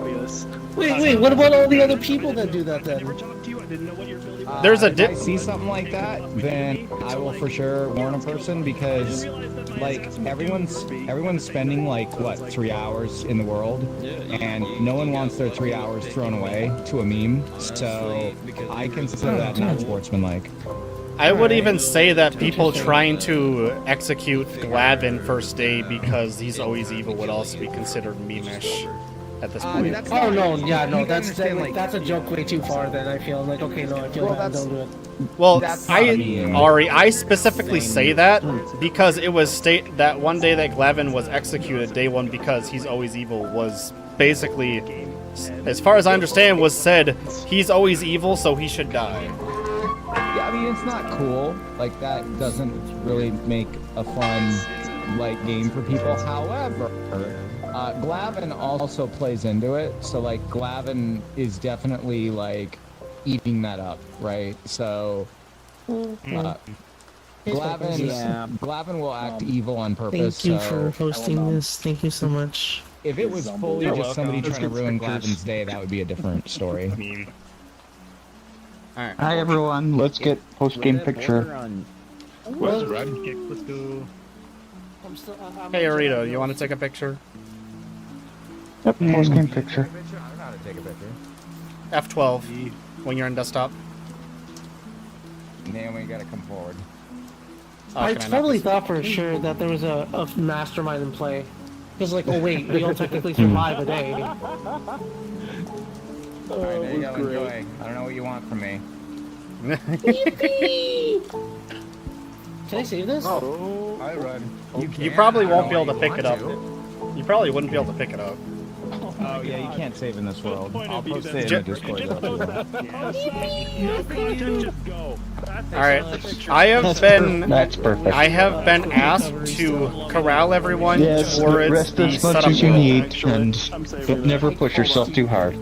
Speaker 2: Wait, what about all the other people that do that then?
Speaker 3: There's a
Speaker 1: If I see something like that, then I will for sure warn a person, because like everyone's spending like what 3 hours in the world, and no one wants their 3 hours thrown away to a meme. So I consider that not sportsmanlike.
Speaker 3: I would even say that people trying to execute Glavin first day because he's always evil would also be considered meme-ish at this point.
Speaker 2: Oh no, yeah, no, that's a joke way too far. Then I feel like okay, no, I feel like don't do it.
Speaker 3: Well,
Speaker 1: mean.
Speaker 3: I specifically say that because it was that one day that Glavin was executed, day 1, because he's always evil, was basically, as far as I understand, was said he's always evil, so he should die.
Speaker 1: Yeah, I mean it's not cool. Like that doesn't really make a fun game for people. However, Glavin also plays into it, so like Glavin is definitely like eating that up, right? So Glavin will act evil on purpose.
Speaker 2: Thank you for hosting this. Thank you so much.
Speaker 1: If it was fully just somebody trying to ruin Glavin's day, that would be a different story.
Speaker 3: Alright.
Speaker 10: Hi everyone, let's get post-game picture.
Speaker 5: Where's Red?
Speaker 7: Let's go.
Speaker 3: Hey, Arito, you want to take a picture?
Speaker 10: Yep, post-game picture.
Speaker 1: I don't know how to take a picture.
Speaker 3: F12 when you're on desktop.
Speaker 1: Naomi, you gotta come forward.
Speaker 3: Oh,
Speaker 2: I
Speaker 3: can not
Speaker 2: totally
Speaker 3: just-
Speaker 2: thought for sure that there was a mastermind in play. Because like, oh wait, we all technically survive a day.
Speaker 1: Alright, there you go, enjoy. I don't know what you want from me.
Speaker 2: Can I save this?
Speaker 5: Oh, I run.
Speaker 3: You probably
Speaker 1: I don't
Speaker 3: won't be
Speaker 1: know
Speaker 3: able to
Speaker 1: what
Speaker 3: pick
Speaker 1: you
Speaker 3: it up.
Speaker 1: want
Speaker 3: You probably wouldn't be able to pick it up.
Speaker 1: Oh yeah, you can't save in this world. I'll post it in
Speaker 3: Ju-
Speaker 1: the Discord.
Speaker 7: Just go.
Speaker 3: Alright, I have been
Speaker 10: perfect.
Speaker 3: asked to corral everyone
Speaker 10: Yes,
Speaker 3: towards
Speaker 10: rest
Speaker 3: the
Speaker 10: as much
Speaker 3: setup
Speaker 10: as you
Speaker 3: world.
Speaker 10: need, and but never push yourself too hard.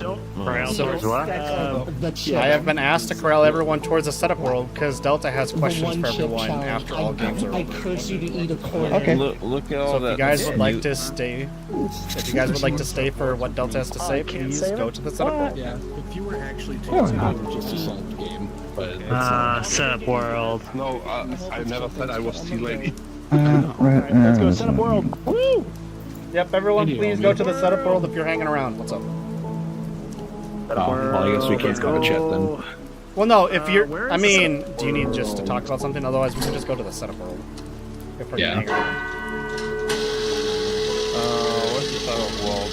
Speaker 3: I have been asked to corral everyone towards the setup world because Delta has questions for everyone after all games are
Speaker 2: I
Speaker 3: over.
Speaker 2: curse you to eat a corner.
Speaker 10: Okay.
Speaker 6: Look at all
Speaker 3: So if
Speaker 6: that.
Speaker 3: you guys would like to stay, for what Delta has to say, please go to the setup world.
Speaker 4: Yeah, if you were actually to it was just a solved game, but
Speaker 8: Setup world.
Speaker 5: No, I never said I was too lady.
Speaker 10: Right,
Speaker 7: Let's go set up world. Woo!
Speaker 3: Yep, everyone,
Speaker 4: Any
Speaker 3: please
Speaker 4: moment.
Speaker 3: go to the setup world if you're hanging around. What's up?
Speaker 4: Well, I guess we can't have a chat then.
Speaker 3: Well, no, if
Speaker 7: where
Speaker 3: you're... I
Speaker 7: is
Speaker 3: mean, do you need just to talk about something? Otherwise, we can just go to the setup world. If we're
Speaker 12: Yeah.
Speaker 3: gonna hang around.
Speaker 5: What's the setup world?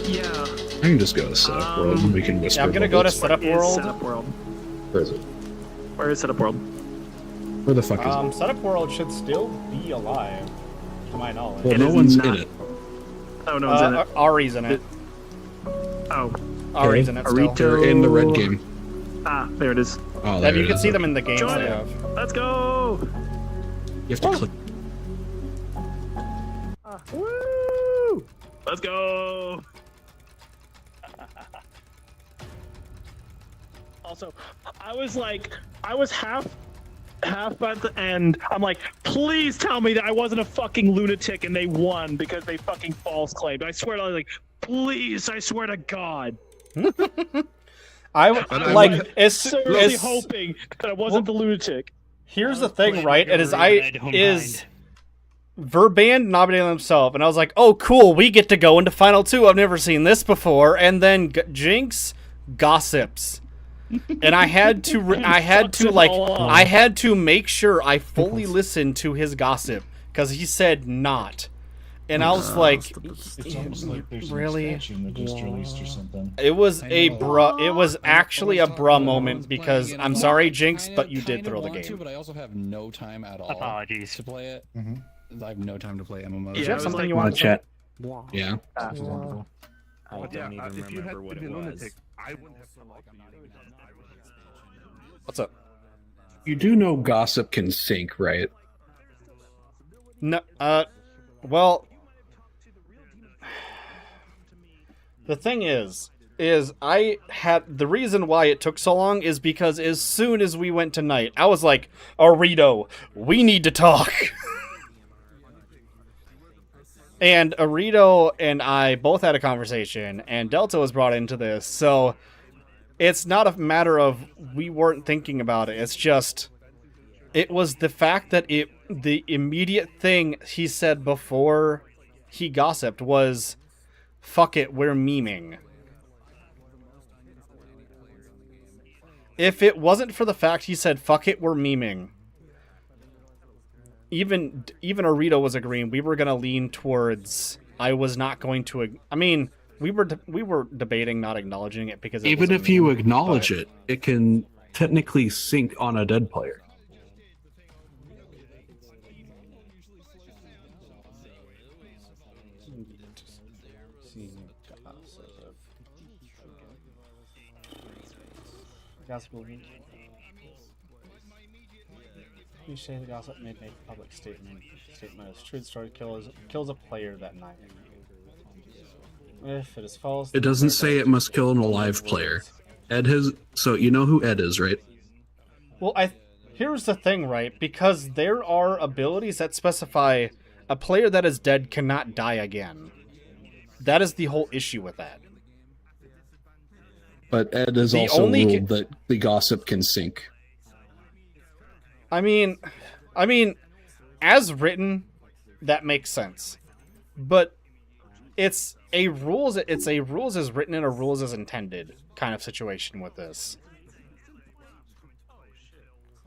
Speaker 7: Yeah.
Speaker 12: I can just go to setup world and we can whisper.
Speaker 3: Yeah, I'm gonna go to
Speaker 12: bubbles.
Speaker 3: setup
Speaker 7: Is
Speaker 3: world.
Speaker 7: setup world?
Speaker 12: Where is it?
Speaker 7: Where is setup world?
Speaker 12: Where the fuck is it?
Speaker 3: Setup world should still be alive, to my knowledge.
Speaker 12: Well,
Speaker 7: it
Speaker 12: no
Speaker 7: is
Speaker 12: one's
Speaker 7: not.
Speaker 12: in it.
Speaker 7: Oh, no one's in it.
Speaker 3: Ari's in it.
Speaker 7: Oh.
Speaker 3: Ari's in it still.
Speaker 7: Arito.
Speaker 12: They're in the red game.
Speaker 7: Ah, there it is.
Speaker 12: Oh,
Speaker 3: Yeah,
Speaker 12: there
Speaker 3: you
Speaker 12: it
Speaker 3: can
Speaker 12: is.
Speaker 3: see them in the games
Speaker 7: Join
Speaker 3: they
Speaker 7: it.
Speaker 3: have.
Speaker 7: Let's go!
Speaker 12: You have to click.
Speaker 7: Woo! Let's go! Also, I was half at the end. I'm like, please tell me that I wasn't a fucking lunatic and they won because they fucking false claimed. I swear to, like, please, I swear to God.
Speaker 3: I like as
Speaker 7: Seriously hoping that I wasn't the lunatic.
Speaker 3: Here's the thing, right? It is Verban nominated himself, and I was like, "Oh, cool! We get to go into Final 2. I've never seen this before." And then Jinx gossips, and I had to make sure I fully listened to his gossip because he said not, and I was like,
Speaker 10: It's almost like there's
Speaker 3: really?
Speaker 10: an expansion that just released or something.
Speaker 3: It was a bruh. It was actually a bruh moment because I'm sorry, Jinx, but you did throw the game.
Speaker 14: But I also have no time at all.
Speaker 8: Apologies.
Speaker 14: To play it. I have no time to play MMOs.
Speaker 3: Do you have something you want to
Speaker 12: chat?
Speaker 14: Yeah.
Speaker 9: I
Speaker 5: But
Speaker 9: don't
Speaker 5: yeah,
Speaker 9: even
Speaker 5: if you had
Speaker 9: remember what
Speaker 5: been
Speaker 9: it
Speaker 5: a
Speaker 9: was.
Speaker 5: lunatic, I wouldn't have come up to you.
Speaker 3: What's up?
Speaker 12: You do know gossip can sync, right?
Speaker 3: No, well, the thing is I had the reason why it took so long is because as soon as we went to night, I was like, Arito, we need to talk. And Arito and I both had a conversation, and Delta was brought into this, so it's not a matter of we weren't thinking about it. It's just it was the fact that the immediate thing he said before he gossiped was, fuck it, we're memeing. If it wasn't for the fact he said, fuck it, we're memeing, even Arito was agreeing we were going to lean towards, I was not going to, I mean, we were debating not acknowledging it because it
Speaker 12: Even
Speaker 3: was a
Speaker 12: if you
Speaker 3: meme,
Speaker 12: acknowledge
Speaker 3: but-
Speaker 12: it, it can technically sync on a dead player.
Speaker 3: You say the gossip may make a public statement as true story kills a player that night. If it is false,
Speaker 12: It doesn't say it must kill an alive player. Ed has, so you know who Ed is, right?
Speaker 3: Well, here's the thing, right? Because there are abilities that specify a player that is dead cannot die again. That is the whole issue with that.
Speaker 12: But Ed has
Speaker 3: The
Speaker 12: also
Speaker 3: only
Speaker 12: ruled that the gossip can sync.
Speaker 3: I mean, as written, that makes sense. But it's a rules as written and a rules as intended kind of situation with this.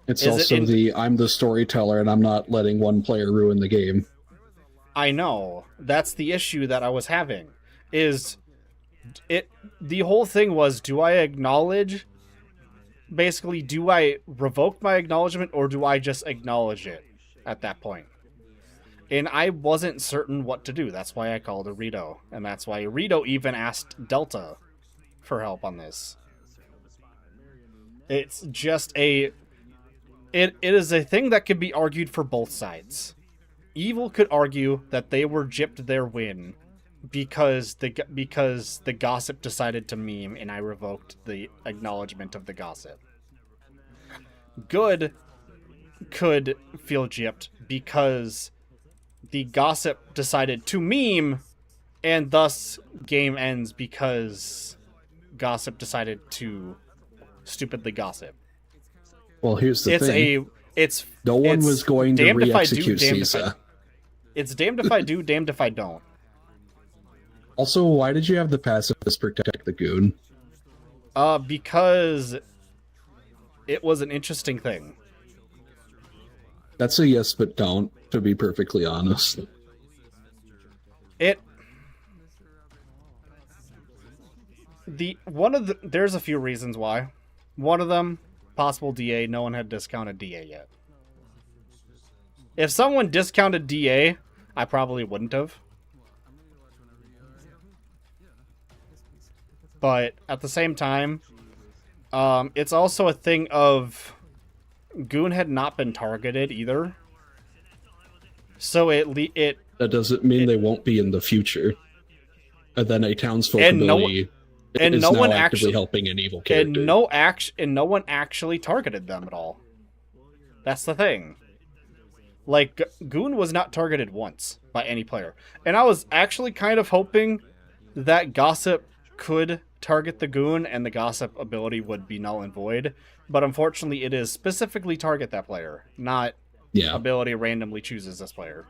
Speaker 12: It's
Speaker 3: Is it
Speaker 12: also
Speaker 3: in-
Speaker 12: I'm the storyteller and I'm not letting one player ruin the game.
Speaker 3: I know. That's the issue that I was having. The whole thing was, do I acknowledge? Basically, do I revoke my acknowledgement or do I just acknowledge it at that point? And I wasn't certain what to do. That's why I called Arito. And that's why Arito even asked Delta for help on this. It's just it is a thing that could be argued for both sides. Evil could argue that they were gypped their win because the gossip decided to meme and I revoked the acknowledgement of the gossip. Good could feel gypped because the gossip decided to meme and thus game ends because gossip decided to stupidly gossip.
Speaker 12: Well, here's the thing.
Speaker 3: It's
Speaker 12: no one
Speaker 3: it's
Speaker 12: was going to
Speaker 3: damned if I do,
Speaker 12: re-execute
Speaker 3: damned if I-
Speaker 12: Caesar.
Speaker 3: It's damned if I do, damned if I don't.
Speaker 12: Also, why did you have the pacifist protect the goon?
Speaker 3: Because it was an interesting thing.
Speaker 12: That's a yes, but don't, to be perfectly honest.
Speaker 3: There's a few reasons why. One of them, possible DA, no one had discounted DA yet. If someone discounted DA, I probably wouldn't have. But at the same time, it's also a thing of Goon had not been targeted either. So that
Speaker 12: doesn't mean they won't be in the future. And then a townsfolk ability is
Speaker 3: no
Speaker 12: now
Speaker 3: one
Speaker 12: actively helping an evil character.
Speaker 3: And no one actually targeted them at all. That's the thing. Like, Goon was not targeted once by any player. And I was actually kind of hoping that Gossip could target the Goon and the Gossip ability would be null and void. But unfortunately, it is specifically target that player, not ability randomly chooses this player.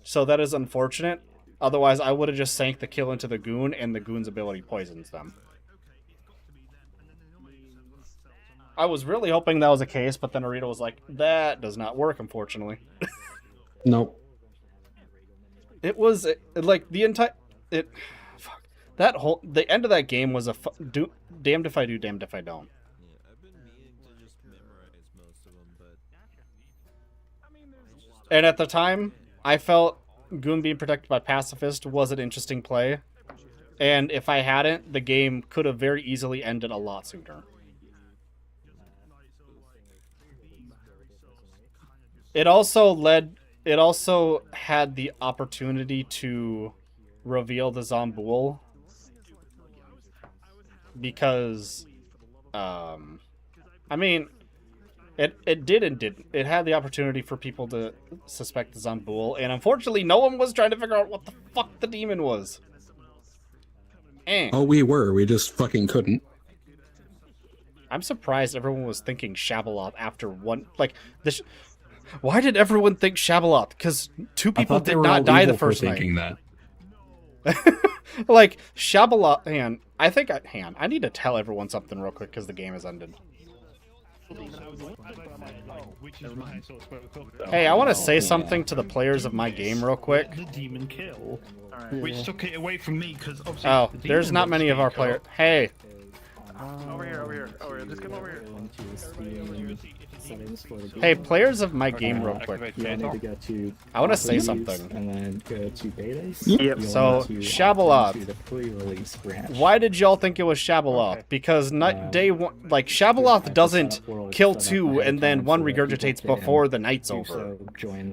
Speaker 3: So that is unfortunate. Otherwise, I would have just sank the kill into the Goon, and the Goon's ability poisons them. I was really hoping that was the case, but then Arita was like, that does not work, unfortunately.
Speaker 12: Nope.
Speaker 3: It was, like, the entire... The end of that game was damned if I do, damned if I don't. And at the time, I felt Goon being protected by Pacifist was an interesting play. And if I hadn't, the game could have very easily ended a lot sooner. It also had the opportunity to reveal the Zomboul. Because, I mean, it did and didn't. It had the opportunity for people to suspect the Zomboul, and unfortunately, no one was trying to figure out what the fuck the demon was.
Speaker 12: Oh, we were. We just fucking couldn't.
Speaker 3: I'm surprised everyone was thinking Shabaloth after one. Like, why did everyone think Shabaloth? Because two people did not die the first night.
Speaker 12: Thinking that.
Speaker 3: Like, Shabaloth... I need to tell everyone something real quick because the game has ended. Hey, I want to say something to the players of my game real quick.
Speaker 15: The demon kill. Which took it away from me because obviously...
Speaker 3: Oh, there's not many of our players. Hey.
Speaker 15: Over here. Just come over here.
Speaker 3: Hey, players of my game real quick. I want to say something.
Speaker 16: And then go to betas.
Speaker 3: Yep. So, Shabaloth. Why did y'all think it was Shabaloth? Because day one, like, Shabaloth doesn't kill two and then one regurgitates before the night's over.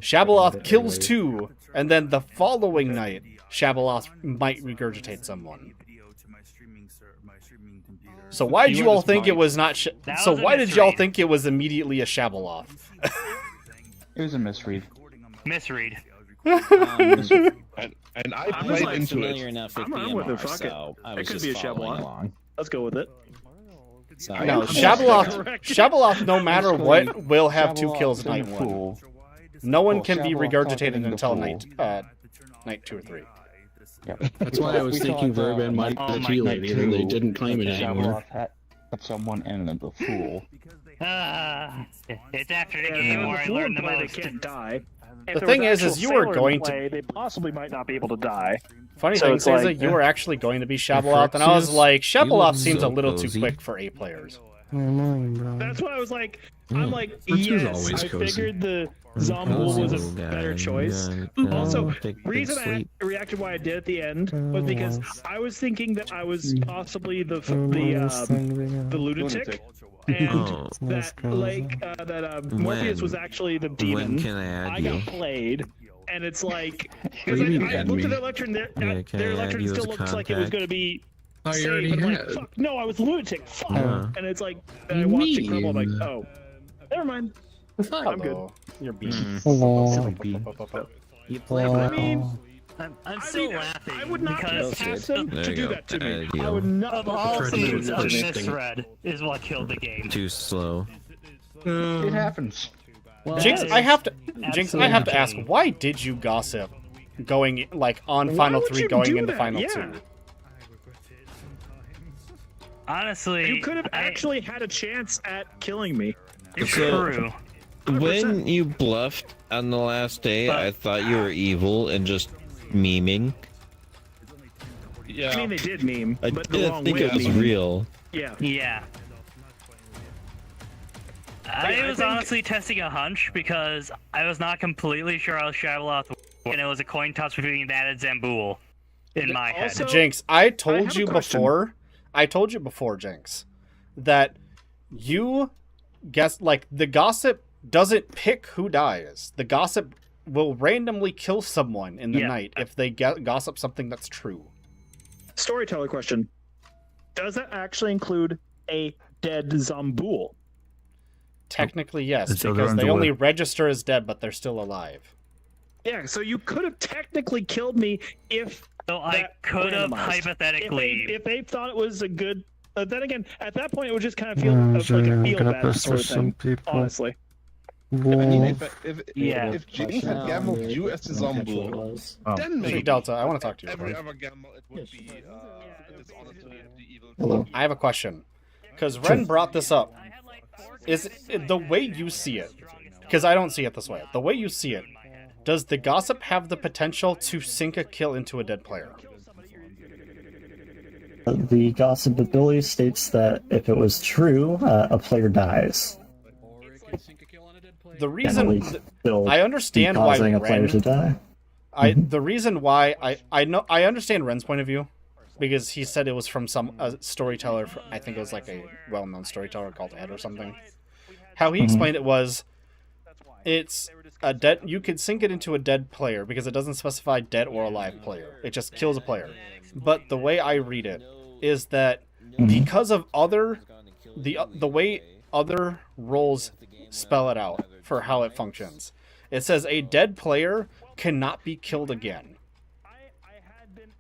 Speaker 3: Shabaloth kills two, and then the following night, Shabaloth might regurgitate someone. So why did you all think it was not? So why did y'all think it was immediately a Shabaloth?
Speaker 10: It was a misread.
Speaker 8: Misread.
Speaker 5: And I played
Speaker 9: like
Speaker 5: into
Speaker 9: familiar
Speaker 5: it.
Speaker 9: enough with
Speaker 7: I'm with
Speaker 9: BMR,
Speaker 7: it. Fuck
Speaker 9: so
Speaker 7: it.
Speaker 9: I
Speaker 7: It
Speaker 9: was
Speaker 7: could
Speaker 9: just
Speaker 7: be a
Speaker 9: following
Speaker 7: Shabaloth.
Speaker 9: along.
Speaker 7: Let's go with it.
Speaker 9: So,
Speaker 3: No, Shabaloth, no matter what, will have two kills night one. No one can be regurgitated until night 2 or 3.
Speaker 10: Yep.
Speaker 12: That's why I was thinking Verban might be the tea lady, and they didn't claim it anymore.
Speaker 10: Someone and the fool.
Speaker 8: It's after the game where I learned the most.
Speaker 7: They can't die.
Speaker 3: The thing is you were going to...
Speaker 7: They possibly might not be able to die.
Speaker 3: Funny thing is that you were actually going to be Shabaloth, and I was like, Shabaloth seems a little too quick for 8 players.
Speaker 7: That's why I was like, yes, I figured the Zomboul was a better choice. Also, reason I reacted why I did at the end was because I was thinking that I was possibly the lunatic, and that Morpheus was actually the demon.
Speaker 6: When can I add
Speaker 7: got played, and it's like, because
Speaker 12: What do you mean
Speaker 7: I
Speaker 12: add
Speaker 7: looked
Speaker 12: me?
Speaker 7: at their lecture, and
Speaker 6: Yeah, can
Speaker 7: their
Speaker 6: I
Speaker 7: lecture
Speaker 6: add you
Speaker 7: still
Speaker 6: as
Speaker 7: looks like it was
Speaker 6: contact?
Speaker 7: going to be.
Speaker 12: Oh, you
Speaker 7: safe,
Speaker 12: already
Speaker 7: but I'm
Speaker 12: had.
Speaker 7: like, fuck, no, I was lunatic. Fuck.
Speaker 6: Yeah.
Speaker 7: And it's like, then I watched it crumble. I'm like, oh, never mind. I'm good.
Speaker 3: You're being
Speaker 8: You
Speaker 7: play I mean,
Speaker 8: I'm still laughing
Speaker 7: I would not
Speaker 8: because
Speaker 7: ask them
Speaker 6: There
Speaker 7: to
Speaker 6: you
Speaker 7: do
Speaker 6: go.
Speaker 7: that to me.
Speaker 6: There you
Speaker 7: I would not.
Speaker 8: of all
Speaker 6: Pretty
Speaker 8: scenes of
Speaker 6: interesting.
Speaker 8: misread is what killed the game.
Speaker 6: Too slow.
Speaker 10: It happens.
Speaker 7: Well,
Speaker 3: Jinx,
Speaker 7: that
Speaker 3: I
Speaker 7: is
Speaker 3: have to ask,
Speaker 7: absolutely-
Speaker 3: why did you gossip going like on
Speaker 7: Why
Speaker 3: final
Speaker 7: would
Speaker 3: 3
Speaker 7: you
Speaker 3: going
Speaker 7: do
Speaker 3: into
Speaker 7: that?
Speaker 3: final
Speaker 7: Yeah.
Speaker 3: 2?
Speaker 8: Honestly,
Speaker 7: You could have actually had a chance at killing me.
Speaker 8: True.
Speaker 6: When you bluffed on the last day, I thought you were evil and just memeing.
Speaker 5: Yeah.
Speaker 7: I mean, they did meme,
Speaker 6: I
Speaker 7: but the
Speaker 6: didn't
Speaker 7: wrong
Speaker 6: think
Speaker 7: way
Speaker 6: it was
Speaker 7: of meming.
Speaker 6: real.
Speaker 7: Yeah.
Speaker 8: Yeah. I was honestly testing a hunch because I was not completely sure I was Shadowloth, and it was a coin toss between that and Zambool in my head.
Speaker 3: Jinx, I told
Speaker 7: have a
Speaker 3: you
Speaker 7: question.
Speaker 3: before, Jinx, that you guess like the gossip doesn't pick who dies. The gossip will randomly kill someone in the night if they gossip something that's true.
Speaker 7: Storyteller question. Does that actually include a dead Zambool?
Speaker 3: Technically, yes,
Speaker 7: So they're
Speaker 3: because they
Speaker 7: underwear.
Speaker 3: only register as dead, but they're still alive.
Speaker 7: Yeah, so you could have technically killed me if
Speaker 8: So I could have
Speaker 7: randomized.
Speaker 8: hypothetically.
Speaker 7: If they thought it was a good. Then again, at that point, it would just kind of feel
Speaker 2: I'm
Speaker 7: like a feel
Speaker 2: gonna
Speaker 7: bad
Speaker 2: piss
Speaker 7: sort
Speaker 2: for
Speaker 7: of
Speaker 2: some
Speaker 7: thing.
Speaker 2: people.
Speaker 7: Honestly.
Speaker 5: I mean,
Speaker 2: Whoa.
Speaker 5: if Jinx had gambled you as the Zombool, then maybe.
Speaker 3: Delta, I want to talk to you.
Speaker 5: Every
Speaker 3: bro.
Speaker 5: other gamble, it would be dishonest to the evil.
Speaker 2: Hello.
Speaker 3: I have a question. Because Ren brought this up. Is it, the way you see it, because I don't see it this way, the way you see it, does the gossip have the potential to sink a kill into a dead player?
Speaker 17: The gossip ability states that if it was true, a player dies.
Speaker 3: The reason
Speaker 17: Still
Speaker 3: I understand why
Speaker 17: causing a player to die.
Speaker 3: The reason why I know I understand Ren's point of view, because he said it was from some storyteller. I think it was like a well-known storyteller called Ed or something. How he explained it was, it's a dead. You could sink it into a dead player because it doesn't specify dead or alive player. It just kills a player. But the way I read it is that because of the way other roles spell it out for how it functions, it says a dead player cannot be killed again.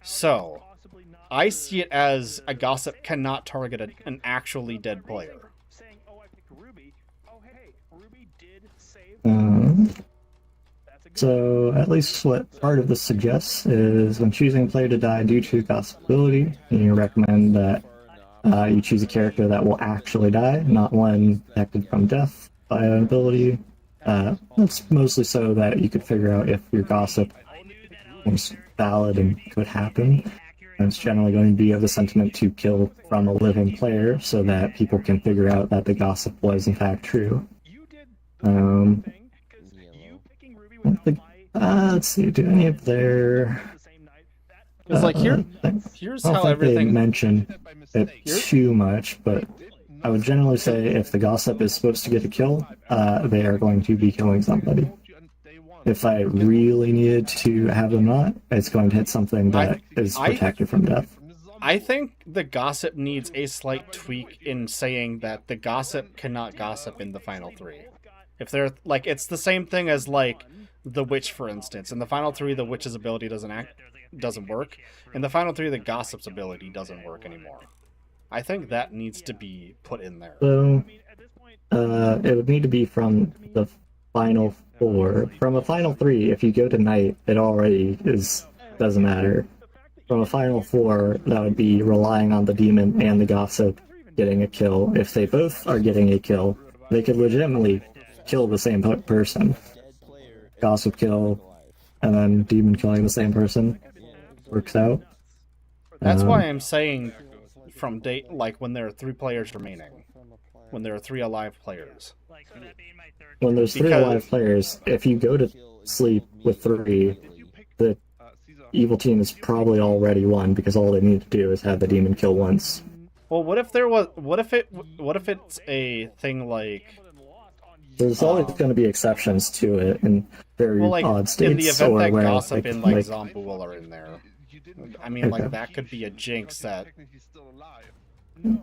Speaker 3: So, I see it as a gossip cannot target an actually dead player.
Speaker 17: So, at least what part of this suggests is when choosing a player to die due to gossip ability, you recommend that you choose a character that will actually die, not one protected from death by an ability. That's mostly so that you could figure out if your gossip was valid and could happen. And it's generally going to be of the sentiment to kill from a living player so that people can figure out that the gossip was in fact true. Let's see, do any of their...
Speaker 3: It's like here's
Speaker 17: I don't
Speaker 3: how
Speaker 17: think
Speaker 3: everything
Speaker 17: they mention it too much, but I would generally say if the gossip is supposed to get a kill, they are going to be killing somebody. If I really needed to have them not, it's going to hit something that is protected from death.
Speaker 3: I think the gossip needs a slight tweak in saying that the gossip cannot gossip in the final 3. If they're like, it's the same thing as like the witch, for instance. In the final 3, the witch's ability doesn't work. In the final 3, the gossip's ability doesn't work anymore. I think that needs to be put in there.
Speaker 17: So, it would need to be from the final 4. From a final 3, if you go to night, it already doesn't matter. From a final 4, that would be relying on the demon and the gossip getting a kill. If they both are getting a kill, they could legitimately kill the same person. Gossip kill, and then demon killing the same person. Works out.
Speaker 3: That's why I'm saying from date, like when there are 3 players remaining. When there are 3 alive players.
Speaker 17: When there's 3 alive players, if you go to sleep with 3, the evil team is probably already won because all they need to do is have the demon kill once.
Speaker 3: Well, what if it's a thing like...
Speaker 17: There's always going to be exceptions to it in very odd states.
Speaker 3: In the event that
Speaker 17: where,
Speaker 3: gossip and like Zombool are in there. I mean, like, that could be a jinx that...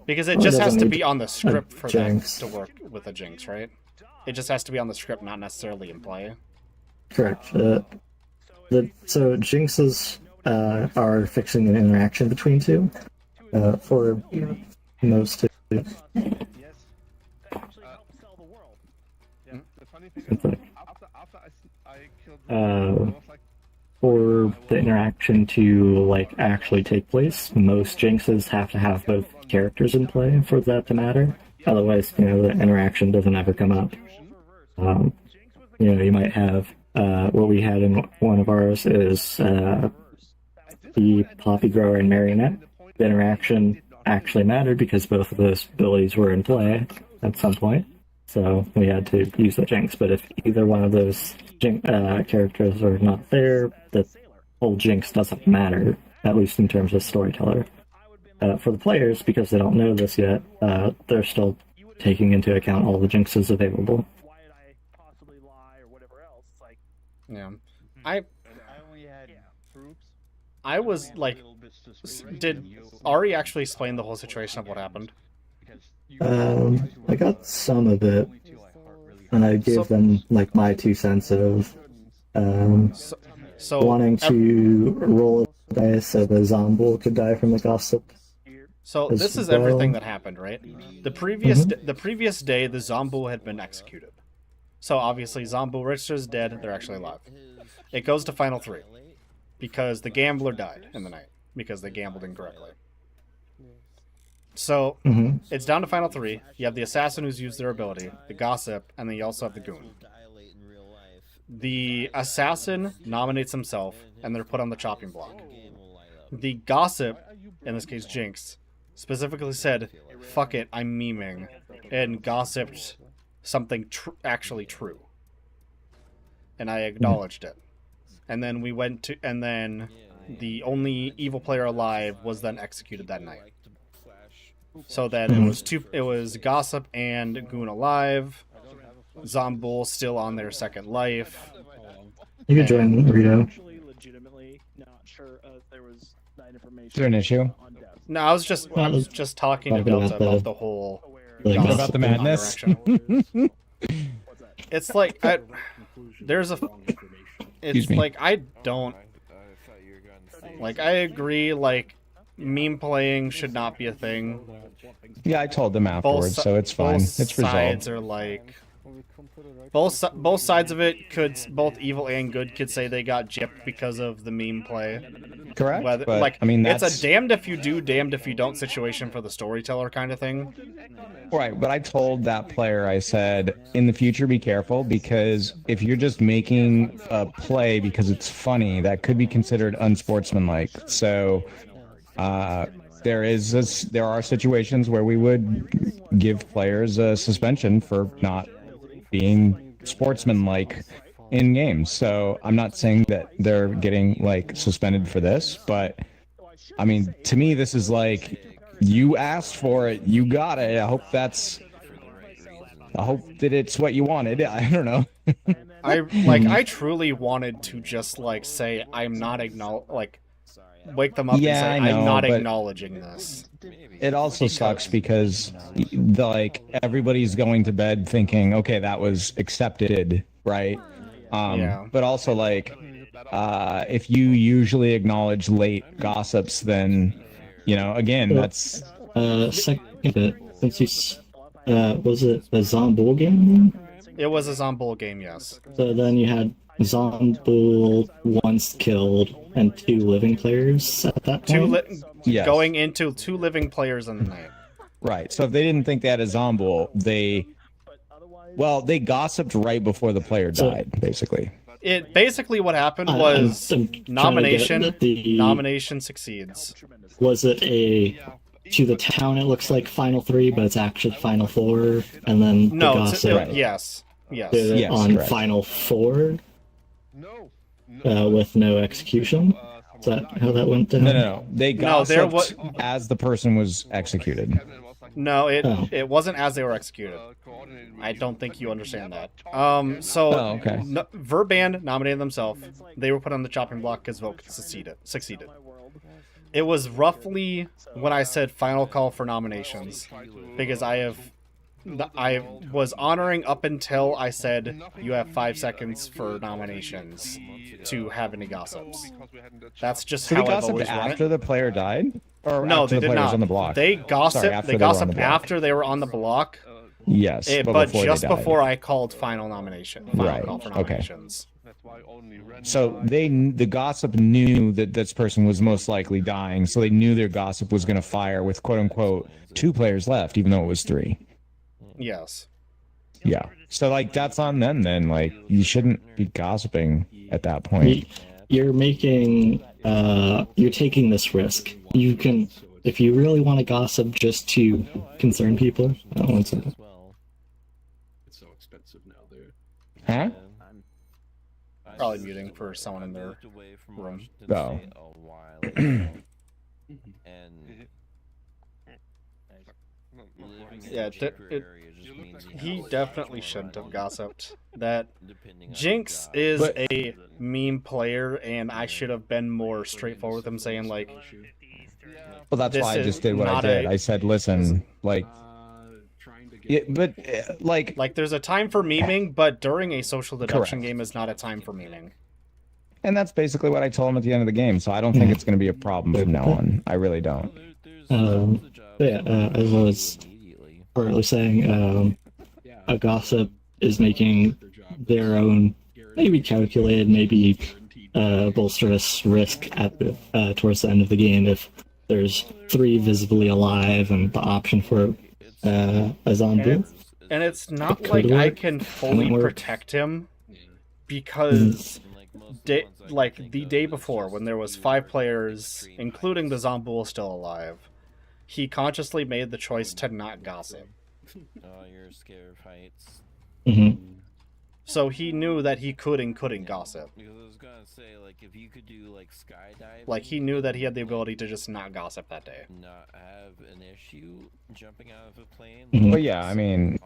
Speaker 3: Because it just has to be on the script for that to work with a jinx, right? It just has to be on the script, not necessarily in play.
Speaker 17: Correct. So jinxes are fixing an interaction between 2 for most. It's like, for the interaction to like actually take place, most jinxes have to have both characters in play for that to matter. Otherwise, the interaction doesn't ever come up. You might have what we had in one of ours is the Poppy Grower and Marionette. The interaction actually mattered because both of those abilities were in play at some point. So we had to use the jinx. But if either one of those characters are not there, the whole jinx doesn't matter, at least in terms of storyteller. For the players, because they don't know this yet, they're still taking into account all the jinxes available.
Speaker 3: Yeah. I was like, did Ari actually explain the whole situation of what happened?
Speaker 17: I got some of it, and I gave them like my 2 cents of wanting to roll a dice so the zombie could die from the gossip.
Speaker 3: So this is everything that happened, right? The previous day, the zombie had been executed. So obviously, zombie Richter's dead. They're actually alive. It goes to final 3 because the gambler died in the night because they gambled incorrectly. So it's down to final 3. You have the assassin who's used their ability, the gossip, and then you also have the goon. The assassin nominates himself, and they're put on the chopping block. The gossip, in this case Jinx, specifically said, "Fuck it, I'm memeing," and gossiped something actually true. And I acknowledged it. And then the only evil player alive was then executed that night. So then it was Gossip and Goon alive, Zombul still on their second life.
Speaker 17: You can join Rito.
Speaker 1: Is there an issue?
Speaker 3: No, I was just talking to Delta about the whole
Speaker 1: about the madness.
Speaker 3: It's like I agree, like, meme playing should not be a thing.
Speaker 1: Yeah, I told them afterwards, so it's fine. It's resolved.
Speaker 3: Sides are like both sides of it both evil and good could say they got gypped because of the meme play.
Speaker 1: Correct.
Speaker 3: But I mean, it's a damned if you do, damned if you don't situation for the storyteller kind of thing.
Speaker 1: Right, but I told that player, I said, in the future, be careful, because if you're just making a play because it's funny, that could be considered unsportsmanlike. So there are situations where we would give players a suspension for not being sportsmanlike in games. So I'm not saying that they're getting like suspended for this, but I mean, to me, this is like, you asked for it, you got it. I hope that it's what you wanted. I don't know.
Speaker 3: I truly wanted to just like say I'm not wake them up and say I'm not acknowledging this.
Speaker 1: It also sucks because everybody's going to bed thinking, okay, that was accepted, right? But also if you usually acknowledge late gossips, then again, that's
Speaker 17: second bit. Since was it a Zombul game?
Speaker 3: It was a Zombul game, yes.
Speaker 17: So then you had Zombul once killed and 2 living players at that point?
Speaker 3: Going into 2 living players in the night.
Speaker 1: Right, so if they didn't think they had a Zombul, they gossiped right before the player died, basically.
Speaker 3: It basically what happened was nomination succeeds.
Speaker 17: Was it to the town it looks like final 3, but it's actually final 4, and then the gossip
Speaker 3: yes.
Speaker 17: on
Speaker 1: correct.
Speaker 17: final 4? With no execution? Is that how that went down?
Speaker 1: No. They gossiped as the person was executed.
Speaker 3: No, it wasn't as they were executed. I don't think you understand that. Verban nominated themselves. They were put on the chopping block because vote succeeded. It was roughly when I said final call for nominations, because I was honoring up until I said you have 5 seconds for nominations to have any gossips. That's just how I've always run it.
Speaker 1: After the player died? Or
Speaker 3: no,
Speaker 1: after
Speaker 3: they
Speaker 1: the
Speaker 3: did
Speaker 1: player
Speaker 3: not.
Speaker 1: was on the block?
Speaker 3: They gossiped. They gossiped after they were on the block,
Speaker 1: Yes,
Speaker 3: but
Speaker 1: before
Speaker 3: just
Speaker 1: they died.
Speaker 3: before I called final nomination. Final
Speaker 1: Right,
Speaker 3: call for
Speaker 1: okay.
Speaker 3: nominations.
Speaker 1: So the gossip knew that this person was most likely dying, so they knew their gossip was going to fire with quote unquote 2 players left, even though it was 3.
Speaker 3: Yes.
Speaker 1: Yeah. So like that's on them then. Like you shouldn't be gossiping at that point.
Speaker 17: You're making, you're taking this risk. You can, if you really want to gossip just to concern people. One second.
Speaker 4: It's so expensive now, dude.
Speaker 1: Huh?
Speaker 3: Probably muting for someone in their room.
Speaker 1: Oh.
Speaker 3: Yeah, he definitely shouldn't have gossiped. That Jinx is a meme player, and I should have been more straightforward with him, saying like,
Speaker 1: Well, that's
Speaker 3: this
Speaker 1: why I
Speaker 3: is
Speaker 1: just did what I
Speaker 3: not
Speaker 1: did.
Speaker 3: a-
Speaker 1: I said, listen, like, yeah, but
Speaker 3: like there's a time for memeing, but during a social deduction
Speaker 1: Correct.
Speaker 3: game is not a time for memeing.
Speaker 1: and that's basically what I told him at the end of the game. So I don't think it's going to be a problem from now on. I really don't.
Speaker 17: As I was partly saying, a gossip is making their own, maybe calculated, maybe bolsterous risk at the towards the end of the game if there's 3 visibly alive and the option for a zombie.
Speaker 3: And it's not
Speaker 17: It
Speaker 3: like
Speaker 17: could
Speaker 3: I
Speaker 17: work.
Speaker 3: can
Speaker 17: Can
Speaker 3: fully
Speaker 17: it work?
Speaker 3: protect him because the day before when there was 5 players, including the Zombool still alive, he consciously made the choice to not gossip.
Speaker 6: Oh, you're scared of heights.
Speaker 3: So he knew that he could and couldn't gossip.
Speaker 6: Because I was gonna say, like, if you could do like skydiving,
Speaker 3: Like he knew that he had the ability to just not gossip that day.
Speaker 6: not have an issue jumping out of a plane.
Speaker 1: But yeah, I mean,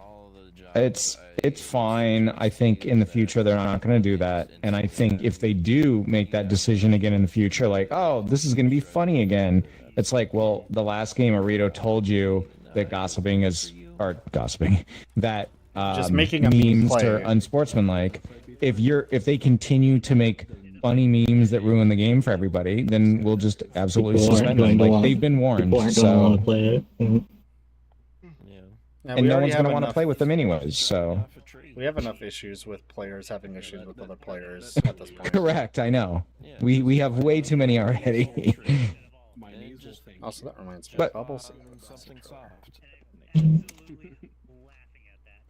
Speaker 1: it's fine. I think in the future they're not going to do that, and I think if they do make that decision again in the future, like, oh, this is going to be funny again, it's like, well, the last game Arito told you that gossiping is, or gossiping, that
Speaker 3: Just making a meme
Speaker 1: memes
Speaker 3: play.
Speaker 1: are unsportsmanlike. If they continue to make funny memes that ruin the game for everybody, then we'll just absolutely
Speaker 17: People aren't
Speaker 1: suspend them.
Speaker 17: going to
Speaker 1: Like
Speaker 17: want-
Speaker 1: they've been warned,
Speaker 17: People aren't going to
Speaker 1: so
Speaker 17: want to play it.
Speaker 1: and no one's going to want to play with them anyways. So
Speaker 3: We have enough issues with players having issues with other players at this point.
Speaker 1: correct, I know. We have way too many already.
Speaker 3: Also, that reminds me.
Speaker 1: But-
Speaker 3: Bubbles.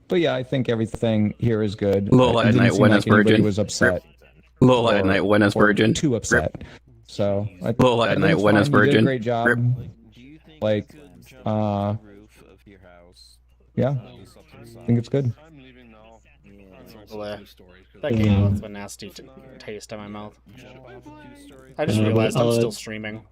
Speaker 1: But yeah, I think everything here is good.
Speaker 18: Lola
Speaker 1: It
Speaker 18: at
Speaker 1: didn't
Speaker 18: night
Speaker 1: seem
Speaker 18: when
Speaker 1: like
Speaker 18: as
Speaker 1: anybody
Speaker 18: virgin.
Speaker 1: was upset.
Speaker 18: Lola at night when as
Speaker 1: or
Speaker 18: virgin.
Speaker 1: Too upset. So
Speaker 18: Lola at
Speaker 1: I think
Speaker 18: night
Speaker 1: it's
Speaker 18: when as
Speaker 1: fine. You did a
Speaker 18: virgin.
Speaker 1: great job.
Speaker 18: Rip.
Speaker 1: Like, yeah, I think it's good.
Speaker 3: Bleh. That game left a nasty taste in my mouth. I just realized I'm still streaming.